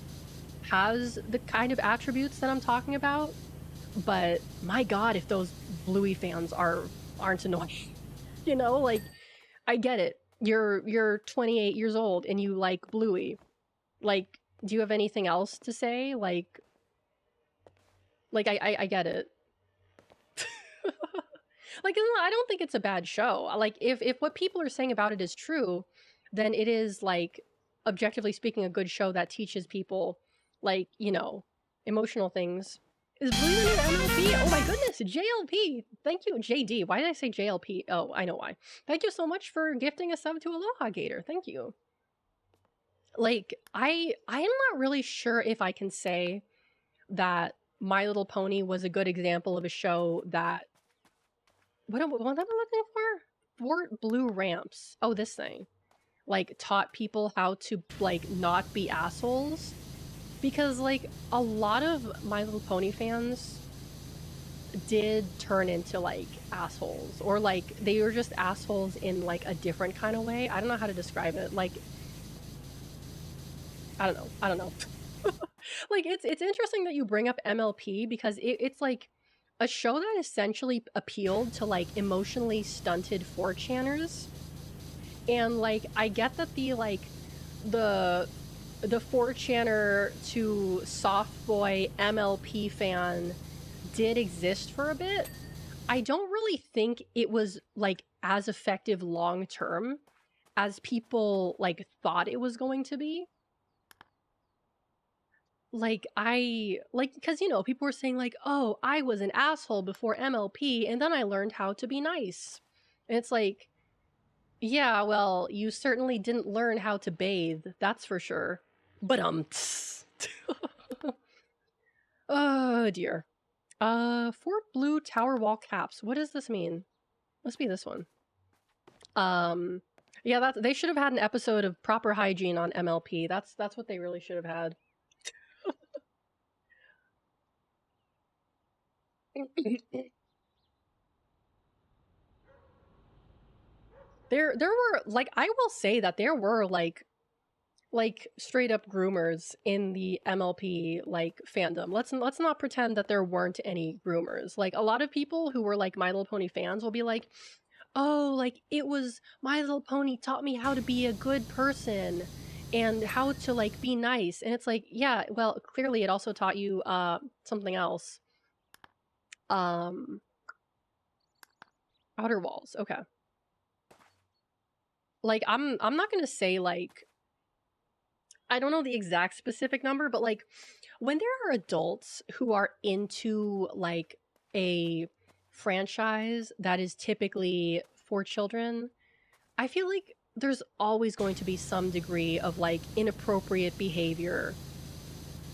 has the kind of attributes that I'm talking about. But my God, if those Bluey fans aren't annoying, you know, like, I get it. You're 28 years old and you like Bluey. Like, do you have anything else to say? Like I get it. Like, I don't think it's a bad show. Like, if what people are saying about it is true, then it is, like, objectively speaking, a good show that teaches people, like, you know, emotional things. Is Blue the new MLP? Oh my goodness, JLP! Thank you, JD. Why did I say JLP? Oh, I know why. Thank you so much for gifting a sub to Aloha Gator. Thank you. Like, I am not really sure if I can say that My Little Pony was a good example of a show that... What am I looking for? Fort Blue Ramps. Oh, this thing. Like, taught people how to, like, not be assholes. Because, like, a lot of My Little Pony fans did turn into, like, assholes. Or, like, they were just assholes in, like, a different kind of way. I don't know how to describe it. Like, I don't know. Like, it's interesting that you bring up MLP because it's, like, a show that essentially appealed to, like, emotionally stunted 4chaners. And, like, I get that the 4chaner to soft boy MLP fan did exist for a bit. I don't really think it was, like, as effective long term as people, like, thought it was going to be. Like, because, you know, people were saying, like, oh, I was an asshole before MLP, and then I learned how to be nice. And it's like, yeah, well, you certainly didn't learn how to bathe, that's for sure. But, oh, dear. Fort Blue Tower Wall Caps. What does this mean? Must be this one. Yeah, they should have had an episode of proper hygiene on MLP. That's what they really should have had. There were, like, I will say that there were, like straight up groomers in the MLP, like, fandom. Let's not pretend that there weren't any groomers. Like, a lot of people who were, like, My Little Pony fans will be like, oh, like, it was My Little Pony taught me how to be a good person and how to, like, be nice. And it's like, yeah, well, clearly it also taught you something else. Outer Walls. Okay. Like, I'm not gonna say, like, I don't know the exact specific number, but, like, when there are adults who are into, like, a franchise that is typically for children, I feel like there's always going to be some degree of, like, inappropriate behavior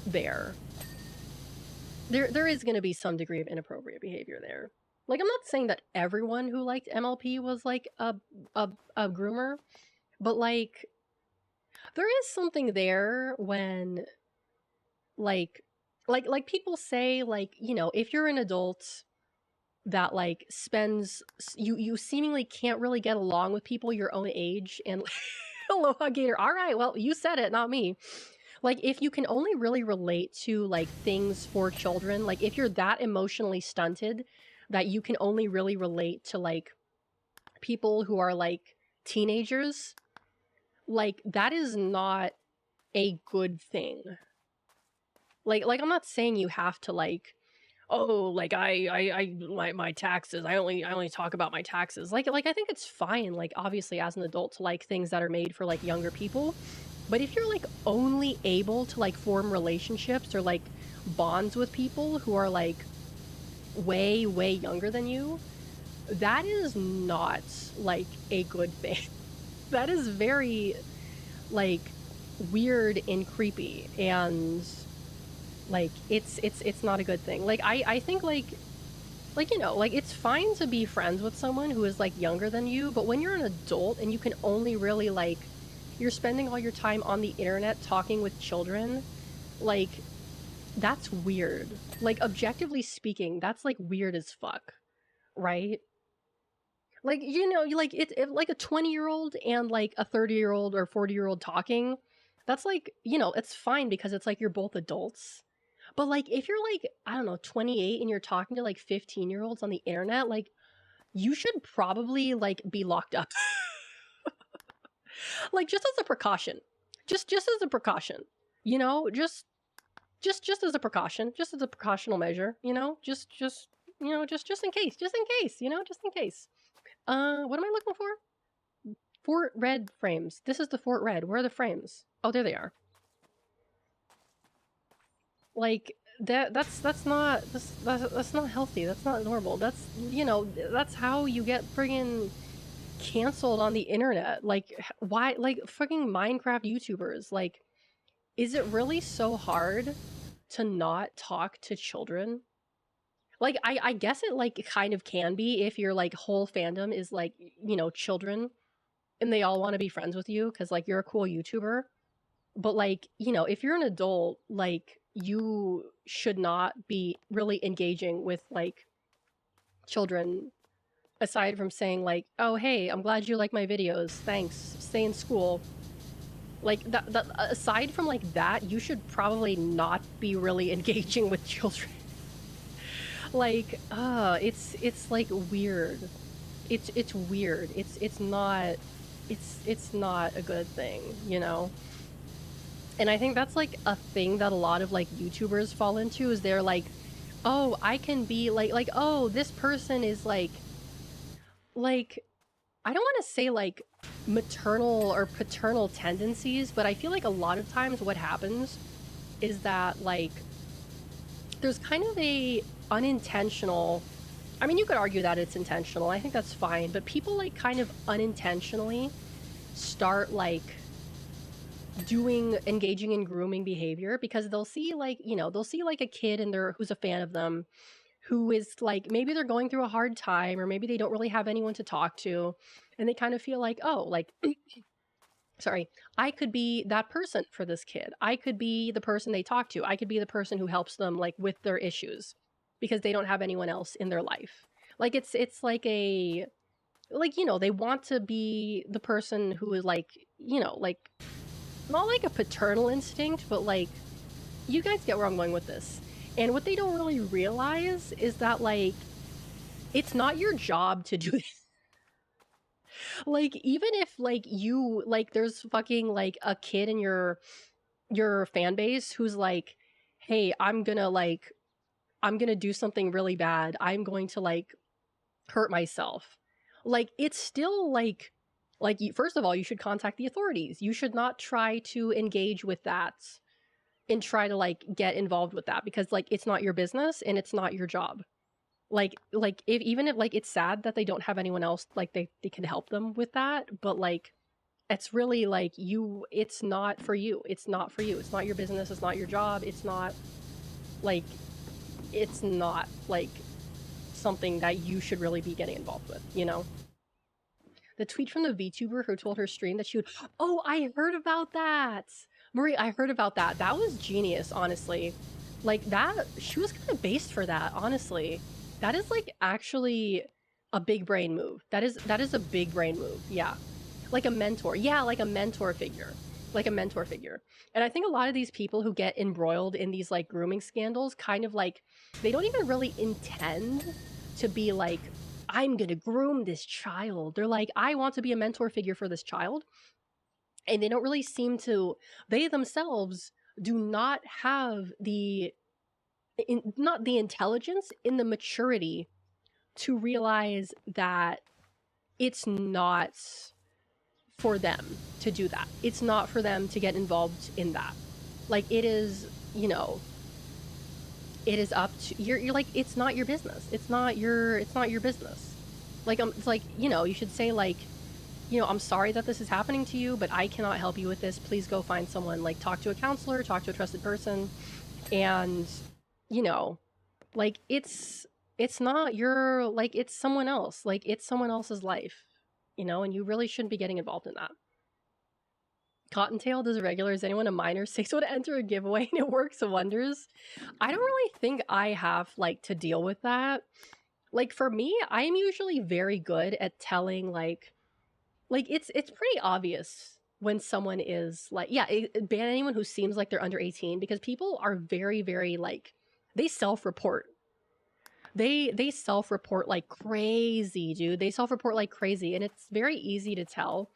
there. There is going to be some degree of inappropriate behavior there. Like, I'm not saying that everyone who liked MLP was, like, a groomer, but, like, there is something there when, like people say, like, you know, if you're an adult that, like, spends, you seemingly can't really get along with people your own age, and Aloha Gator, all right, well, you said it, not me. Like, if you can only really relate to, like, things for children, like, if you're that emotionally stunted that you can only really relate to, like, people who are, like, teenagers, like, that is not a good thing. Like, I'm not saying you have to, like, oh, like, my taxes, I only talk about my taxes. Like, I think it's fine, like, obviously, as an adult, to like things that are made for, like, younger people. But if you're, like, only able to, like, form relationships or, like, bonds with people who are, like, way, way younger than you, that is not, like, a good thing. That is very, like, weird and creepy, and, like, it's not a good thing. Like, I think, like, you know, like, it's fine to be friends with someone who is, like, younger than you, but when you're an adult and you can only really, like, you're spending all your time on the internet talking with children, like, that's weird. Like, objectively speaking, that's like weird as fuck, right? Like, you know, like like a 20-year-old and like a 30-year-old or 40-year-old talking, that's like, you know, it's fine because it's like you're both adults. But like if you're like, I don't know, 28 and you're talking to like 15-year-olds on the internet, like you should probably like be locked up. Like just as a precaution. Just as a precaution. You know, just as a precaution, just as a precautional measure, you know? Just you know, just in case, you know, just in case. What am I looking for? Fort Red frames. This is the Fort Red. Where are the frames? Oh, there they are. Like that's not that's not healthy. That's not normal. That's, you know, that's how you get friggin' canceled on the internet. Like why, like fucking Minecraft YouTubers, like is it really so hard to not talk to children? Like I guess it like kind of can be if your like whole fandom is like, you know, children and they all want to be friends with you cuz like you're a cool YouTuber. But like, you know, if you're an adult, like you should not be really engaging with like children aside from saying like, "Oh, hey, I'm glad you like my videos. Thanks. Stay in school." Like that aside from like that, you should probably not be really engaging with children. Like, it's like weird. It's weird. It's not a good thing, you know? And I think that's like a thing that a lot of like YouTubers fall into is they're like, "Oh, I can be like oh, this person is like I don't want to say like maternal or paternal tendencies, but I feel like a lot of times what happens is that like there's kind of a unintentional, I mean, you could argue that it's intentional. I think that's fine, but people like kind of unintentionally start like engaging in grooming behavior because they'll see like, you know, they'll see like a kid in there who's a fan of them who is like maybe they're going through a hard time or maybe they don't really have anyone to talk to and they kind of feel like, oh, like sorry, I could be that person for this kid. I could be the person they talk to. I could be the person who helps them like with their issues because they don't have anyone else in their life. Like it's like a, like, you know, they want to be the person who is like, you know, like not like a paternal instinct, but like you guys get where I'm going with this. And what they don't really realize is that like it's not your job to do this. Like even if like you like there's fucking like a kid in your fan base who's like, "Hey, I'm going to do something really bad. I'm going to like hurt myself." Like it's still like you, first of all, you should contact the authorities. You should not try to engage with that and try to like get involved with that because like it's not your business and it's not your job. Like if even if like it's sad that they don't have anyone else like they can help them with that, but like it's really like you, it's not for you. It's not for you. It's not your business. It's not your job. Like it's not like something that you should really be getting involved with, you know? The tweet from the VTuber who told her stream that she would, oh, I heard about that. Marie, I heard about that. That was genius, honestly. Like that, she was kind of based for that, honestly. That is like actually a big brain move. That is a big brain move. Yeah. Like a mentor. Yeah, like a mentor figure. Like a mentor figure. And I think a lot of these people who get embroiled in these like grooming scandals kind of like they don't even really intend to be like, I'm gonna groom this child. They're like, I want to be a mentor figure for this child. And they don't really seem to, they themselves do not have not the intelligence in the maturity to realize that it's not for them to do that. It's not for them to get involved in that. Like it is, you know, it is up to you're like it's not your business. It's not your business. Like it's like, you know, you should say like, you know, I'm sorry that this is happening to you, but I cannot help you with this. Please go find someone, like talk to a counselor, talk to a trusted person. And, you know, like it's not your, like it's someone else. Like it's someone else's life, you know, and you really shouldn't be getting involved in that. Cottontail does regular. Is anyone a minor? 6 would enter a giveaway and it works wonders. I don't really think I have like to deal with that. Like for me, I'm usually very good at telling like it's pretty obvious when someone is like, yeah, ban anyone who seems like they're under 18 because people are very, very like, they self-report. They self-report like crazy, dude. They self-report like crazy, and it's very easy to tell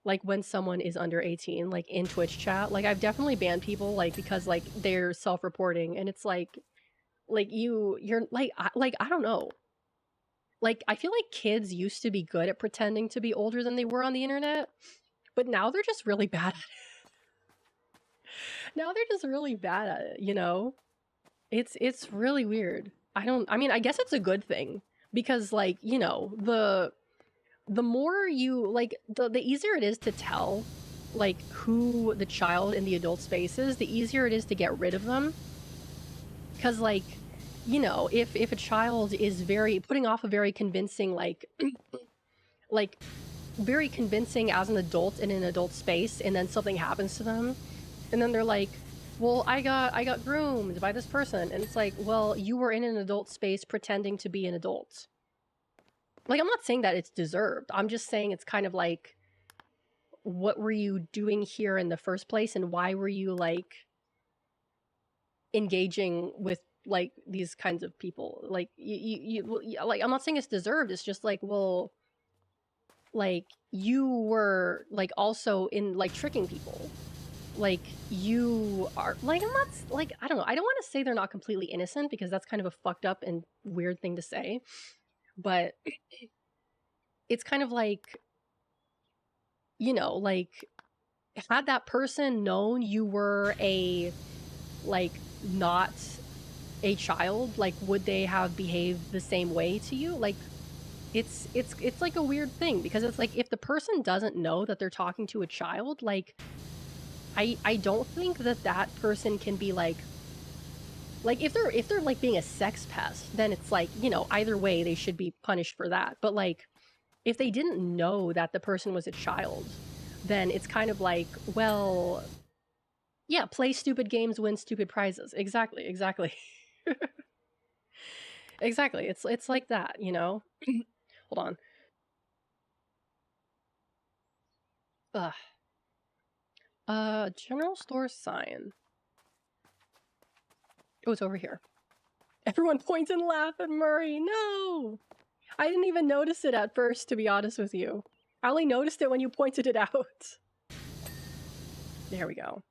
like when someone is under 18 like in Twitch chat. Like I've definitely banned people like because like they're self-reporting, and it's like you're like I don't know. Like I feel like kids used to be good at pretending to be older than they were on the internet, but now they're just really bad at it. Now they're just really bad at it, you know? It's really weird. I mean, I guess it's a good thing because like, you know, the more you like the easier it is to tell like who the child in the adult space is, the easier it is to get rid of them. Cuz like, you know, if a child is very putting off a very convincing like like very convincing as an adult in an adult space, and then something happens to them, and then they're like, well, I got groomed by this person, and it's like, well, you were in an adult space pretending to be an adult. Like, I'm not saying that it's deserved. I'm just saying it's kind of like, what were you doing here in the first place, and why were you like engaging with like these kinds of people? Like you like, I'm not saying it's deserved. It's just like, well, like you were like also in like tricking people. Like you are like, I'm not like, I don't know. I don't want to say they're not completely innocent because that's kind of a fucked up and weird thing to say. But it's kind of like, you know, like had that person known you were a like not a child, like would they have behaved the same way to you? Like it's like a weird thing because it's like if the person doesn't know that they're talking to a child, like I don't think that person can be like if they're like being a sex pest, then it's like, you know, either way they should be punished for that. But like if they didn't know that the person was a child, then it's kind of like, well, yeah, play stupid games, win stupid prizes. Exactly. Exactly. It's like that, you know? Hold on. General store sign. Oh, it's over here. Everyone points and laugh at Murray. No! I didn't even notice it at first, to be honest with you. I only noticed it when you pointed it out. There we go.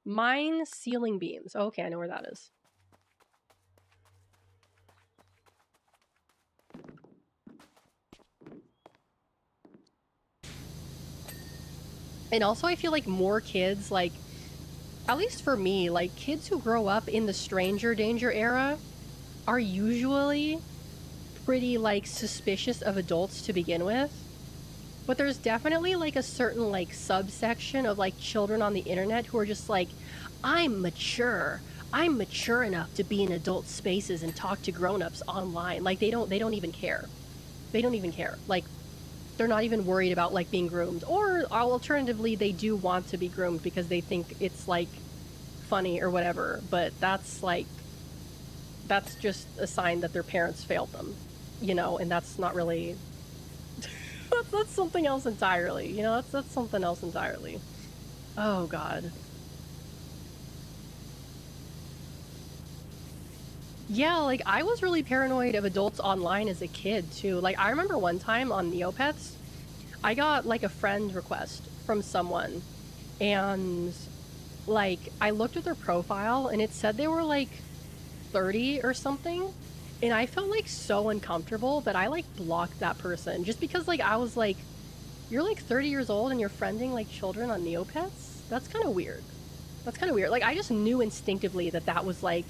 Mine ceiling beams. Okay, I know where that is. And also I feel like more kids, like, at least for me, like, kids who grow up in the stranger danger era are usually pretty, like, suspicious of adults to begin with. But there's definitely, like, a certain, like, subsection of, like, children on the internet who are just like, I'm mature. I'm mature enough to be in adult spaces and talk to grown-ups online. Like, they don't even care. They don't even care. Like, they're not even worried about, like, being groomed. Or, alternatively, they do want to be groomed because they think it's, like, funny or whatever. But that's, like, that's just a sign that their parents failed them, you know? And that's not really... that's something else entirely, you know? That's something else entirely. Oh, God. Yeah, like, I was really paranoid of adults online as a kid, too. Like, I remember one time on Neopets, I got, like, a friend request from someone, and, like, I looked at their profile, and it said they were, like, 30 or something, and I felt, like, so uncomfortable that I, like, blocked that person, just because, like, I was like, you're, like, 30 years old and you're friending, like, children on Neopets? That's kind of weird. That's kind of weird. Like, I just knew instinctively that that was, like,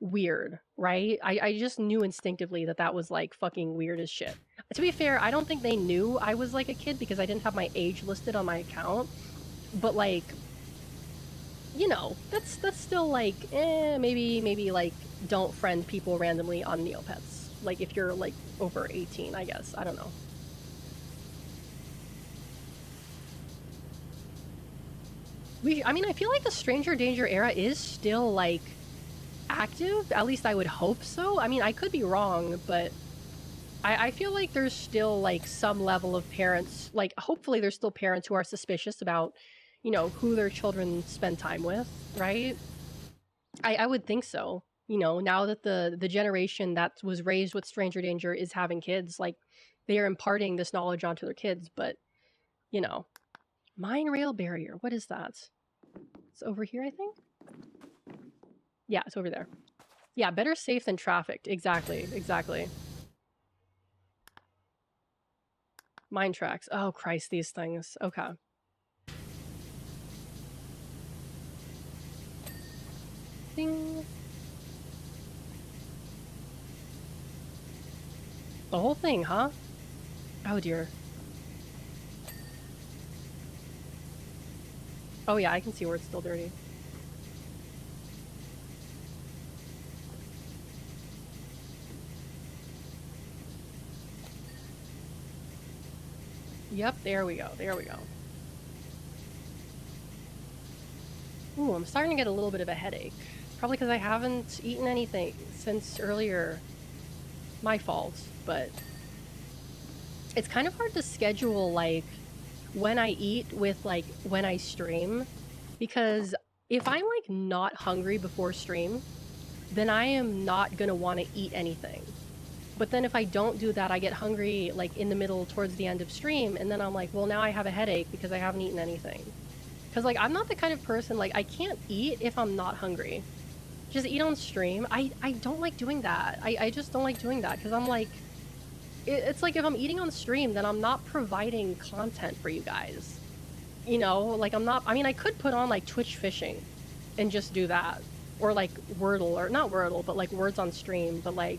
weird, right? I just knew instinctively that that was like fucking weird as shit. To be fair, I don't think they knew I was like a kid because I didn't have my age listed on my account. But like, you know, that's still like, maybe like don't friend people randomly on Neopets. Like if you're like over 18, I guess. I don't know. I mean, I feel like the stranger danger era is still like active. At least I would hope so. I mean, I could be wrong, but I feel like there's still like some level of parents, like hopefully there's still parents who are suspicious about, you know, who their children spend time with, right? I would think so. You know, now that the generation that was raised with stranger danger is having kids, like they are imparting this knowledge onto their kids, but you know, mine rail barrier. What is that? It's over here, I think. Yeah, it's over there. Yeah, better safe than trafficked. Exactly, exactly. Mine tracks. Oh Christ, these things. Okay. Ding. The whole thing, huh? Oh dear. Oh yeah, I can see where it's still dirty. Yep, there we go. There we go. Ooh, I'm starting to get a little bit of a headache. Probably because I haven't eaten anything since earlier. My fault, but it's kind of hard to schedule like when I eat with like when I stream, because if I'm like not hungry before stream, then I am not gonna want to eat anything. But then if I don't do that, I get hungry like in the middle towards the end of stream, and then I'm like, well, now I have a headache because I haven't eaten anything. Because like I'm not the kind of person, like I can't eat if I'm not hungry. Just eat on stream. I don't like doing that. I just don't like doing that because I'm like, it's like if I'm eating on stream, then I'm not providing content for you guys. You know, like I'm not, I mean, I could put on like Twitch fishing and just do that. Or like Wordle, or not Wordle, but like words on stream. But like,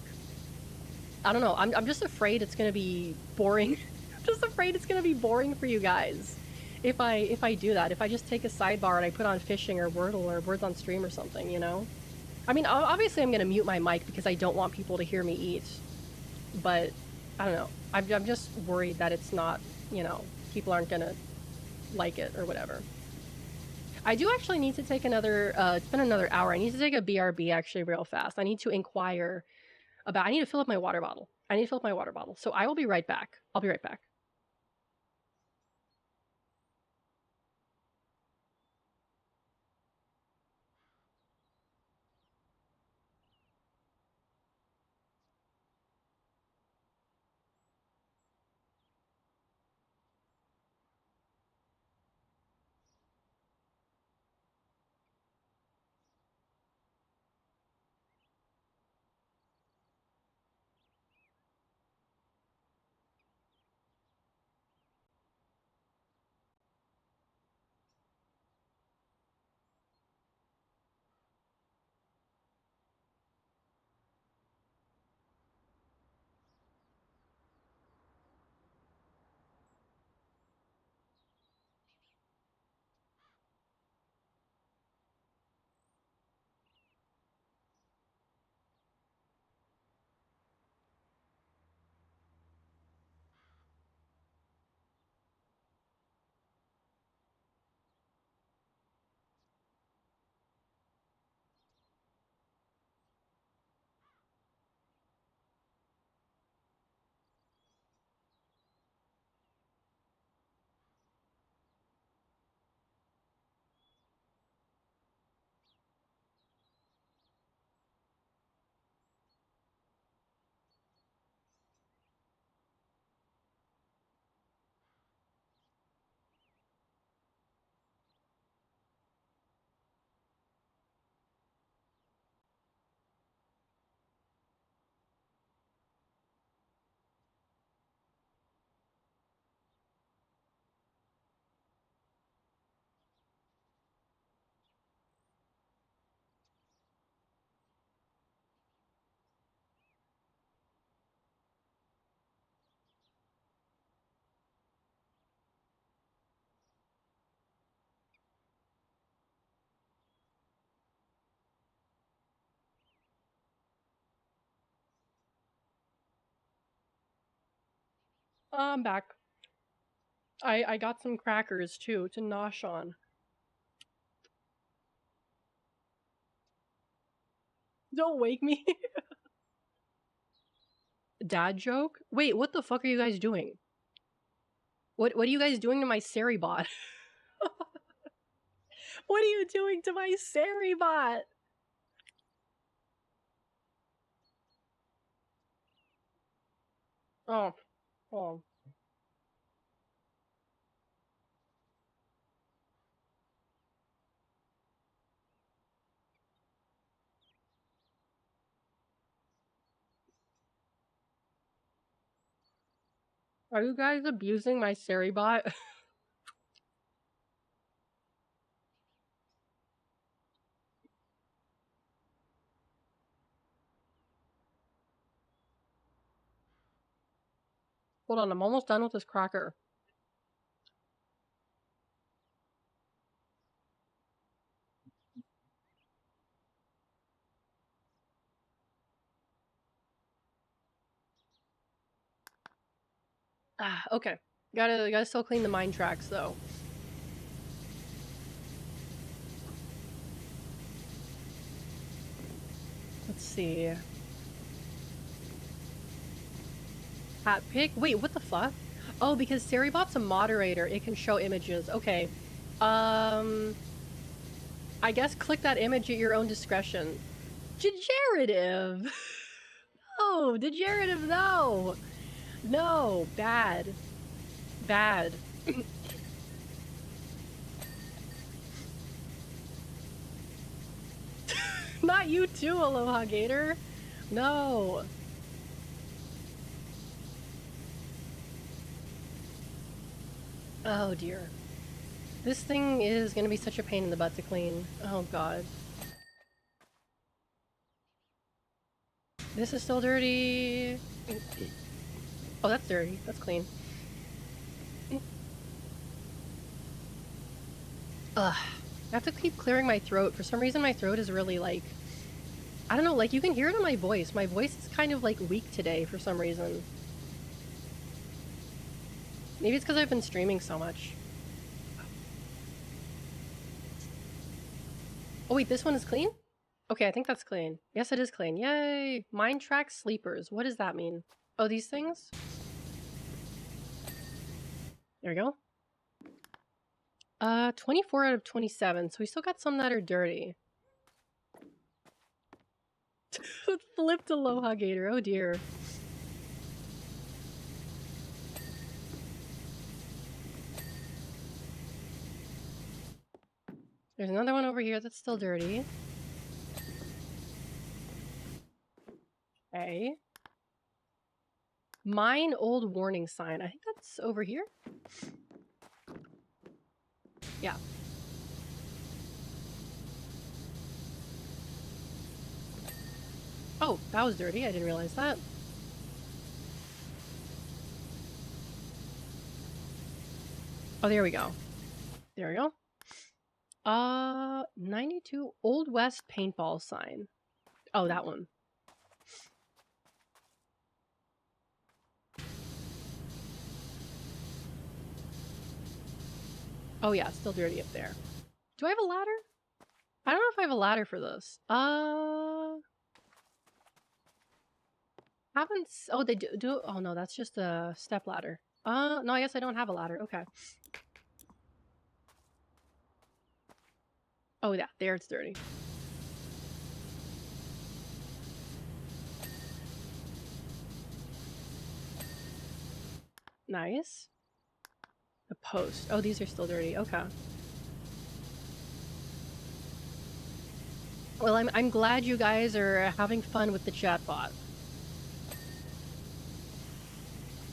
I don't know. I'm just afraid it's gonna be boring. I'm just afraid it's gonna be boring for you guys. If I do that, if I just take a sidebar and I put on fishing or Wordle or words on stream or something, you know? I mean, obviously I'm gonna mute my mic because I don't want people to hear me eat. But I don't know. I'm just worried that it's not, you know, people aren't gonna like it or whatever. I do actually need to take another, it's been another hour. I need to take a BRB actually real fast. I need to inquire about, I need to fill up my water bottle. I need to fill up my water bottle. So I will be right back. I'll be right back. I'm back. I got some crackers too to nosh on. Don't wake me. Dad joke? Wait, what the fuck are you guys doing? What are you guys doing to my Seribot? What are you doing to my Seribot? Oh. Oh. Are you guys abusing my Seribot? Hold on, I'm almost done with this cracker. Ah, okay. Gotta still clean the mine tracks though. Let's see. Hat pick? Wait, what the fuck? Oh, because Seribot's a moderator, it can show images. Okay. I guess click that image at your own discretion. Degenerative! No! Degenerative, no! No! Bad. Bad. Not you too, Aloha Gator! No! Oh dear. This thing is gonna be such a pain in the butt to clean. Oh god. This is still dirty. Oh, that's dirty. That's clean. Ugh. I have to keep clearing my throat. For some reason, my throat is really like... I don't know, like you can hear it in my voice. My voice is kind of like weak today for some reason. Maybe it's because I've been streaming so much. Oh wait, this one is clean? Okay, I think that's clean. Yes, it is clean. Yay! Mine track sleepers. What does that mean? Oh, these things? There we go. 24 out of 27, so we still got some that are dirty. Flipped Aloha Gator, oh dear. There's another one over here that's still dirty. Okay. Mine old warning sign. I think that's over here. Yeah. Oh, that was dirty. I didn't realize that. Oh, there we go. There we go. 92 Old West paintball sign. Oh, that one. Oh yeah, still dirty up there. Do I have a ladder? I don't know if I have a ladder for this. Haven't... Oh, they do... Oh no, that's just a step ladder. No, I guess I don't have a ladder. Okay. Oh yeah, there it's dirty. Nice. A post. Oh, these are still dirty. Okay. Well, I'm glad you guys are having fun with the chatbot.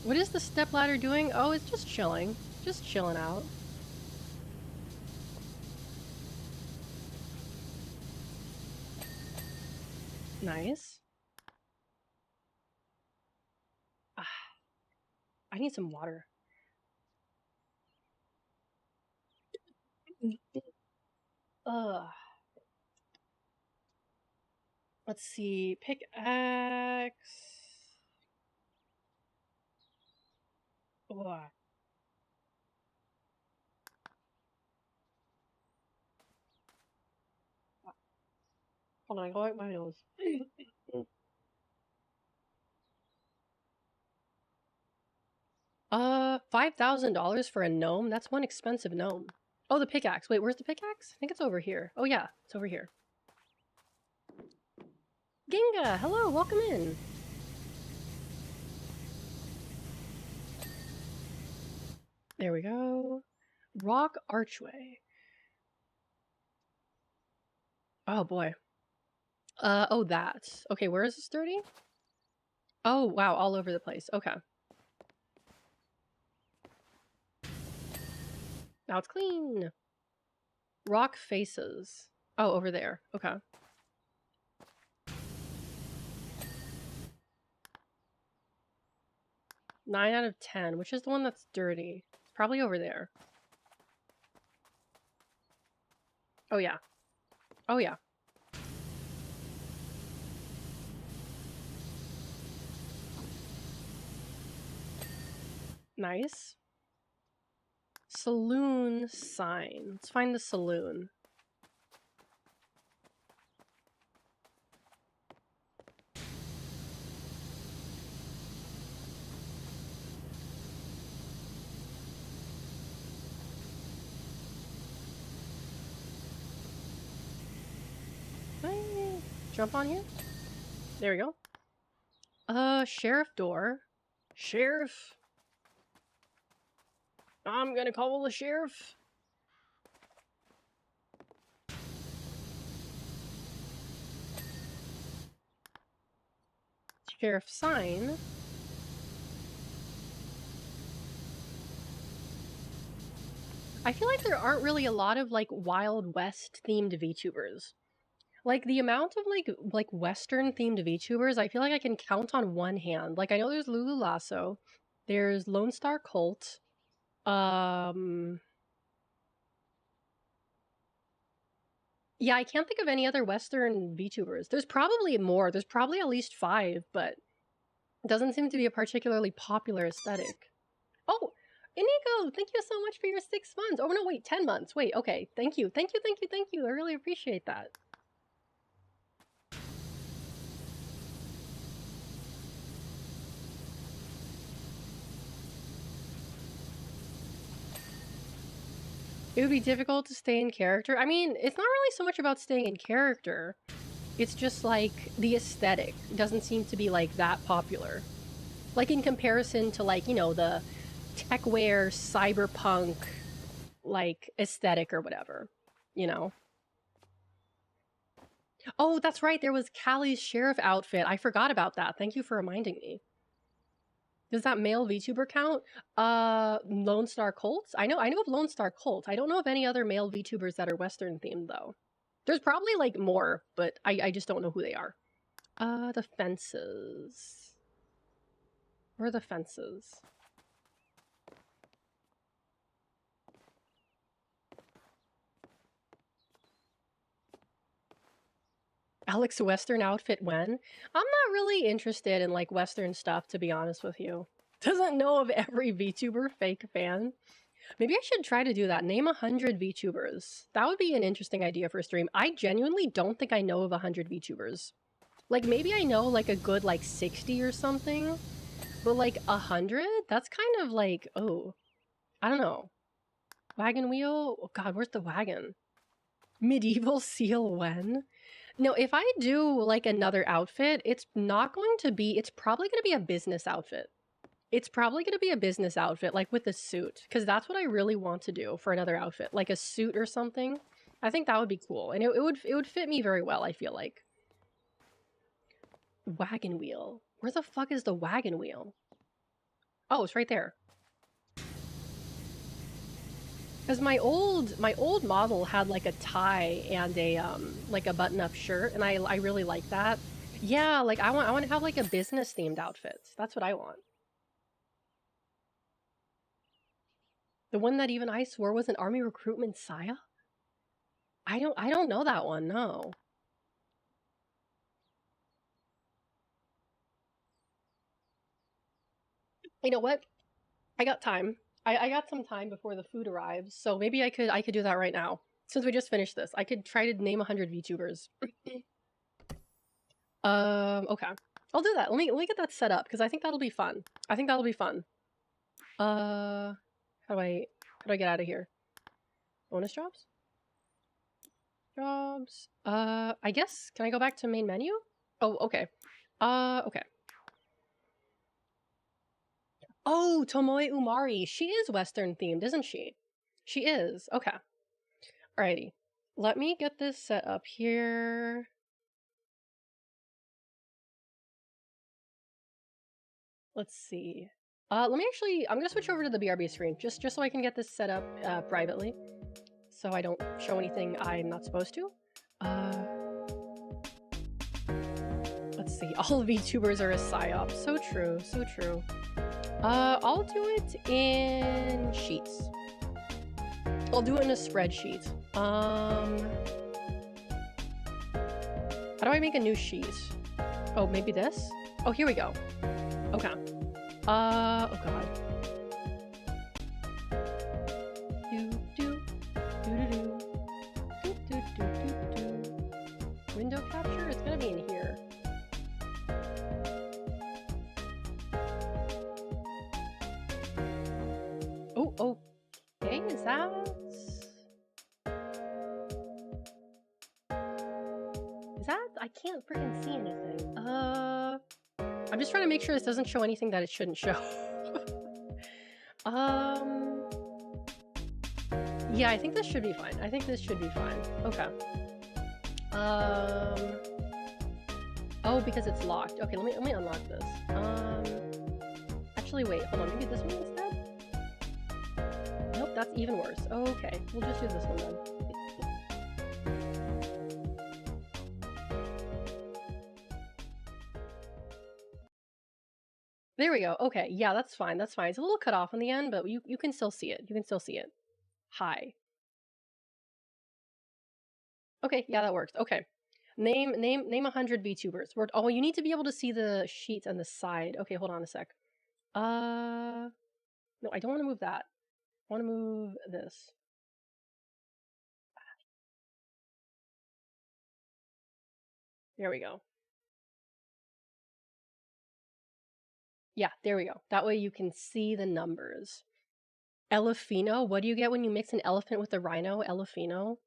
What is the stepladder doing? Oh, it's just chilling. Just chilling out. Nice. Ah, I need some water. Ugh. Let's see. Pickaxe. Ugh. Hold on, I go wipe my nose. $5,000 for a gnome? That's one expensive gnome. Oh, the pickaxe. Wait, where's the pickaxe? I think it's over here. Oh yeah, it's over here. Ginga, hello, welcome in. There we go. Rock archway. Oh boy. Oh that. Okay, where is this dirty? Oh wow, all over the place. Okay. Now it's clean. Rock faces. Oh, over there. Okay. Nine out of 10. Which is the one that's dirty? It's probably over there. Oh yeah. Oh yeah. Nice. Saloon sign. Let's find the saloon. Hey, jump on here. There we go. Sheriff door. Sheriff. I'm gonna call the sheriff. Sheriff sign. I feel like there aren't really a lot of like Wild West themed VTubers. Like the amount of like Western themed VTubers, I feel like I can count on one hand. Like I know there's Lulu Lasso, there's Lone Star Cult, yeah, I can't think of any other Western VTubers. There's probably more. There's probably at least 5, but it doesn't seem to be a particularly popular aesthetic. Oh, Inigo, thank you so much for your 6 months. Oh no, wait, 10 months. Wait, okay. Thank you. Thank you, thank you, thank you. I really appreciate that. It would be difficult to stay in character. I mean, it's not really so much about staying in character. It's just like the aesthetic doesn't seem to be like that popular. Like in comparison to like, you know, the techwear, cyberpunk, like aesthetic or whatever, you know? Oh, that's right. There was Callie's sheriff outfit. I forgot about that. Thank you for reminding me. Does that male VTuber count? Lone Star Colts? I know of Lone Star Colt. I don't know of any other male VTubers that are Western themed though. There's probably like more, but I just don't know who they are. The fences. Where are the fences? Alex Western outfit when? I'm not really interested in like Western stuff, to be honest with you. Doesn't know of every VTuber fake fan. Maybe I should try to do that. Name 100 VTubers. That would be an interesting idea for a stream. I genuinely don't think I know of 100 VTubers. Like maybe I know like a good like 60 or something, but like 100? That's kind of like, oh, I don't know. Wagon wheel? Oh god, where's the wagon? Medieval seal when? No, if I do like another outfit, it's not going to be, it's probably going to be a business outfit. It's probably going to be a business outfit, like with a suit, because that's what I really want to do for another outfit, like a suit or something. I think that would be cool, and it would fit me very well, I feel like. Wagon wheel. Where the fuck is the wagon wheel? Oh, it's right there. Because my old model had like a tie and a like a button-up shirt, and I really like that. Yeah, like I want to have like a business themed outfit. That's what I want. The one that even I swore was an army recruitment Saya? I don't know that one, no. You know what? I got time. I got some time before the food arrives, so maybe I could do that right now. Since we just finished this, I could try to name 100 VTubers. Okay. I'll do that. Let me get that set up because I think that'll be fun. I think that'll be fun. How do I get out of here? Bonus jobs? Jobs. I guess can I go back to main menu? Oh, okay. Okay. Oh, Tomoe Umari. She is Western themed, isn't she? She is. Okay. Alrighty. Let me get this set up here. Let's see. Let me actually, I'm gonna switch over to the BRB screen just so I can get this set up privately, so I don't show anything I'm not supposed to. Let's see. All VTubers are a psyop. So true. So true. I'll do it in sheets. I'll do it in a spreadsheet. How do I make a new sheet? Oh, maybe this? Oh, here we go. Okay. Oh god. Window capture? It's gonna be in here. Oh, okay, is that? I can't freaking see anything. I'm just trying to make sure this doesn't show anything that it shouldn't show. Yeah, I think this should be fine. I think this should be fine. Okay. Oh, because it's locked. Okay, let me unlock this. Actually, wait, hold on. Maybe this one instead? Nope, that's even worse. Okay, we'll just do this one then. There we go. Okay, yeah, that's fine. That's fine. It's a little cut off in the end, but you can still see it. You can still see it. Hi. Okay, yeah, that works. Okay. Name 100 VTubers. Oh, you need to be able to see the sheets on the side. Okay, hold on a sec. No, I don't want to move that. I want to move this. There we go. Yeah, there we go. That way you can see the numbers. Elephino? What do you get when you mix an elephant with a rhino? Elephino?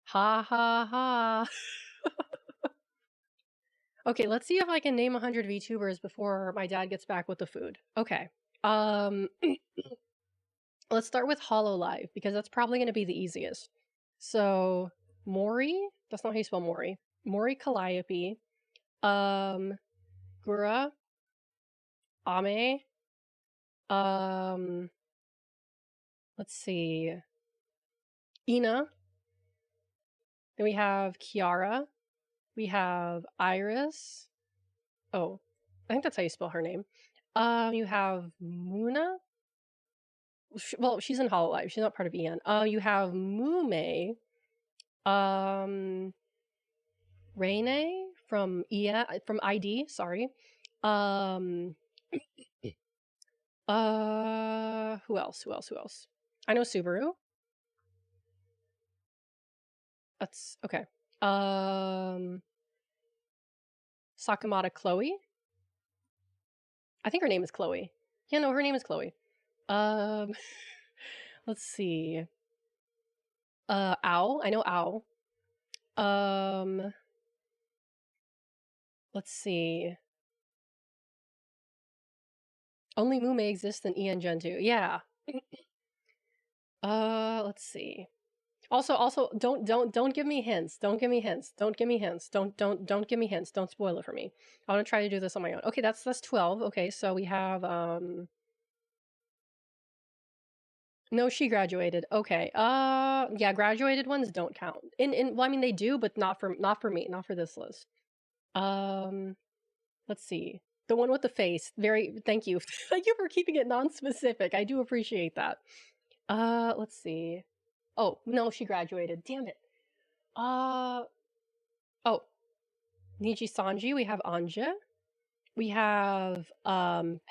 Ha ha ha. Okay, let's see if I can name 100 VTubers before my dad gets back with the food. Okay. Let's start with Hololive because that's probably going to be the easiest. So, Mori, that's not how you spell Mori. Mori Calliope, Gura, Ame, let's see, Ina. Then we have Kiara. We have Iris. Oh, I think that's how you spell her name. You have Muna. Well, she's in Hololive. She's not part of Ian. You have Mume. Rene from ID. Sorry. Who else? I know Subaru. That's okay. Sakamata Chloe. I think her name is Chloe. Yeah, no, her name is Chloe. Let's see. Owl. I know Owl. Let's see. Only Mume exists in Ian Gen 2. Yeah. Let's see. Also, don't give me hints. Don't give me hints. Don't give me hints. Don't give me hints. Don't spoil it for me. I want to try to do this on my own. Okay, that's 12. Okay, so we have no, she graduated. Okay. Yeah, graduated ones don't count. Well, I mean they do, but not for me, not for this list. Let's see. The one with the face. Thank you. Thank you for keeping it non-specific. I do appreciate that. Let's see. Oh, no, she graduated. Damn it. Oh. Niji Sanji, we have Anja. We have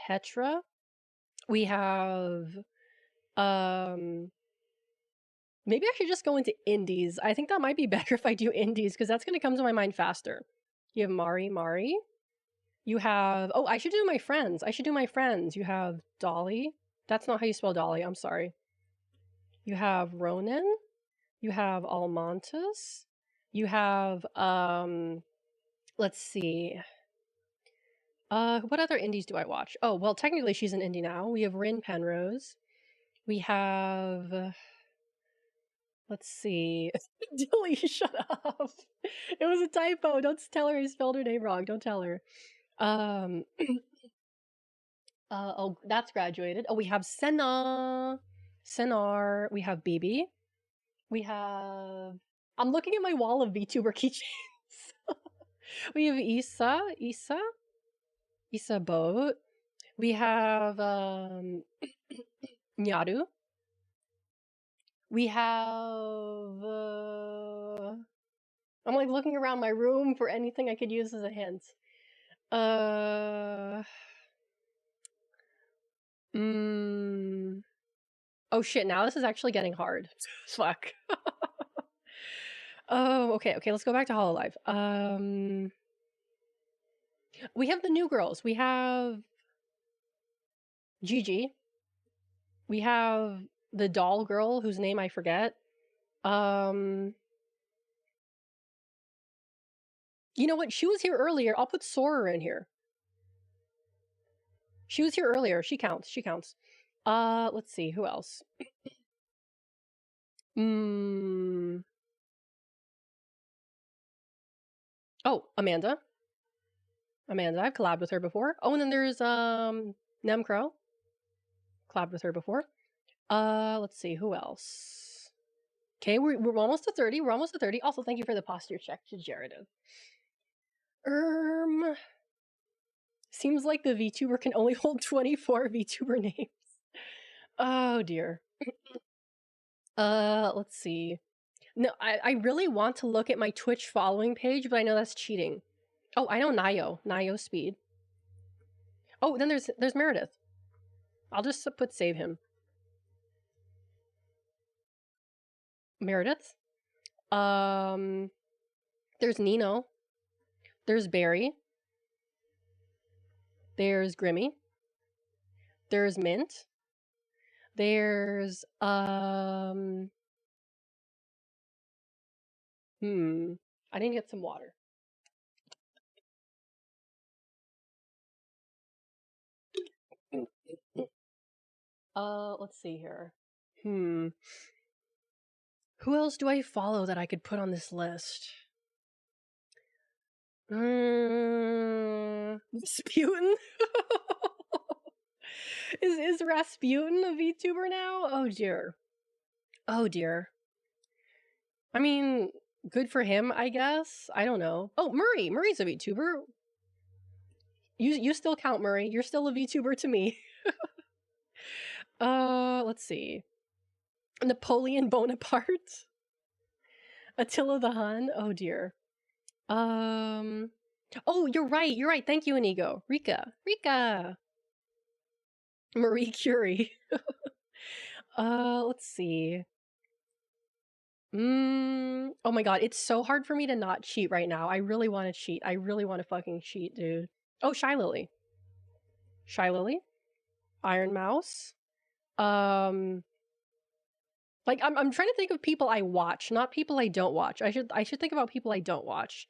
Petra. We have Maybe I should just go into indies. I think that might be better if I do indies, because that's going to come to my mind faster. You have Mari. You have... Oh, I should do my friends. You have Dolly. That's not how you spell Dolly. I'm sorry. You have Ronan. You have Almontes. You have... Let's see. What other indies do I watch? Oh, well, technically she's an indie now. We have Rin Penrose. We have... Let's see. Dilly, shut up. It was a typo. Don't tell her I spelled her name wrong. Don't tell her. Oh, that's graduated. Oh, we have Senar. We have BB. We have... I'm looking at my wall of VTuber keychains. We have Isa Boat. We have Nyaru. We have I'm like looking around my room for anything I could use as a hint. Oh shit, now this is actually getting hard. Fuck. Oh, okay, let's go back to Hololive. We have the new girls. We have Gigi. We have the doll girl whose name I forget. You know what? She was here earlier. I'll put Sora in here. She was here earlier. She counts. Let's see. Who else? Oh, Amanda. I've collabed with her before. Oh, and then there's Nemcro. Collabed with her before. Let's see. Who else? Okay, we're almost to 30. Also, thank you for the posture check to Jared. Seems like the VTuber can only hold 24 VTuber names. Oh dear. Let's see. No, I really want to look at my Twitch following page, but I know that's cheating. Oh, I know Nayo Speed. Oh, then there's Meredith. I'll just put save him. Meredith. There's Nino. There's Barry. There's Grimmy. There's Mint. There's I need to get some water. Let's see here. Who else do I follow that I could put on this list? Rasputin? Is Rasputin a VTuber now? Oh dear. I mean, good for him, I guess. I don't know. Oh, Murray's a VTuber. You still count, Murray. You're still a VTuber to me. Let's see. Napoleon Bonaparte. Attila the Hun. Oh dear. Oh, you're right. Thank you, Inigo. Rika. Marie Curie. Let's see. Oh my god, it's so hard for me to not cheat right now. I really want to cheat. I really want to fucking cheat, dude. Oh, Shy Lily. Iron Mouse. Like I'm trying to think of people I watch, not people I don't watch. I should think about people I don't watch.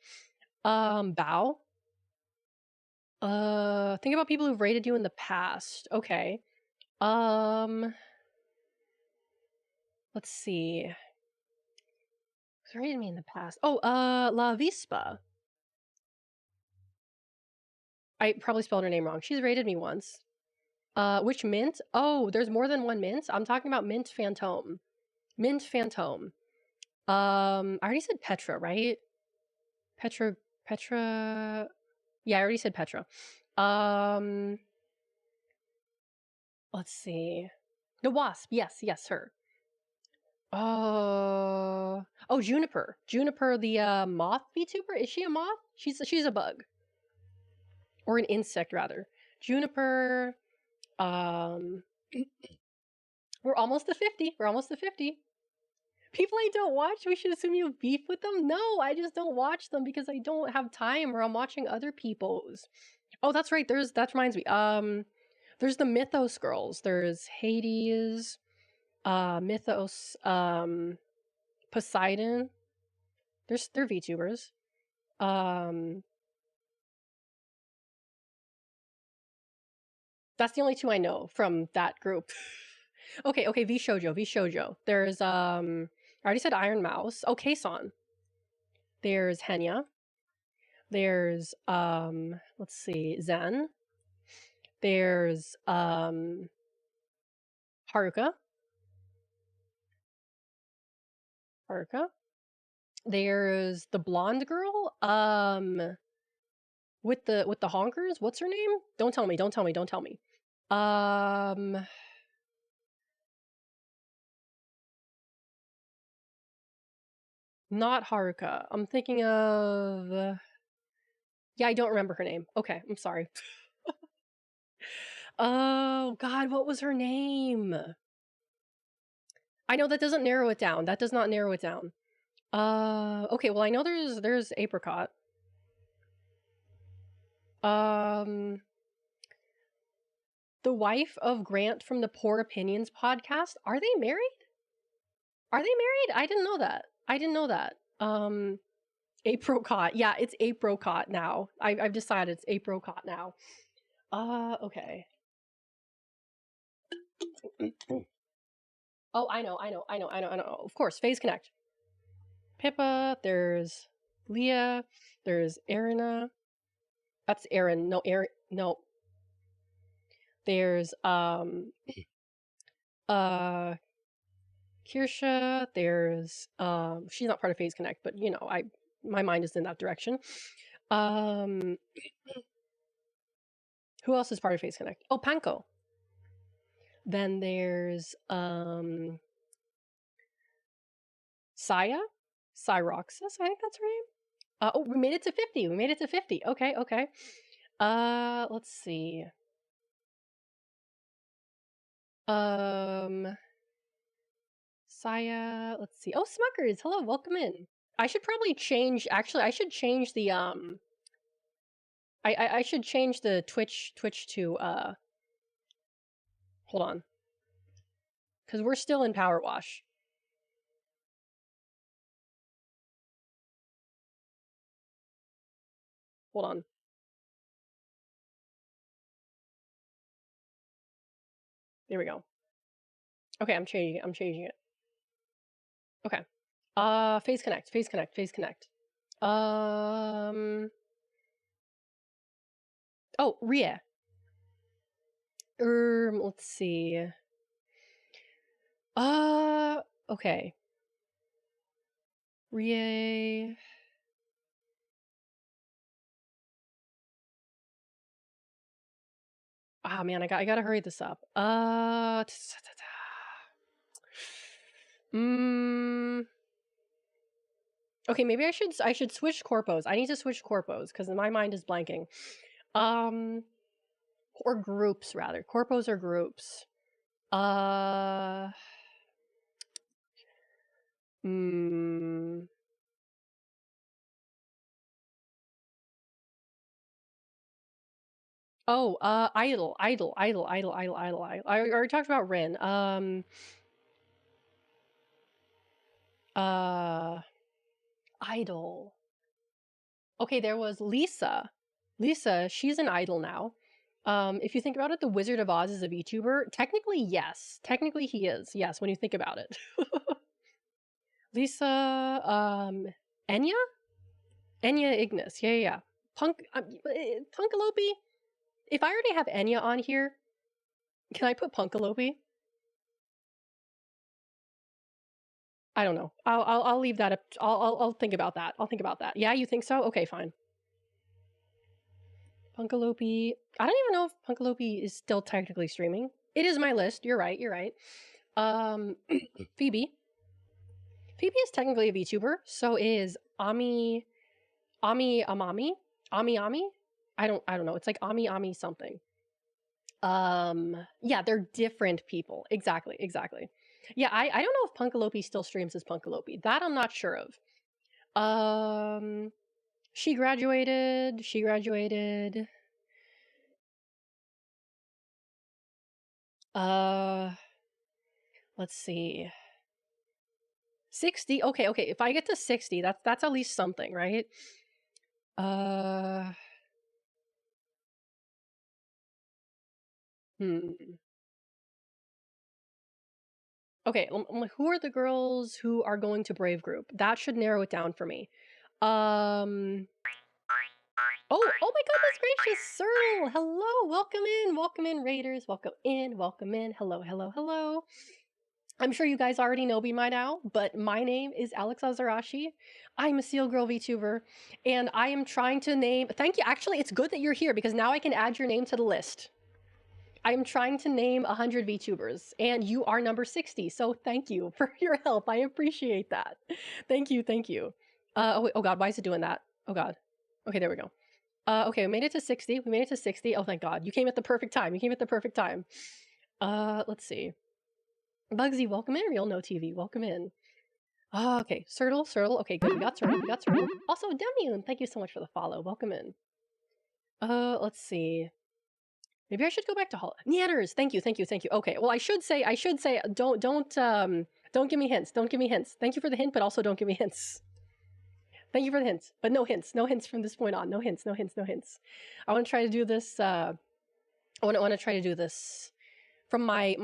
Bao. Think about people who've rated you in the past. Okay. Let's see. Who's rated me in the past? Oh, La Vispa. I probably spelled her name wrong. She's rated me once. Which mint? Oh, there's more than one mint? I'm talking about Mint Phantom. I already said Petra, right? Petra. Yeah, I already said Petra. Let's see. The Wasp. Yes, her. Oh, Juniper. Juniper, the moth VTuber. Is she a moth? She's a bug, or an insect rather. Juniper. We're almost to 50. People I don't watch, we should assume you have beef with them? No, I just don't watch them because I don't have time or I'm watching other people's. Oh, that's right. That reminds me. There's the Mythos girls. There's Hades, Mythos, Poseidon. They're VTubers. That's the only two I know from that group. Okay, V Shoujo. There's I already said Iron Mouse. Oh, Kason. There's Henya. There's let's see, Zen. There's Haruka. There's the blonde girl with the honkers. What's her name? Don't tell me. Not Haruka. I'm thinking of yeah, I don't remember her name. Okay, I'm sorry. Oh god, what was her name? I know that doesn't narrow it down. That does not narrow it down. Okay, well I know there's Apricot. The wife of Grant from the Poor Opinions podcast. Are they married? I didn't know that. Apricot. Yeah, it's Apricot now. I've decided it's Apricot now. Okay. Oh, I know. Of course, Phase Connect. Pippa, there's Leah, there's Erina. That's Erin. No, Erin. No. There's Kirsha, there's she's not part of Phase Connect, but you know, my mind is in that direction. Who else is part of Phase Connect? Oh, Panko. Then there's Saya, Cyroxis, I think that's her name. Oh, we made it to 50. Okay. Let's see. Saya, let's see. Oh, Smuckers, hello, welcome in. I should probably change. Actually, I should change the I should change the Twitch to hold on, because we're still in Powerwash. Hold on. There we go. Okay, I'm changing it. Okay. Phase Connect. Oh, Ria. Let's see. Okay. Rie. Ah, man, I gotta hurry this up. Okay, maybe I should switch corpos. I need to switch corpos because my mind is blanking. Or groups rather. Corpos or groups. Oh, idol. I already talked about Rin. Idol. Okay, there was Lisa. Lisa, she's an idol now. If you think about it, the Wizard of Oz is a VTuber. Technically, yes. Technically, he is. Yes, when you think about it. Lisa, Enya? Enya Ignis. Yeah. Punkalope? If I already have Enya on here, can I put Punkalope? I don't know. I'll leave that up. I'll think about that. Yeah, you think so? Okay, fine. Punkalope. I don't even know if Punkalope is still technically streaming. It is my list. You're right. Phoebe. Phoebe is technically a VTuber. So is Ami. I don't know. It's like Ami something. Yeah, they're different people. Exactly. Yeah, I don't know if Punkalope still streams as Punkalope. That I'm not sure of. She graduated. Let's see. 60. Okay. If I get to 60, that's at least something, right? Okay, who are the girls who are going to Brave Group? That should narrow it down for me. Oh my goodness gracious, Cyril! Hello, welcome in, Raiders, welcome in. Hello. I'm sure you guys already know me by now, but my name is Alex Azarashi. I'm a Seal Girl VTuber, and I am trying to name. Thank you. Actually, it's good that you're here because now I can add your name to the list. I'm trying to name 100 VTubers, and you are number 60, so thank you for your help. I appreciate that. Thank you. Oh god, why is it doing that? Oh god. Okay, there we go. Okay, we made it to 60. Oh, thank god. You came at the perfect time. Let's see. Bugsy, welcome in. Real No TV, welcome in. Okay, Sertle. Okay, good. We got Sertle. Also, Demiun, thank you so much for the follow. Welcome in. Let's see. Maybe I should go back to Hall. Neanders, thank you. Okay, well, I should say, don't give me hints. Thank you for the hint, but also don't give me hints. Thank you for the hints, but no hints from this point on. No hints. I want to try to do this. I want to try to do this from my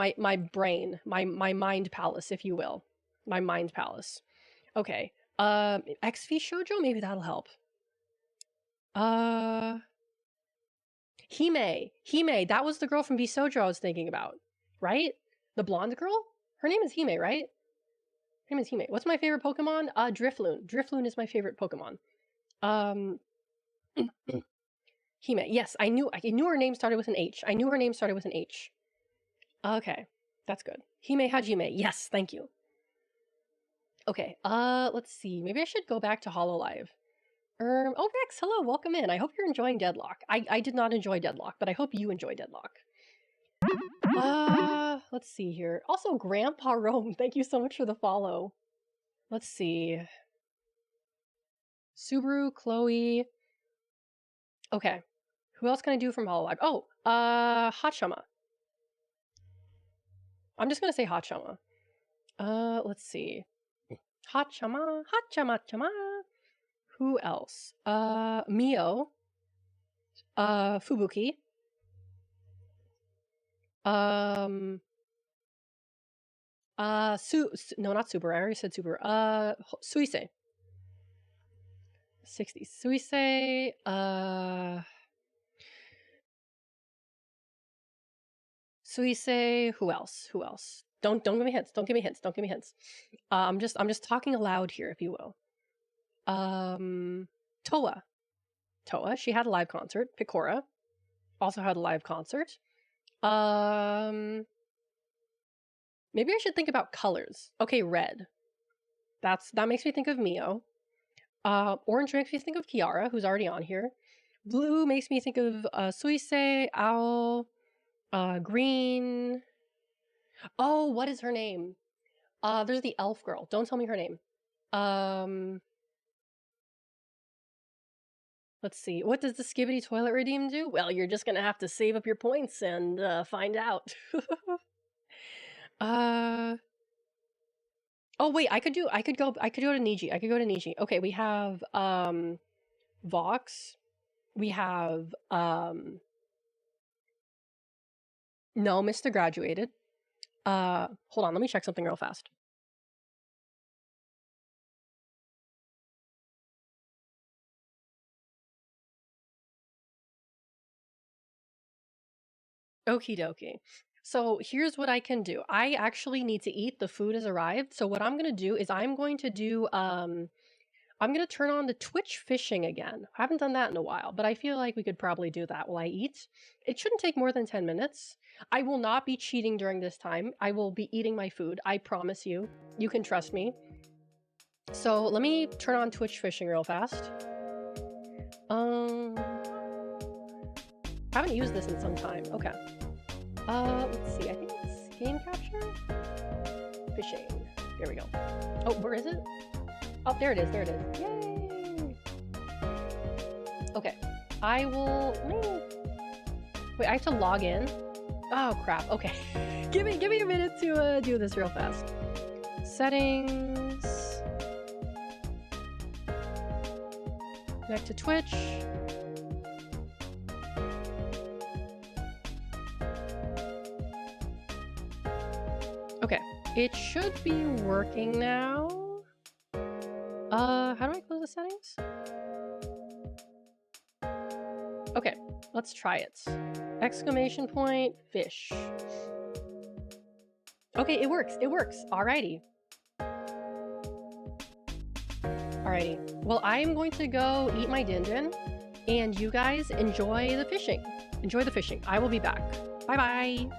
brain, my mind palace, if you will, my mind palace. Okay, XV Shoujo, maybe that'll help. Hime, that was the girl from Bisoujo I was thinking about, right? The blonde girl? Her name is Hime, right? Her name is Hime. What's my favorite Pokemon? Drifloon. Drifloon is my favorite Pokemon. Hime. Yes, I knew her name started with an H. Okay, that's good. Hime Hajime. Yes, thank you. Okay, let's see. Maybe I should go back to Hololive. Oh, Rex, hello, welcome in. I hope you're enjoying Deadlock. I did not enjoy Deadlock, but I hope you enjoy Deadlock. Let's see here. Also, Grandpa Rome, thank you so much for the follow. Let's see. Subaru, Chloe. Okay. Who else can I do from Hololive? Oh, Hachama. I'm just gonna say Hachama. Let's see. Hachama. Who else? Mio. Fubuki. No, not Super. I already said Super. Suisei. 60. Suisei. Suisei. Who else? Don't give me hints. I'm just talking aloud here, if you will. Toa. She had a live concert. Picora also had a live concert. Maybe I should think about colors. Okay, red. That makes me think of Mio. Orange makes me think of Kiara, who's already on here. Blue makes me think of Suisei, Owl, green. Oh, what is her name? There's the elf girl. Don't tell me her name. Let's see. What does the Skibidi Toilet Redeem do? Well, you're just gonna have to save up your points and find out. Oh wait, I could go to Niji. Okay, we have Vox. We have no, Mr. Graduated. Hold on, let me check something real fast. Okie dokie. So here's what I can do. I actually need to eat. The food has arrived. So what I'm gonna do is I'm going to turn on the Twitch fishing again. I haven't done that in a while, but I feel like we could probably do that while I eat. It shouldn't take more than 10 minutes. I will not be cheating during this time. I will be eating my food. I promise you. You can trust me. So let me turn on Twitch fishing real fast. I haven't used this in some time. Okay. Let's see. I think it's game capture. fishing. There we go. Oh, where is it? Oh, there it is. There it is. Yay! Okay. I will... Wait, I have to log in? Oh, crap. Okay. give me a minute to do this real fast. Settings. Connect to Twitch. Okay. It should be working now. How do I close the settings? Okay, let's try it. Exclamation point, fish. Okay, it works. It works. Alrighty. Alrighty. Well, I'm going to go eat my din-din, and you guys enjoy the fishing. Enjoy the fishing. I will be back. Bye-bye.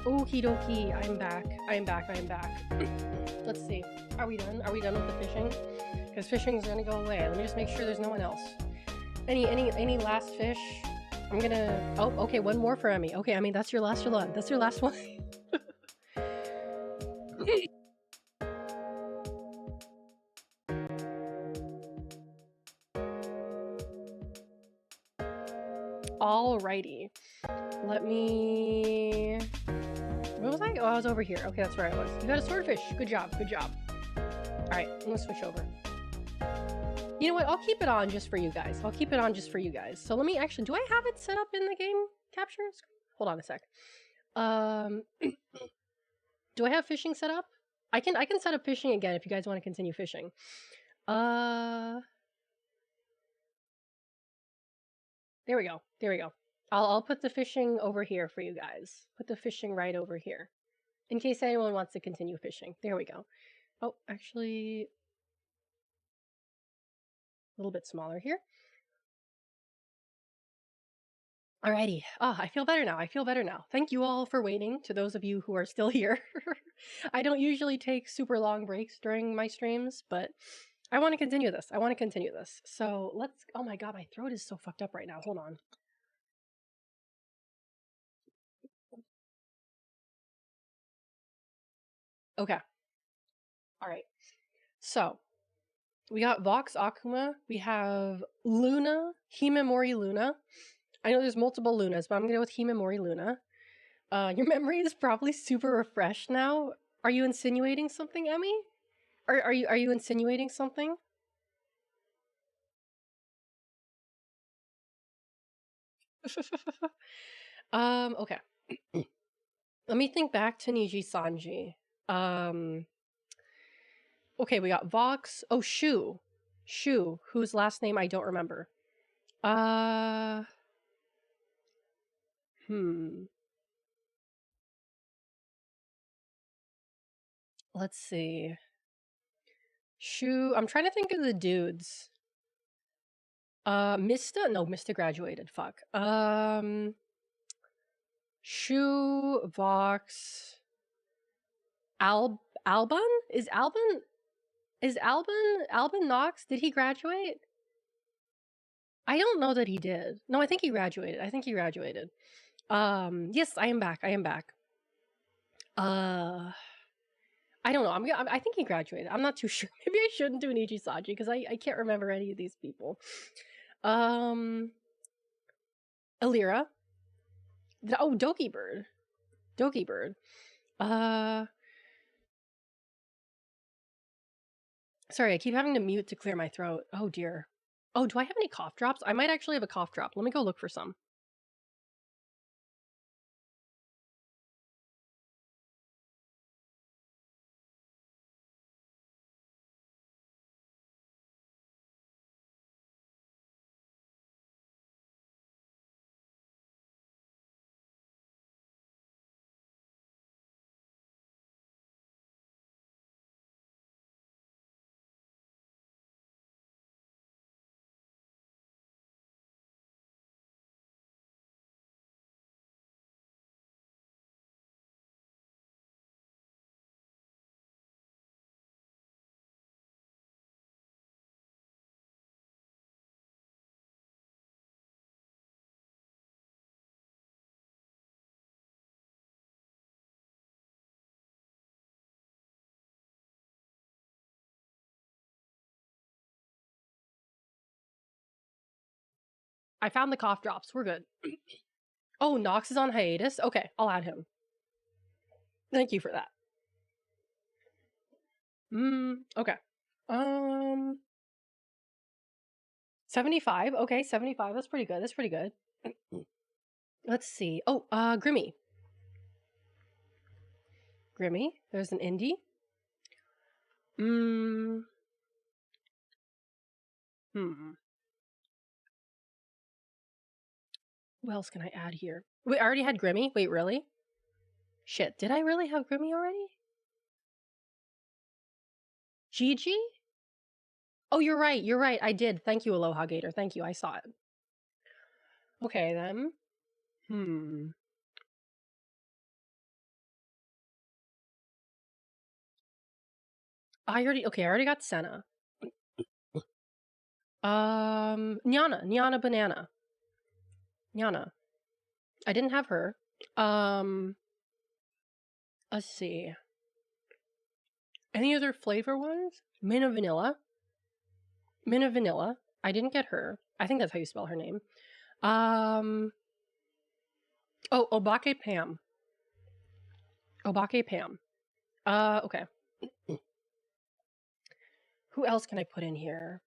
Okie dokie, I'm back. I'm back. Let's see. Are we done? Are we done with the fishing? Because fishing is gonna go away. Let me just make sure there's no one else. Any last fish? I'm gonna... Oh, okay, one more for Emmy. Okay, Emmy, that's your last one. That's your last one. Alrighty. Let me... Where was I? Oh, I was over here. Okay, that's where I was. You got a swordfish. Good job. Good job. Alright, I'm gonna switch over. You know what? I'll keep it on just for you guys. I'll keep it on just for you guys. So let me actually... Do I have it set up in the game capture? Hold on a sec. Do I have fishing set up? I can set up fishing again if you guys want to continue fishing. There we go. There we go. I'll put the fishing over here for you guys. Put the fishing right over here. In case anyone wants to continue fishing. There we go. Oh, actually... A little bit smaller here. Alrighty. Ah, I feel better now. I feel better now. Thank you all for waiting, to those of you who are still here. I don't usually take super long breaks during my streams, but I want to continue this. I want to continue this. So let's... Oh my god, my throat is so fucked up right now. Hold on. Okay. Alright. So, we got Vox Akuma. We have Luna. Himemori Luna. I know there's multiple Lunas, but I'm going to go with Himemori Luna. Your memory is probably super refreshed now. Are you insinuating something, Emmy? Are you insinuating something? Okay. Let me think back to Niji Sanji. Okay, we got Vox. Oh, Shu. Shu, whose last name I don't remember. Let's see. Shu. I'm trying to think of the dudes. Mista? No, Mista graduated. Fuck. Shu, Vox, Alban? Is Alban Knox? Did he graduate? I don't know that he did. No, I think he graduated. Yes, I am back. I don't know. I think he graduated. I'm not too sure. Maybe I shouldn't do an Ichisaji because I can't remember any of these people. Alira. Oh, Doki Bird. Sorry, I keep having to mute to clear my throat. Oh dear. Oh, do I have any cough drops? I might actually have a cough drop. Let me go look for some. I found the cough drops. We're good. Oh, Nox is on hiatus? Okay, I'll add him. Thank you for that. Okay. 75. Okay, 75. That's pretty good. Let's see. Oh, Grimmy. There's an indie. What else can I add here? Wait, I already had Grimmy? Wait, really? Shit, did I really have Grimmy already? Gigi? Oh, you're right. I did. Thank you, Aloha Gator. Thank you, I saw it. Okay, then. I already got Senna. Nyana Banana. Nyana. I didn't have her. Let's see. Any other flavor ones? Minna Vanilla. I didn't get her. I think that's how you spell her name. Oh, Obake Pam. Okay. Who else can I put in here?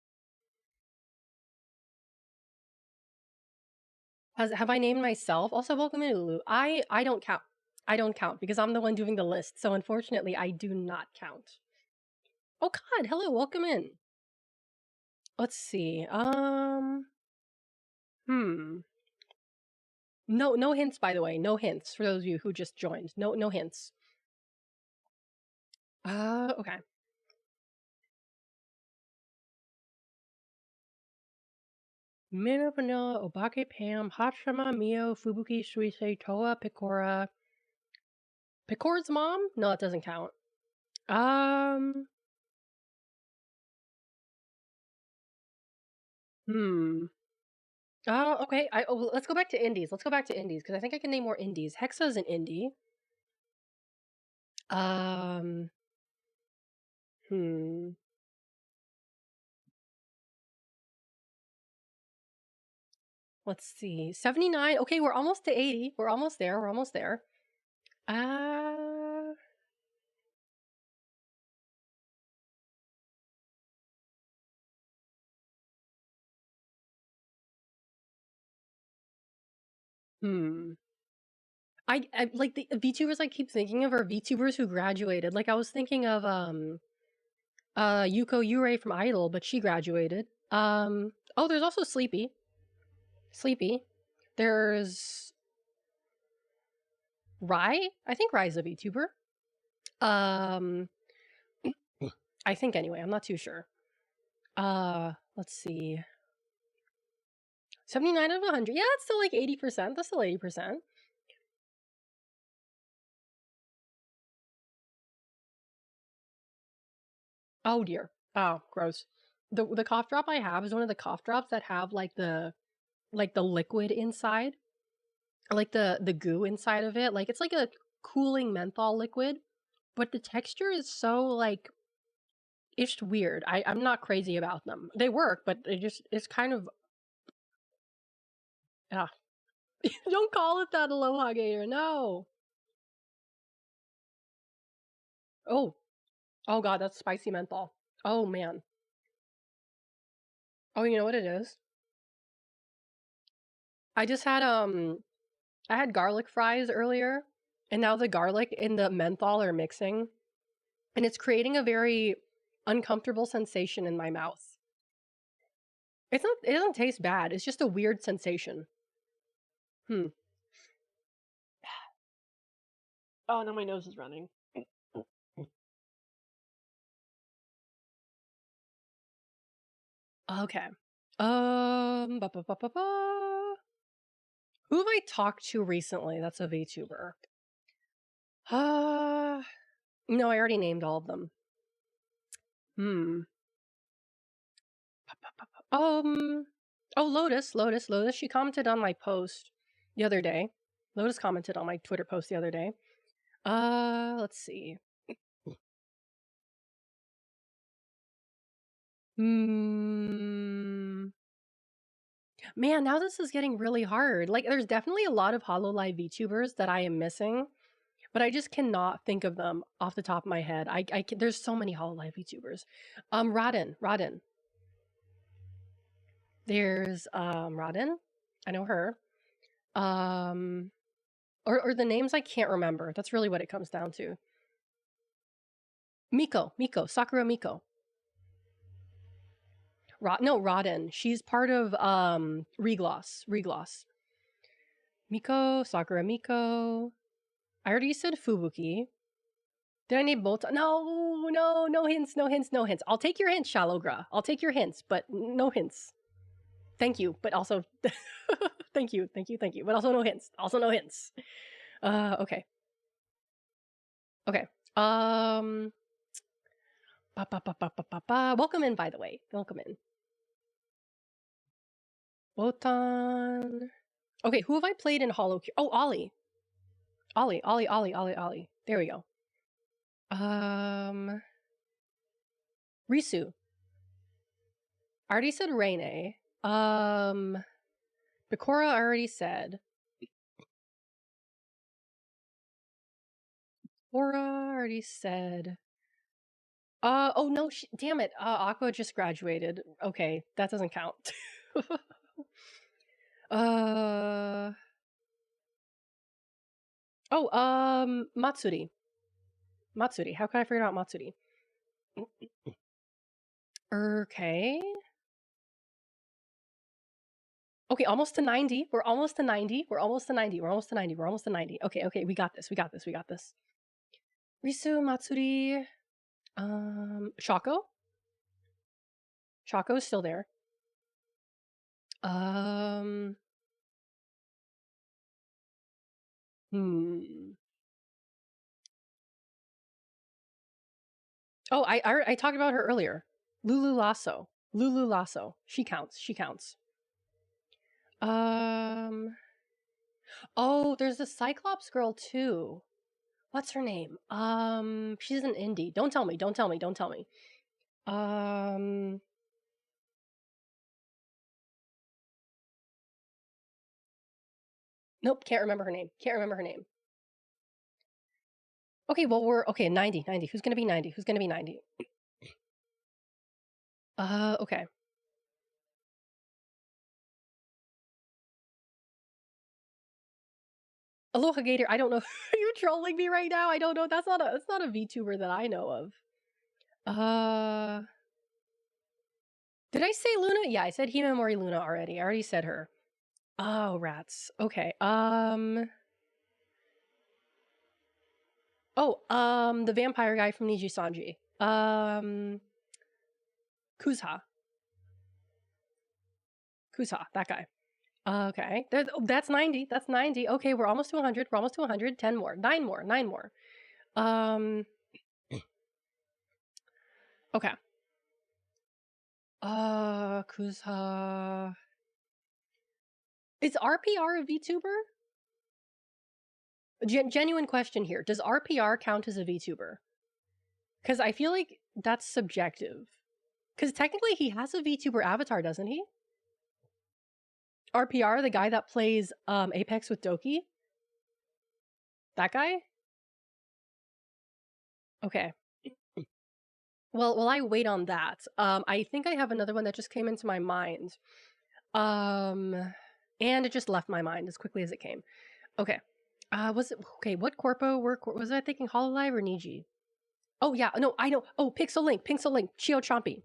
Have I named myself? Also, welcome in, Lulu. I don't count. I don't count because I'm the one doing the list. So unfortunately, I do not count. Oh God, hello, welcome in. Let's see. No hints, by the way. No hints for those of you who just joined. No hints. Okay. Minna Vanilla, Obake Pam, Hachama, Mio, Fubuki, Suisei, Toa, Picora. Picora's mom? No, it doesn't count. Okay. Let's go back to indies. Let's go back to indies because I think I can name more indies. Hexa's an indie. Let's see. 79. Okay, we're almost to 80. We're almost there. I like the VTubers I keep thinking of are VTubers who graduated. Like I was thinking of Yuko Yurei from Idol, but she graduated. Oh, there's also Sleepy. There's Rai. I think Rai's a VTuber. I think anyway, I'm not too sure. Let's see. 79 out of 100. Yeah, that's still like 80%. That's still 80%. Oh dear. Oh, gross. The cough drop I have is one of the cough drops that have like the liquid inside. Like the goo inside of it. Like it's like a cooling menthol liquid, but the texture is so like it's weird. I'm not crazy about them. They work, but it's kind of don't call it that, Aloha Gator. No. Oh God, that's spicy menthol. Oh man. Oh, you know what it is? I just had I had garlic fries earlier, and now the garlic and the menthol are mixing, and it's creating a very uncomfortable sensation in my mouth. It doesn't taste bad. It's just a weird sensation. Oh, now my nose is running. Okay. Ba, ba, ba, ba, ba. Who have I talked to recently that's a VTuber? No, I already named all of them. Oh, Lotus. She commented on my post the other day. Lotus commented on my Twitter post the other day. Let's see. Man, now this is getting really hard. Like, there's definitely a lot of HoloLive VTubers that I am missing, but I just cannot think of them off the top of my head. There's so many HoloLive VTubers. Rodden. There's Rodden. I know her. Or the names I can't remember. That's really what it comes down to. Miko, Sakura Miko. Rodden. She's part of Regloss. Miko, Sakura Miko. I already said Fubuki. Did I name both? No hints. I'll take your hints, Shallowgra. I'll take your hints, but no hints. Thank you, but also thank you. But also no hints. Okay. Ba, ba, ba, ba, ba, ba, ba. Welcome in, by the way. Welcome in. Wotan. Okay, who have I played in Hollow? Oh, Ollie. Ollie. There we go. Risu. I already said Reine. Bakura I already said. Bakura already said. Oh no, damn it. Aqua just graduated. Okay, that doesn't count. Matsuri. Matsuri. How can I forget about Matsuri? Okay. Okay, almost to 90. We're almost to 90. We're almost to 90. We're almost to 90. We're almost to 90. Okay, we got this. We got this. We got this. Risu, Matsuri, Shako. Shaco's still there. Oh, I talked about her earlier. Lulu Lasso. Lulu Lasso. She counts. She counts. Oh, there's the Cyclops girl too. What's her name? She's an indie. Don't tell me. Don't tell me. Don't tell me. Nope. Can't remember her name. Can't remember her name. Okay, well we're okay. 90. 90. Who's gonna be 90? Who's gonna be 90? Okay. Aloha Gator. I don't know. Are you trolling me right now? I don't know. That's not a VTuber that I know of. Did I say Luna? Yeah, I said Himamori Luna already. I already said her. Oh, rats. Okay. The vampire guy from Niji Sanji. Kuzha. Kuzha, that guy. Okay. That's 90. That's 90. Okay, we're almost to 100. We're almost to 100. 10 more. 9 more. 9 more. Okay. Kuzha. Is RPR a VTuber? Genuine question here. Does RPR count as a VTuber? Because I feel like that's subjective. Because technically he has a VTuber avatar, doesn't he? RPR, the guy that plays Apex with Doki? That guy? Okay. Well, while I wait on that, I think I have another one that just came into my mind. And it just left my mind as quickly as it came. Okay. Was it okay? What corpo was I thinking? Hololive or Niji? Oh yeah, no, I know. Oh, Pixel Link, Chio Chompy.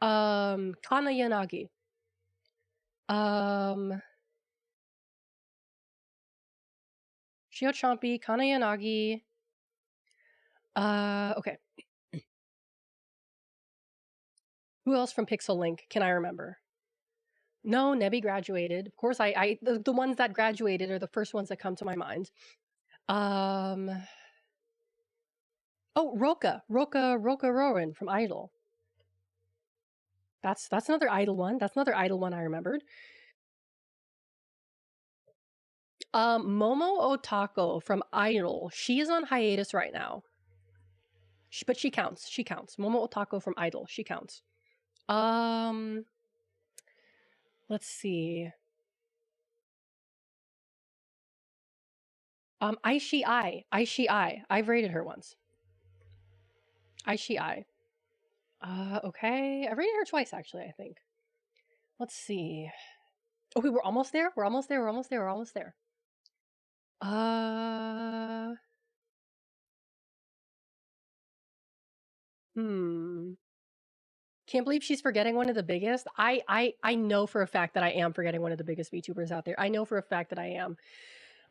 Kana Yanagi. Chio Chompy, Kana Yanagi. Okay. Who else from Pixel Link can I remember? No, Nebi graduated. Of course, the ones that graduated are the first ones that come to my mind. Oh, Roka Rowan from Idol. That's another Idol one. That's another Idol one I remembered. Momo Otako from Idol. She is on hiatus right now. But she counts. She counts. Momo Otako from Idol. She counts. Let's see. Aishi I. I've rated her once. Aishi I. Okay. I've rated her twice, actually, I think. Let's see. Okay, we're almost there. We're almost there. We're almost there. We're almost there. Can't believe she's forgetting one of the biggest. I know for a fact that I am forgetting one of the biggest VTubers out there. I know for a fact that I am.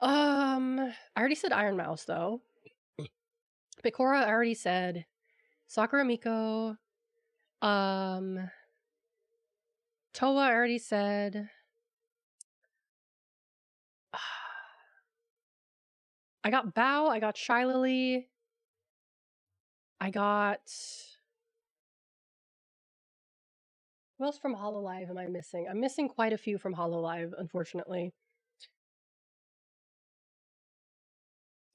I already said Iron Mouse though. Picora I already said. Sakura Miko. Toa I already said. I got Bao, I got Shy Lily. I got... What else from Hololive am I missing? I'm missing quite a few from Hololive, unfortunately.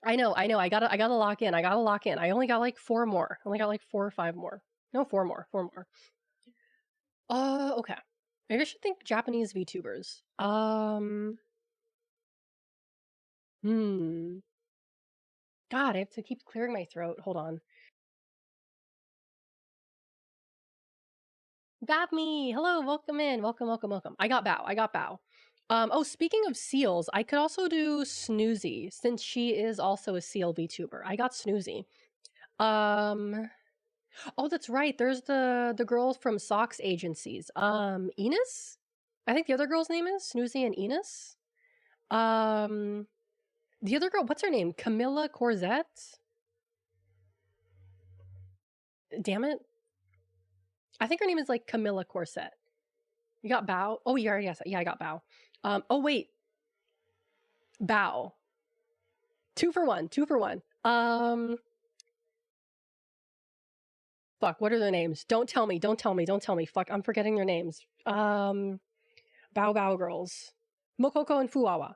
I know. I gotta lock in. I only got like 4 more. I only got like 4 or 5 more. No, 4 more. 4 more. Okay. Maybe I should think Japanese VTubers. Hmm. God, I have to keep clearing my throat. Hold on. Bap me! Hello, welcome in. Welcome. I got Bow. Oh, speaking of seals, I could also do Snoozy, since she is also a seal VTuber. I got Snoozy. Oh, that's right. There's the girls from Socks agencies. Enos? I think the other girl's name is Snoozy and Enos. The other girl, what's her name? Camilla Corzette? Damn it. I think her name is like Camilla Corset. You got Bow? Oh, yeah, yes. Yeah, I got Bow. Oh, wait. Bow. 2 for 1. 2 for 1. Fuck, what are their names? Don't tell me. Fuck, I'm forgetting their names. Bow Bow Girls. Mokoko and Fuawa.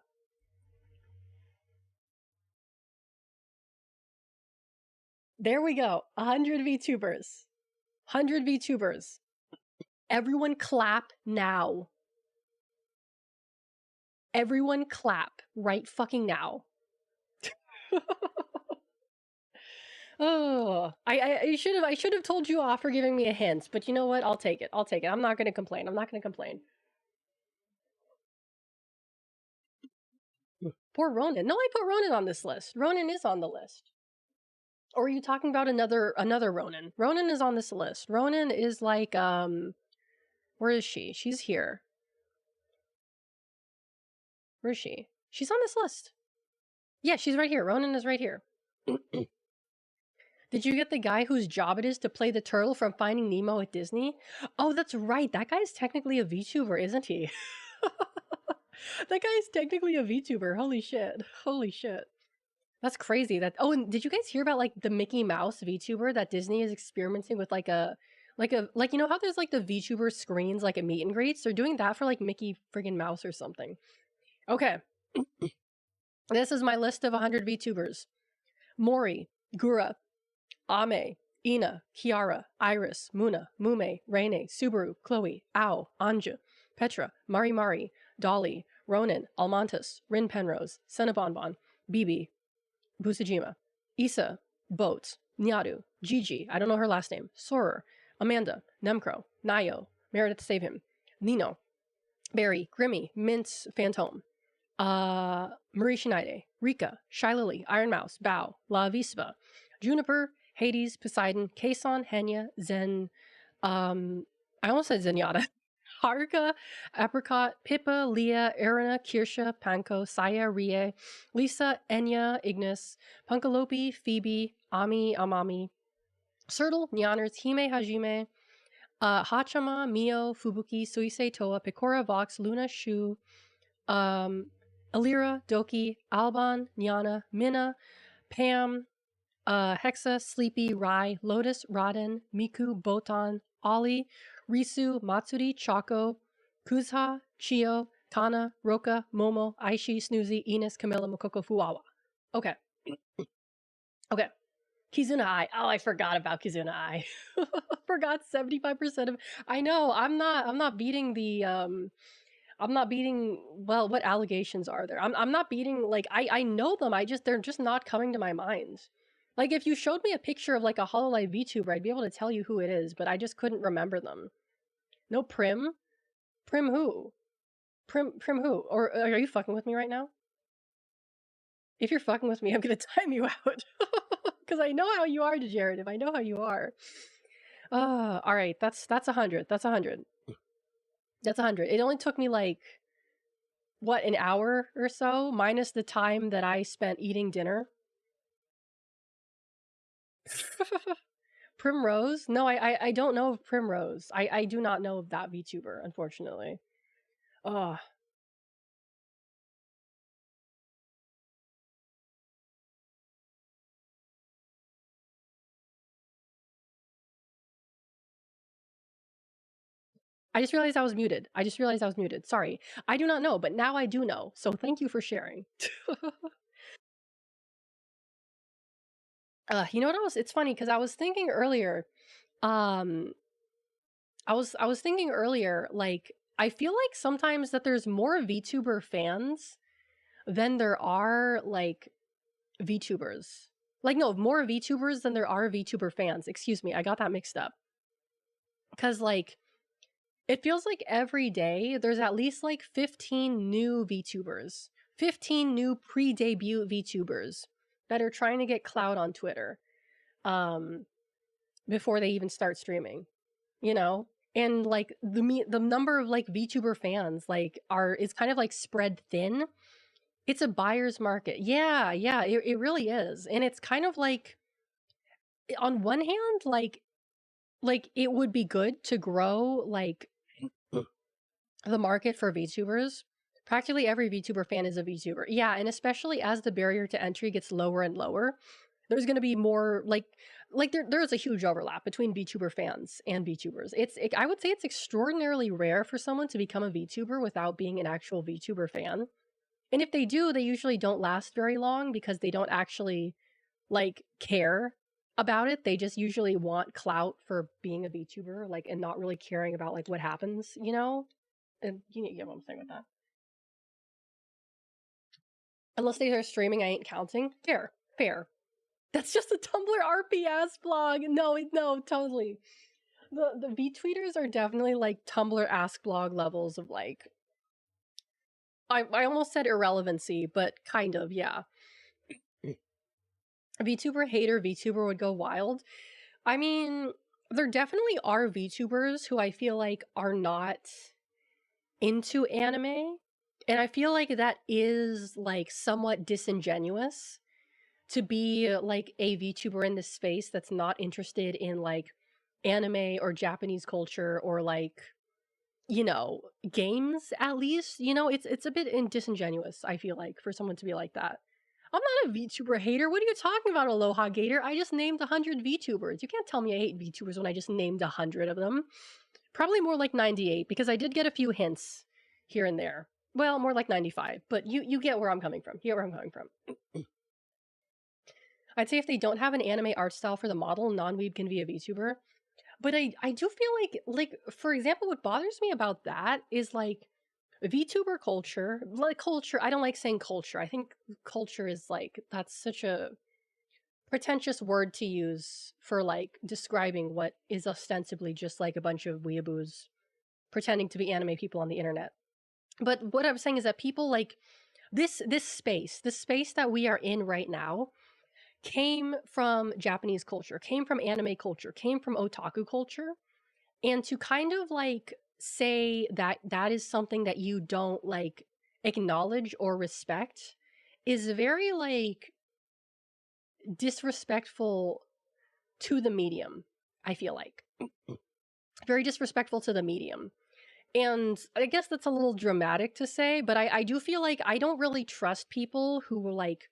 There we go. 100 VTubers. 100 VTubers. Everyone clap now. Everyone clap right fucking now. Oh, I should have told you off for giving me a hint, but you know what? I'll take it. I'm not gonna complain. Poor Ronan. No, I put Ronan on this list. Ronan is on the list. Or are you talking about another Ronan? Ronan is on this list. Ronan is like where is she? She's here. Where is she? She's on this list. Yeah, she's right here. Ronan is right here. Did you get the guy whose job it is to play the turtle from Finding Nemo at Disney? Oh, that's right. That guy's technically a VTuber, isn't he? That guy's technically a VTuber. Holy shit. Holy shit. That's crazy. And did you guys hear about like the Mickey Mouse VTuber that Disney is experimenting with like you know how there's like the VTuber screens like at meet and greets? They're doing that for like Mickey friggin' Mouse or something. Okay. This is my list of 100 VTubers. Mori, Gura, Ame, Ina, Kiara, Iris, Muna, Mume, Reine, Subaru, Chloe, Ao, Anja, Petra, Mari, Dolly, Ronan, Almontis, Rin Penrose, Senabonbon, Bibi, Busajima, Issa, Boat, Nyaru, Gigi, I don't know her last name, Sorer, Amanda, Nemcro, Nayo, Meredith Save Him, Nino, Barry, Grimmy, Mint, Phantom, Marie Schneider, Rika, Shy Lily, Iron Mouse, Bao, La Vispa, Juniper, Hades, Poseidon, Kason, Henya, Zen, I almost said Zenyatta, Haruka, Apricot, Pippa, Leah, Erina, Kirsha, Panko, Saya, Rie, Lisa, Enya, Ignis, Punkalopi, Phoebe, Ami, Amami, Sertle, Nyanners, Hime, Hajime, Hachama, Mio, Fubuki, Suisei, Toa, Picora, Vox, Luna, Shu, Alira, Doki, Alban, Nyana, Minna, Pam, Hexa, Sleepy, Rai, Lotus, Raden, Miku, Botan, Ollie, Risu, Matsuri, Chaco, Kuzha, Chio, Kana, Roka, Momo, Aishi, Snoozy, Enos, Camilla, Mokoko, Fuawa. Okay. Okay. Kizuna Ai. Oh, I forgot about Kizuna Ai. Forgot 75% of I know, I'm not beating the I'm not beating well, what allegations are there? I'm not beating like I know them, they're just not coming to my mind. Like if you showed me a picture of like a Hololive VTuber, I'd be able to tell you who it is, but I just couldn't remember them. No Prim? Prim who? Prim who? Or are you fucking with me right now? If you're fucking with me, I'm gonna time you out. Because I know how you are, Degenerative. I know how you are. All right. That's 100. That's 100. That's 100. It only took me like what, an hour or so, minus the time that I spent eating dinner. Primrose? No, I don't know of Primrose. I do not know of that VTuber, unfortunately. Oh, I just realized I was muted. Sorry. I do not know, but now I do know. So thank you for sharing. You know what else? It's funny because I was thinking earlier. Um, I was thinking earlier, like I feel like sometimes that there's more VTuber fans than there are like VTubers. Like no, more VTubers than there are VTuber fans. Excuse me, I got that mixed up. Cause like it feels like every day there's at least like 15 new VTubers, 15 new pre-debut VTubers that are trying to get clout on Twitter. Um, before they even start streaming, you know? And like the number of like VTuber fans like are is kind of like spread thin. It's a buyer's market. Yeah, yeah, it really is. And it's kind of like on one hand, like it would be good to grow like the market for VTubers. Practically every VTuber fan is a VTuber. Yeah, and especially as the barrier to entry gets lower and lower, there's going to be more like there's a huge overlap between VTuber fans and VTubers. I would say it's extraordinarily rare for someone to become a VTuber without being an actual VTuber fan. And if they do, they usually don't last very long because they don't actually like care about it. They just usually want clout for being a VTuber, like and not really caring about like what happens, you know? And you get what I'm saying with that. Unless they are streaming, I ain't counting. Fair. Fair. That's just a Tumblr RPS blog. No, no, totally. The V tweeters are definitely like Tumblr Ask blog levels of like I almost said irrelevancy, but kind of, yeah. VTuber hater VTuber would go wild. I mean, there definitely are VTubers who I feel like are not into anime. And I feel like that is like somewhat disingenuous to be like a VTuber in this space that's not interested in like anime or Japanese culture or like you know games at least it's a bit disingenuous I feel like for someone to be like that. I'm not a VTuber hater. What are you talking about, Aloha Gator? I just named 100 VTubers. You can't tell me I hate VTubers when I just named 100 of them. Probably more like 98 because I did get a few hints here and there. Well, more like 95, but you get where I'm coming from. You get where I'm coming from. I'd say if they don't have an anime art style for the model, non-weeb can be a VTuber. But I do feel like for example, what bothers me about that is like VTuber culture, like culture. I don't like saying culture. I think culture is like that's such a pretentious word to use for like describing what is ostensibly just like a bunch of weeaboos pretending to be anime people on the internet. But what I'm saying is that people like this space that we are in right now came from Japanese culture, came from anime culture, came from otaku culture. And to kind of like say that that is something that you don't like acknowledge or respect is very like disrespectful to the medium, I feel like. Very disrespectful to the medium. And I guess that's a little dramatic to say, but I do feel like I don't really trust people who were like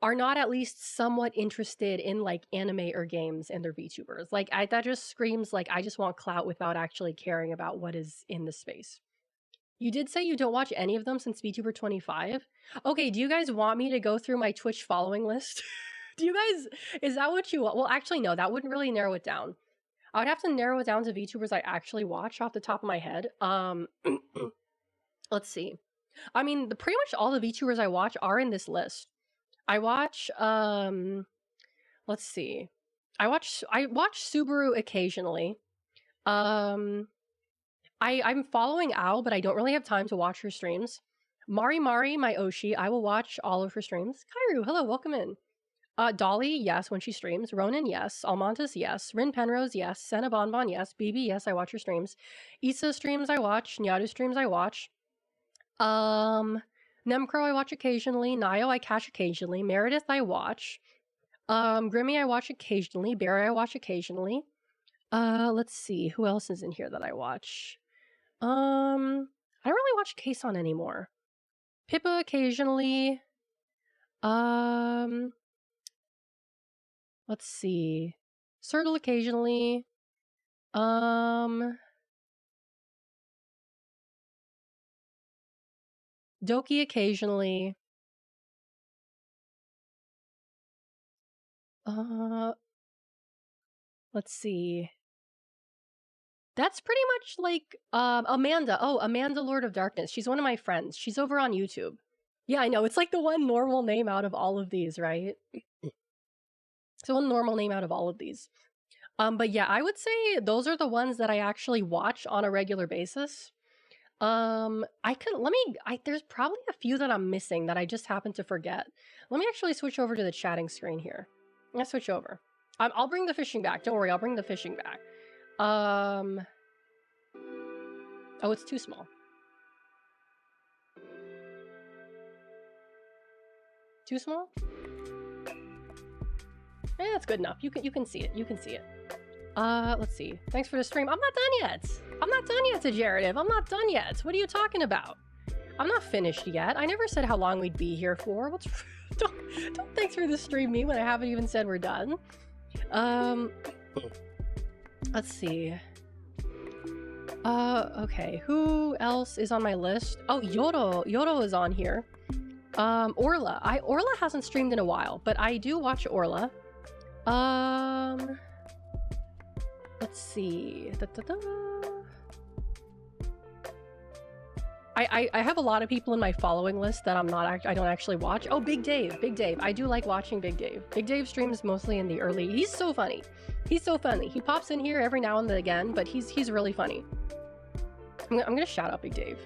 are not at least somewhat interested in like anime or games and their VTubers. Like that just screams like I just want clout without actually caring about what is in the space. You did say you don't watch any of them since VTuber 25. Okay, do you guys want me to go through my Twitch following list? Do you guys is that what you want? Well, actually no, that wouldn't really narrow it down. I would have to narrow it down to VTubers I actually watch off the top of my head. Let's see. I mean, pretty much all the VTubers I watch are in this list. I watch let's see. I watch Subaru occasionally. Um I'm following Ao, but I don't really have time to watch her streams. Mari Mari, my Oshi, I will watch all of her streams. Kairu, hello, welcome in. Dolly, yes, when she streams. Ronan, yes. Almontes, yes. Rin Penrose, yes. Senna Bonbon, yes. BB, yes, I watch her streams. Issa streams I watch. Nyadu streams I watch. Nemcro I watch occasionally. Nio I catch occasionally. Meredith I watch. Grimmy I watch occasionally. Barry I watch occasionally. Let's see. Who else is in here that I watch? I don't really watch Kason anymore. Pippa occasionally. Um, let's see. Sertal occasionally. Um, Doki occasionally. Let's see. That's pretty much like Amanda. Oh, Amanda Lord of Darkness. She's one of my friends. She's over on YouTube. Yeah, I know. It's like the one normal name out of all of these, right? It's the one normal name out of all of these. But yeah, I would say those are the ones that I actually watch on a regular basis. There's probably a few that I'm missing that I just happen to forget. Let me actually switch over to the chatting screen here. Let's switch over. I'll bring the fishing back. Don't worry, I'll bring the fishing back. Oh, it's too small. Too small? Eh, that's good enough. You can see it. You can see it. Let's see. Thanks for the stream. I'm not done yet. I'm not done yet, Degenerative. I'm not done yet. What are you talking about? I'm not finished yet. I never said how long we'd be here for. Don't thanks for the stream me when I haven't even said we're done. Let's see. Okay. Who else is on my list? Oh, Yoro is on here. Orla. Orla hasn't streamed in a while, but I do watch Orla. Let's see. I have a lot of people in my following list that I don't actually watch. Oh, Big Dave. I do like watching Big Dave. Big Dave streams mostly in the early. He's so funny. He's so funny. He pops in here every now and then again, but he's really funny. I'm gonna shout out Big Dave.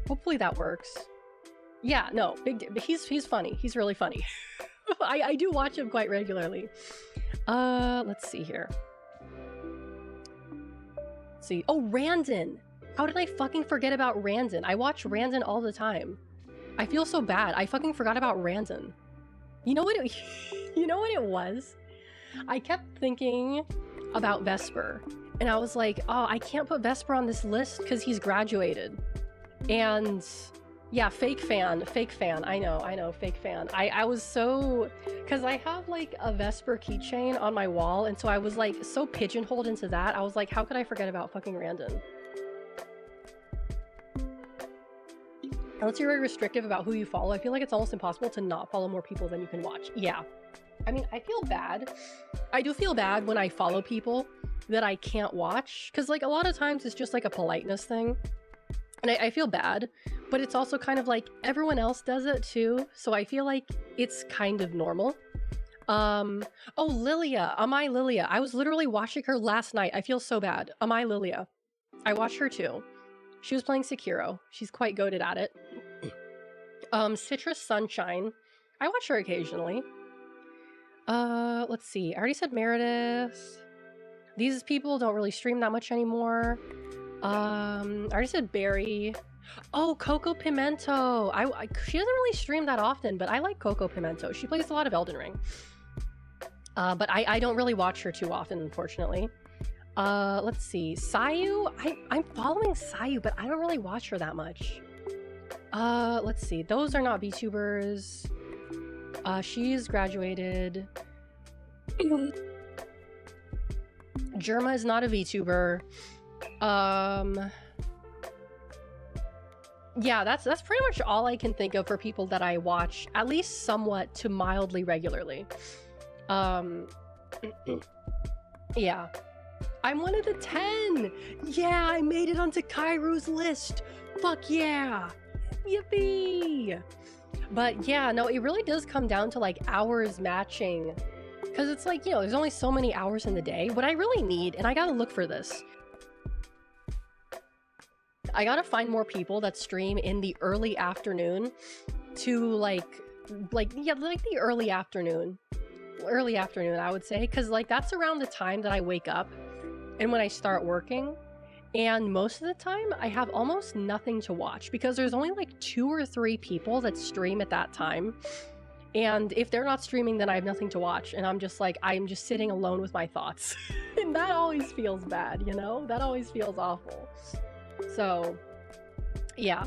Hopefully that works. Yeah, no, he's funny. He's really funny. I do watch him quite regularly. Let's see here. Let's see. Oh, Randon. How did I fucking forget about Randon? I watch Randon all the time. I feel so bad. I fucking forgot about Randon. You know what it was? I kept thinking about Vesper, and I was like, oh, I can't put Vesper on this list because he's graduated. And yeah, fake fan. I know, fake fan. I was so, because I have like a Vesper keychain on my wall, and so I was like so pigeonholed into that. I was like, how could I forget about fucking Randon? Unless you're very restrictive about who you follow, I feel like it's almost impossible to not follow more people than you can watch. Yeah. I mean, I feel bad. I do feel bad when I follow people that I can't watch, because like a lot of times it's just like a politeness thing. And I feel bad, but it's also kind of like everyone else does it too, so I feel like it's kind of normal. Oh, Lilia, Amai Lilia. I was literally watching her last night. I feel so bad. Amai Lilia. I watched her too. She was playing Sekiro. She's quite goated at it. Citrus Sunshine. I watch her occasionally. Let's see. I already said Meredith. These people don't really stream that much anymore. I already said Barry. Oh, Coco Pimento. She doesn't really stream that often, but I like Coco Pimento. She plays a lot of Elden Ring. But I don't really watch her too often, unfortunately. Let's see. Sayu? I'm following Sayu, but I don't really watch her that much. Let's see. Those are not VTubers. She's graduated. Germa is not a VTuber. Yeah, that's pretty much all I can think of for people that I watch at least somewhat to mildly regularly. Yeah. I'm one of the 10! Yeah, I made it onto Kairu's list! Fuck yeah! Yippee! But yeah, no, it really does come down to like hours matching. Because it's like, you know, there's only so many hours in the day. What I really need, and I gotta look for this, I gotta find more people that stream in the early afternoon to like the early afternoon, I would say, because like that's around the time that I wake up and when I start working, and most of the time I have almost nothing to watch because there's only like 2 or 3 people that stream at that time, and if they're not streaming then I have nothing to watch, and I'm just sitting alone with my thoughts. And that always feels bad, you know? That always feels awful. So yeah,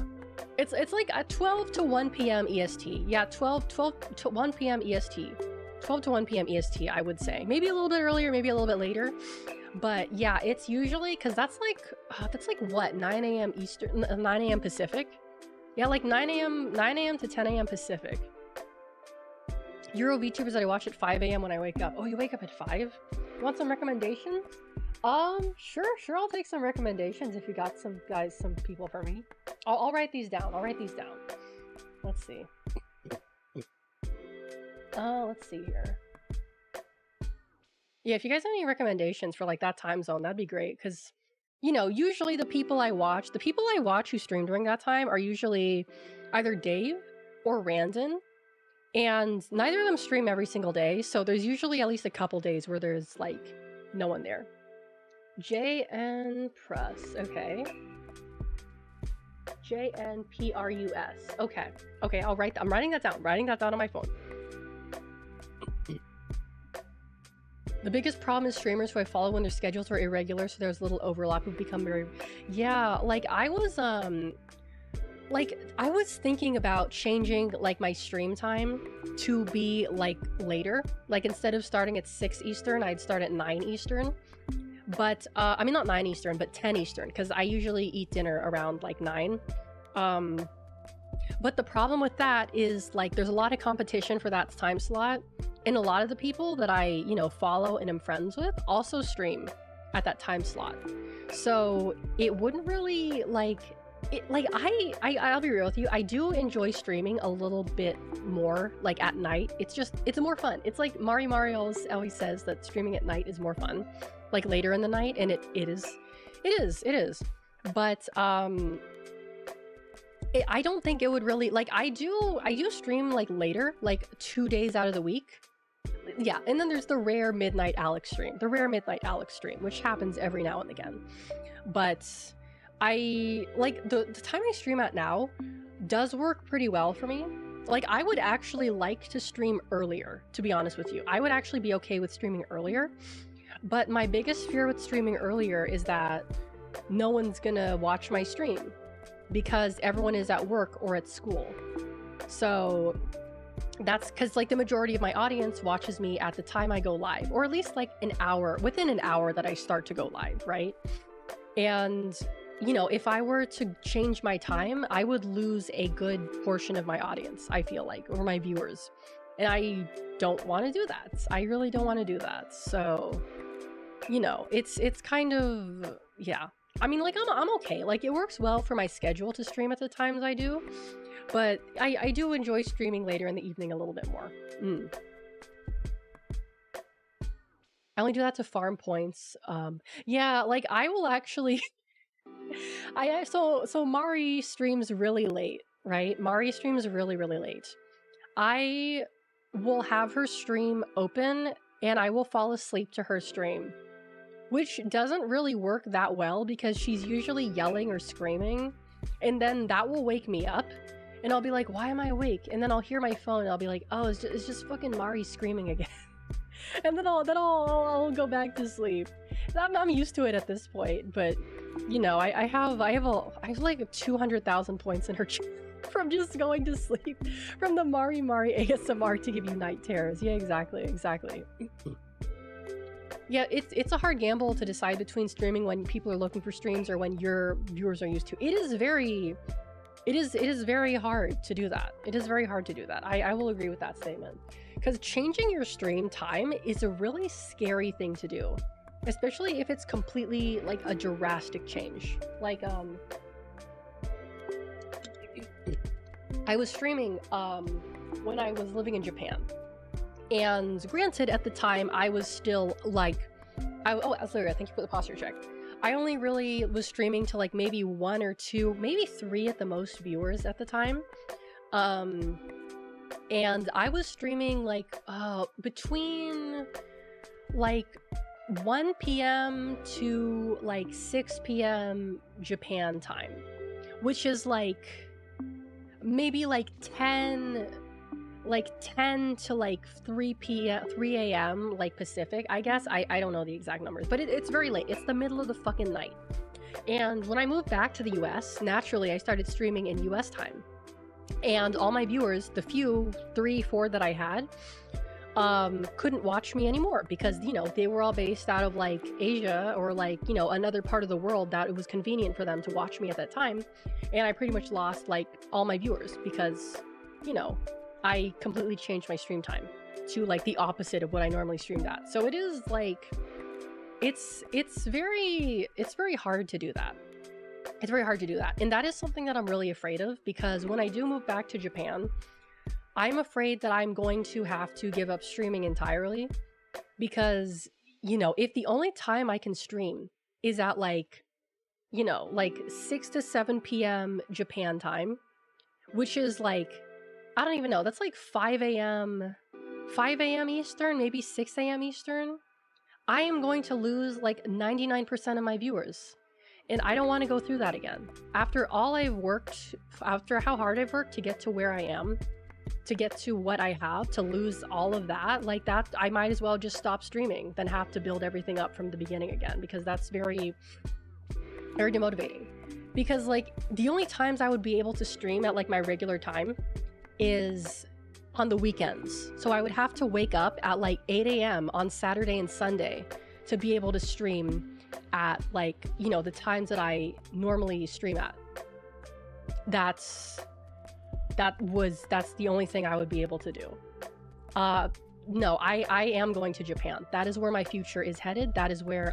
it's like at 12 to 1 p.m. EST. Yeah, 12 to 1 p.m. EST. 12 to 1 p.m. EST, I would say. Maybe a little bit earlier, maybe a little bit later. But yeah, it's usually, because that's like what, 9 a.m. Eastern, 9 a.m. Pacific? Yeah, like 9 a.m. to 10 a.m. Pacific. Euro VTubers that I watch at 5 a.m. when I wake up. Oh, you wake up at 5? You want some recommendations? Sure, I'll take some recommendations if you got some people for me. I'll write these down. Let's see. Let's see here. Yeah, if you guys have any recommendations for like that time zone, that'd be great. Because, you know, usually the people I watch who stream during that time are usually either Dave or Randon. And neither of them stream every single day. So there's usually at least a couple days where there's like no one there. JN Press. Okay. JNPRUS. Okay. I'm writing that down. I'm writing that down on my phone. The biggest problem is streamers who I follow when their schedules are irregular, so there's little overlap who become very... Yeah, like I was thinking about changing like my stream time to be like later. Like instead of starting at 6 Eastern, I'd start at 9 Eastern. But I mean not 9 Eastern, but 10 Eastern, because I usually eat dinner around like 9. But the problem with that is like there's a lot of competition for that time slot, and a lot of the people that I, you know, follow and am friends with also stream at that time slot. So it wouldn't really like it, like I'll be real with you, I do enjoy streaming a little bit more like at night. It's more fun. It's like Mario always says that streaming at night is more fun, like later in the night, and it is. But I don't think it would really like I do stream like later, like 2 days out of the week. Yeah, and then there's the rare midnight Alex stream, which happens every now and again. But I like the time I stream at now does work pretty well for me. Like I would actually like to stream earlier, to be honest with you. I would actually be okay with streaming earlier. But my biggest fear with streaming earlier is that no one's gonna watch my stream because everyone is at work or at school. So that's because like the majority of my audience watches me at the time I go live, or at least like within an hour that I start to go live, right? And you know, if I were to change my time, I would lose a good portion of my audience, I feel like, or my viewers. And I don't want to do that. I really don't want to do that. So, you know, it's kind of, yeah. I mean, like, I'm okay. Like, it works well for my schedule to stream at the times I do. But I do enjoy streaming later in the evening a little bit more. I only do that to farm points. Yeah, like, I will actually... So Mari streams really late, right? Mari streams really, really late. I will have her stream open and I will fall asleep to her stream, which doesn't really work that well because she's usually yelling or screaming, and then that will wake me up and I'll be like, why am I awake? And then I'll hear my phone and I'll be like, oh, it's just fucking Mari screaming again. And then I'll go back to sleep. I'm used to it at this point, but you know, I have like 200,000 points in her from just going to sleep from the Mari ASMR to give you night terrors. Yeah, exactly. Yeah, it's a hard gamble to decide between streaming when people are looking for streams or when your viewers are used to. It is very hard to do that. It is very hard to do that. I will agree with that statement. Because changing your stream time is a really scary thing to do. Especially if it's completely like a drastic change. Like, I was streaming when I was living in Japan. And granted, at the time, I was still like, Azura, thank you for the posture check. I only really was streaming to like maybe 1 or 2, maybe 3 at the most viewers at the time. And I was streaming like between like 1 p.m. to like 6 p.m. Japan time, which is like maybe like 10 to like 3 a.m. like Pacific, I guess. I don't know the exact numbers, but it's very late. It's the middle of the fucking night. And when I moved back to the US, naturally I started streaming in US time. And all my viewers, the few 3, 4 that I had, couldn't watch me anymore because, you know, they were all based out of like Asia or like, you know, another part of the world that it was convenient for them to watch me at that time. And I pretty much lost like all my viewers because, you know, I completely changed my stream time to like the opposite of what I normally streamed at. So it is like, it's very hard to do that. It's very hard to do that. And that is something that I'm really afraid of because when I do move back to Japan, I'm afraid that I'm going to have to give up streaming entirely because, you know, if the only time I can stream is at like, you know, like 6 to 7 p.m. Japan time, which is like, I don't even know, that's like 5 a.m. Eastern, maybe 6 a.m. Eastern, I am going to lose like 99% of my viewers. And I don't want to go through that again. After all I've worked, after how hard I've worked to get to where I am, to get to what I have, to lose all of that, like that, I might as well just stop streaming than have to build everything up from the beginning again, because that's very, very demotivating. Because like the only times I would be able to stream at like my regular time is on the weekends. So I would have to wake up at like 8 a.m. on Saturday and Sunday to be able to stream at like, you know, the times that I normally stream at. That's the only thing I would be able to do. No, I am going to Japan. That is where my future is headed. That's where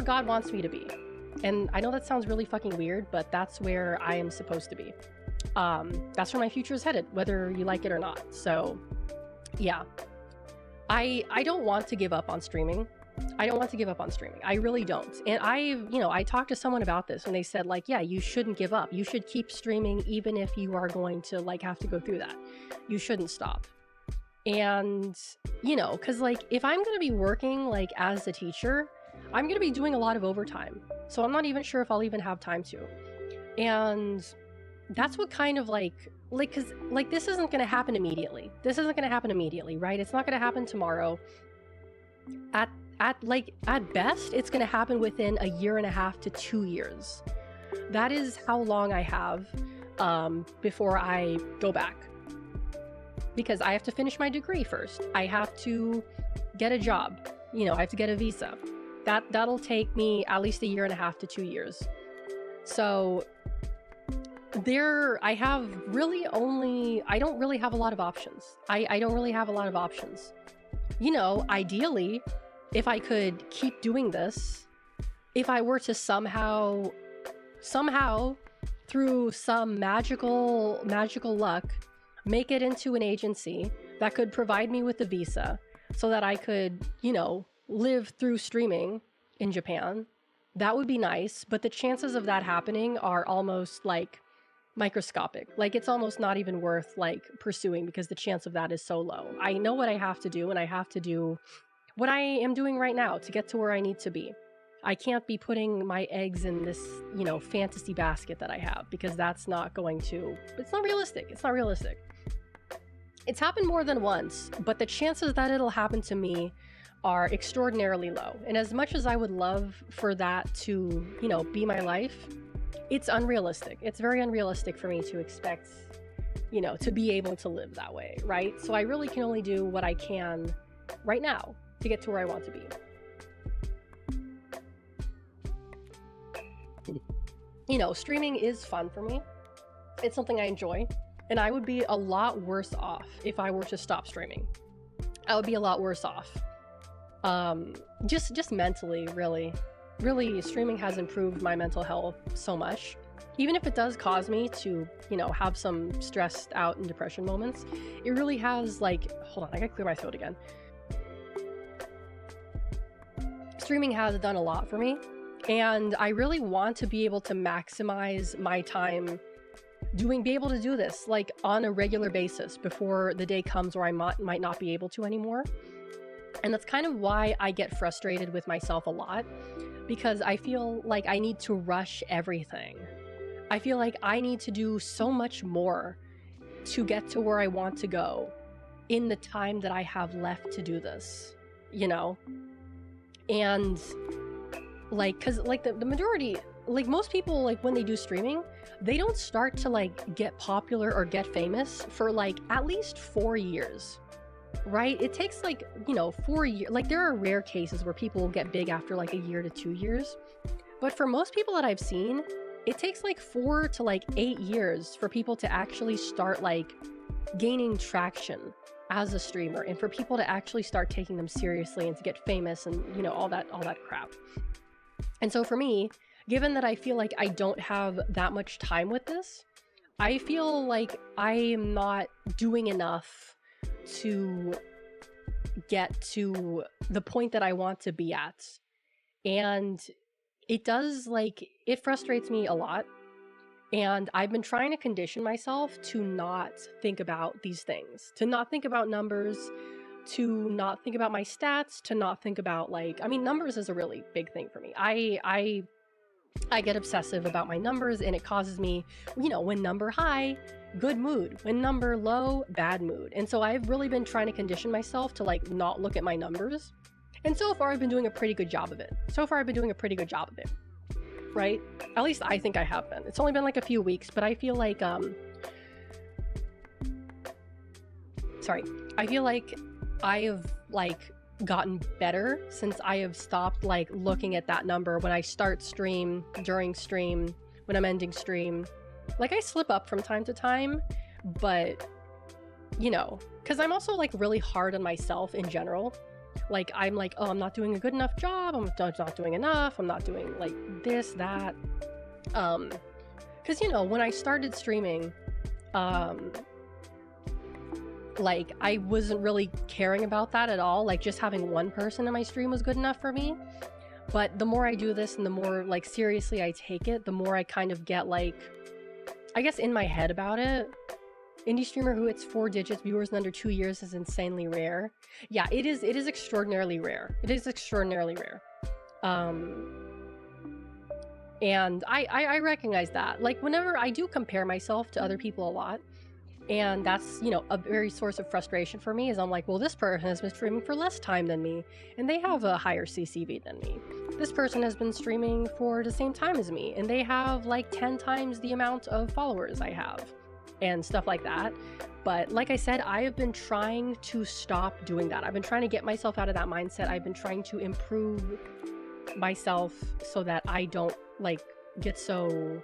God wants me to be. And I know that sounds really fucking weird, but that's where I am supposed to be. That's where my future is headed, whether you like it or not. So yeah, I don't want to give up on streaming. I don't want to give up on streaming. I really don't. And I talked to someone about this and they said like, yeah, you shouldn't give up. You should keep streaming even if you are going to like have to go through that. You shouldn't stop. And, you know, cause like if I'm going to be working like as a teacher, I'm going to be doing a lot of overtime. So I'm not even sure if I'll even have time to. And that's what kind of like, cause like this isn't going to happen immediately. This isn't going to happen immediately, right? It's not going to happen tomorrow. At best, it's going to happen within 1.5 to 2 years. That is how long I have before I go back. Because I have to finish my degree first. I have to get a job. You know, I have to get a visa. That'll take me at least 1.5 to 2 years. So I don't really have a lot of options. I don't really have a lot of options. You know, ideally, if I could keep doing this, if I were to somehow through some magical luck make it into an agency that could provide me with a visa so that I could, you know, live through streaming in Japan, that would be nice. But the chances of that happening are almost like microscopic. Like it's almost not even worth like pursuing because the chance of that is so low. I know what I have to do, and I have to do what I am doing right now to get to where I need to be. I can't be putting my eggs in this, you know, fantasy basket that I have, because that's not going to, it's not realistic. It's not realistic. It's happened more than once, but the chances that it'll happen to me are extraordinarily low. And as much as I would love for that to, you know, be my life, it's unrealistic. It's very unrealistic for me to expect, you know, to be able to live that way, right? So I really can only do what I can right now to get to where I want to be. You know, streaming is fun for me. It's something I enjoy, and I would be a lot worse off if I were to stop streaming. I would be a lot worse off. Just mentally, really, streaming has improved my mental health so much. Even if it does cause me to, you know, have some stressed out and depression moments, it really has, like, hold on, I gotta clear my throat again. Streaming has done a lot for me, and I really want to be able to maximize my time be able to do this like on a regular basis before the day comes where I might not be able to anymore. And that's kind of why I get frustrated with myself a lot, because I feel like I need to rush everything. I feel like I need to do so much more to get to where I want to go in the time that I have left to do this, you know? And like, cause like the majority, like most people, like when they do streaming, they don't start to like get popular or get famous for like at least 4 years. right? It takes like, 4 years. Like there are rare cases where people will get big after like a year to 2 years. But for most people that I've seen, it takes like 4 to like 8 years for people to actually start like gaining traction as a streamer, and for people to actually start taking them seriously and to get famous and all that crap. And so for me, given that I feel like I don't have that much time with this, I feel like I am not doing enough to get to the point that I want to be at. And it does, like, it frustrates me a lot. And I've been trying to condition myself to not think about these things, to not think about numbers, to not think about my stats, to not think about, like, I mean, numbers is a really big thing for me. I get obsessive about my numbers, and it causes me, when number high, good mood. When number low, bad mood. And so I've really been trying to condition myself to like not look at my numbers. And so far I've been doing a pretty good job of it. Right? At least I think I have been. It's only been like a few weeks, but I feel like I feel like I have like gotten better since I have stopped like looking at that number when I start stream, during stream, when I'm ending stream. Like I slip up from time to time, but because I'm also like really hard on myself in general. Like I'm like, oh, I'm not doing a good enough job, I'm not doing enough, I'm not doing like this, that. Because when I started streaming, like I wasn't really caring about that at all. Like just having one person in my stream was good enough for me. But the more I do this and the more like seriously I take it, the more I kind of get like, I guess, in my head about it. Indie streamer who hits 4 digits viewers in under 2 years is insanely rare. Yeah, it is extraordinarily rare. And I recognize that. Like whenever I do compare myself to other people a lot, and that's, a very source of frustration for me, is I'm like, well, this person has been streaming for less time than me, and they have a higher CCV than me. This person has been streaming for the same time as me, and they have like 10 times the amount of followers I have, and stuff like that. But like I said, I have been trying to stop doing that. I've been trying to get myself out of that mindset. I've been trying to improve myself so that I don't like get so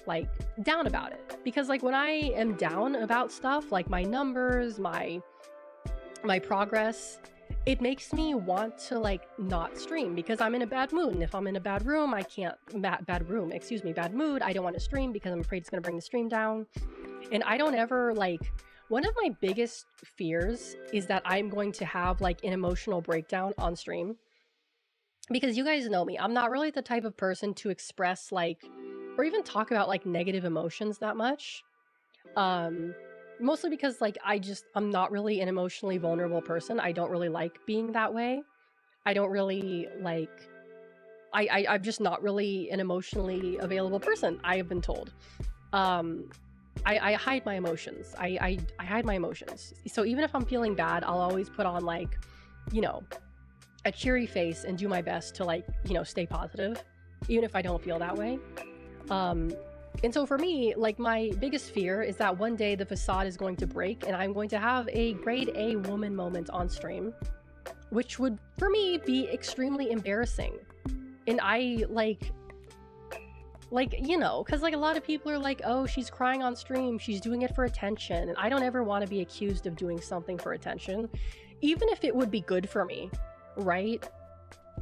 like down about it. Because like when I am down about stuff like my numbers, my progress, it makes me want to like not stream because I'm in a bad mood. And if I'm in a bad mood, I don't want to stream because I'm afraid it's going to bring the stream down. And I don't ever like, one of my biggest fears is that I'm going to have like an emotional breakdown on stream. Because you guys know me, I'm not really the type of person to express like, or even talk about like negative emotions that much. Mostly because like I'm not really an emotionally vulnerable person. I don't really like being that way. I don't really like, I'm just not really an emotionally available person, I have been told. I hide my emotions. I hide my emotions. So even if I'm feeling bad, I'll always put on like, a cheery face and do my best to like, stay positive, even if I don't feel that way. And so for me, like my biggest fear is that one day the facade is going to break and I'm going to have a grade A woman moment on stream, which would for me be extremely embarrassing. And I like, because like a lot of people are like, oh, she's crying on stream, she's doing it for attention. And I don't ever want to be accused of doing something for attention, even if it would be good for me, right?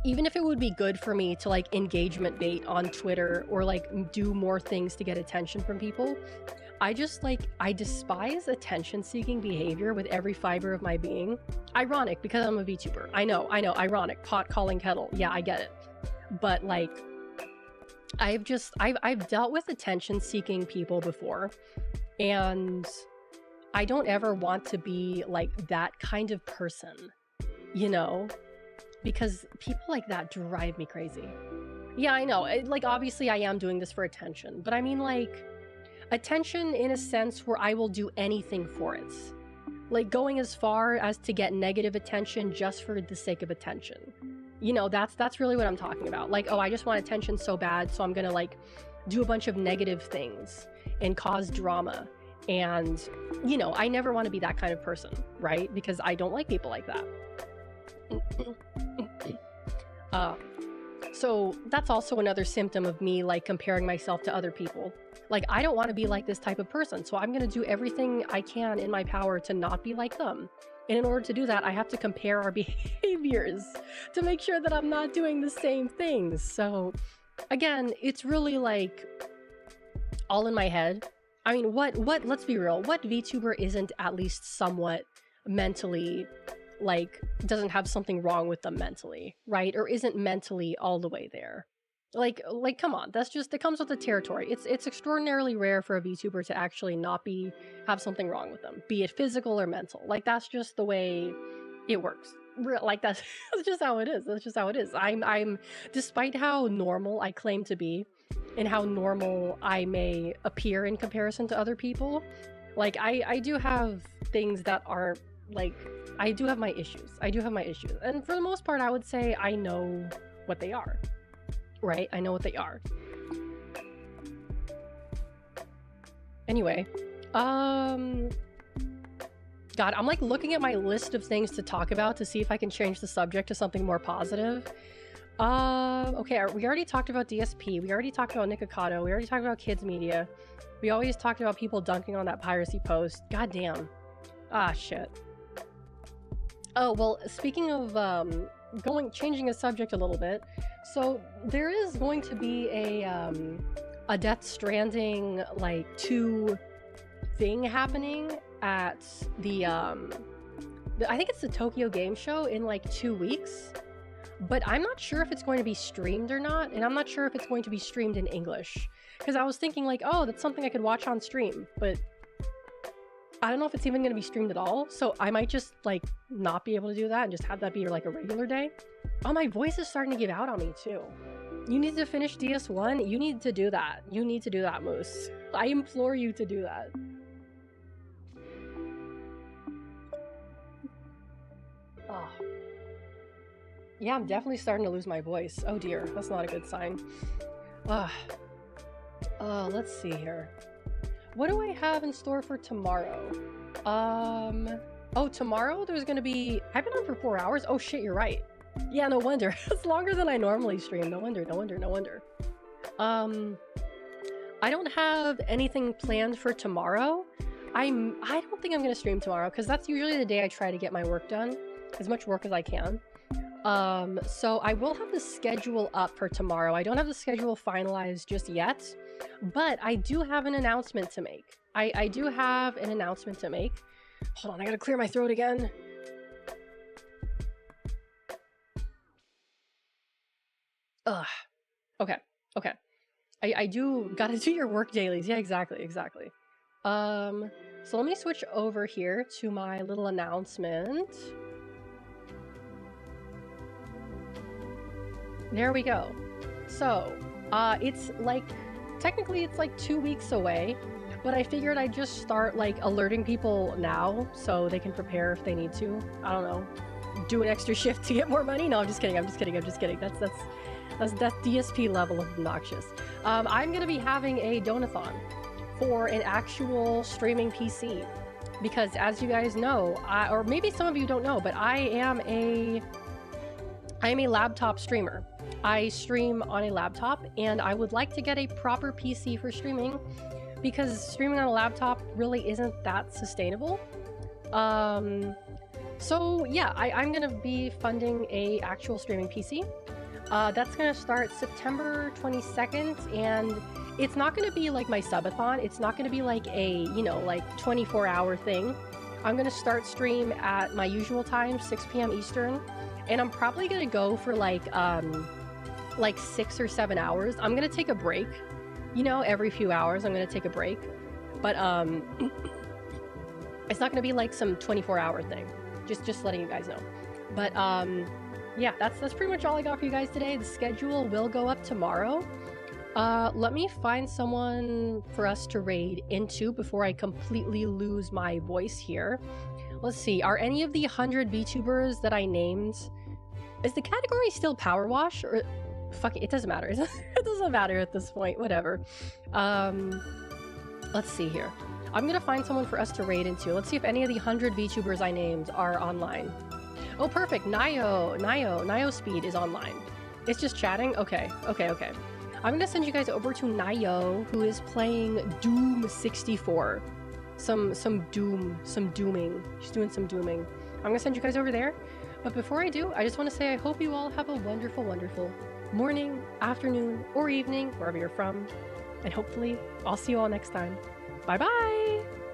Even if it would be good for me to like engagement bait on Twitter or like do more things to get attention from people, I despise attention seeking behavior with every fiber of my being. Ironic because I'm a VTuber. I know, ironic, pot calling kettle. Yeah, I get it. But like, I've dealt with attention seeking people before, and I don't ever want to be like that kind of person, because people like that drive me crazy. Yeah, I know. Like, obviously I am doing this for attention, but I mean like attention in a sense where I will do anything for it. Like going as far as to get negative attention just for the sake of attention. That's really what I'm talking about. Like, oh, I just want attention so bad, so I'm gonna like do a bunch of negative things and cause drama And, you know, I never want to be that kind of person, right? Because I don't like people like that. So that's also another symptom of me, like, comparing myself to other people. Like, I don't want to be like this type of person, so I'm going to do everything I can in my power to not be like them. And in order to do that, I have to compare our behaviors to make sure that I'm not doing the same things. So, again, it's really, like, all in my head. I mean, let's be real, what VTuber isn't at least somewhat mentally, like, doesn't have something wrong with them mentally, right? Or isn't mentally all the way there. Like, come on, that's just, it comes with the territory. It's extraordinarily rare for a VTuber to actually not have something wrong with them, be it physical or mental. Like, that's just the way it works. Like, that's just how it is. That's just how it is. I'm, despite how normal I claim to be, and how normal I may appear in comparison to other people, like, I do have things that aren't, like, I do have my issues. I do have my issues. And for the most part, I would say I know what they are. Right? I know what they are. Anyway, God, I'm like looking at my list of things to talk about to see if I can change the subject to something more positive. Okay, we already talked about DSP, we already talked about Nikocado, we already talked about kids media, we always talked about people dunking on that piracy post. God damn. Ah, shit. Oh, well, speaking of, changing the subject a little bit, so there is going to be a Death Stranding, like, 2 thing happening at the, I think it's the Tokyo Game Show in, like, 2 weeks, but I'm not sure if it's going to be streamed or not, and I'm not sure if it's going to be streamed in English, because I was thinking, like, oh, that's something I could watch on stream, but I don't know if it's even going to be streamed at all, so I might just, like, not be able to do that and just have that be, like, a regular day. Oh, my voice is starting to give out on me, too. You need to finish DS1? You need to do that. You need to do that, Moose. I implore you to do that. Oh. Yeah, I'm definitely starting to lose my voice. Oh, dear. That's not a good sign. Let's see here. What do I have in store for tomorrow? Oh, tomorrow there's gonna be... I've been on for 4 hours? Oh shit, you're right. Yeah, no wonder. It's longer than I normally stream. No wonder. I don't have anything planned for tomorrow. I don't think I'm gonna stream tomorrow, because that's usually the day I try to get my work done. As much work as I can. So I will have the schedule up for tomorrow. I don't have the schedule finalized just yet, but I do have an announcement to make. I do have an announcement to make. Hold on, I gotta clear my throat again. Ugh. Okay. I do gotta do your work dailies. Yeah, exactly. So let me switch over here to my little announcement. There we go. So, it's like, technically it's like 2 weeks away, but I figured I'd just start, like, alerting people now so they can prepare if they need to. I don't know. Do an extra shift to get more money? No, I'm just kidding. That's DSP level of obnoxious. I'm gonna be having a donathon for an actual streaming PC. Because as you guys know, or maybe some of you don't know, but I am a laptop streamer. I stream on a laptop, and I would like to get a proper PC for streaming, because streaming on a laptop really isn't that sustainable. So yeah, I'm gonna be funding a actual streaming PC. That's gonna start September 22nd, and it's not gonna be like my subathon. It's not gonna be like a, you know, like 24-hour thing. I'm gonna start stream at my usual time, 6 p.m. Eastern, and I'm probably gonna go for like 6 or 7 hours. I'm gonna take a break, you know, every few hours I'm gonna take a break, but it's not gonna be like some 24-hour thing. Just letting you guys know. But yeah, that's pretty much all I got for you guys today. The schedule will go up tomorrow. Let me find someone for us to raid into before I completely lose my voice here. Let's see, are any of the 100 VTubers that I named... Is the category still Powerwash? Or... Fuck it, it doesn't matter. It doesn't matter at this point, whatever. Let's see here. I'm gonna find someone for us to raid into. Let's see if any of the 100 VTubers I named are online. Oh, perfect. Nio Speed is online. It's just chatting? Okay. I'm gonna send you guys over to Nio, who is playing Doom 64. Some dooming. She's doing some dooming. I'm gonna send you guys over there. But before I do, I just want to say I hope you all have a wonderful, wonderful morning, afternoon, or evening, wherever you're from. And hopefully, I'll see you all next time. Bye-bye!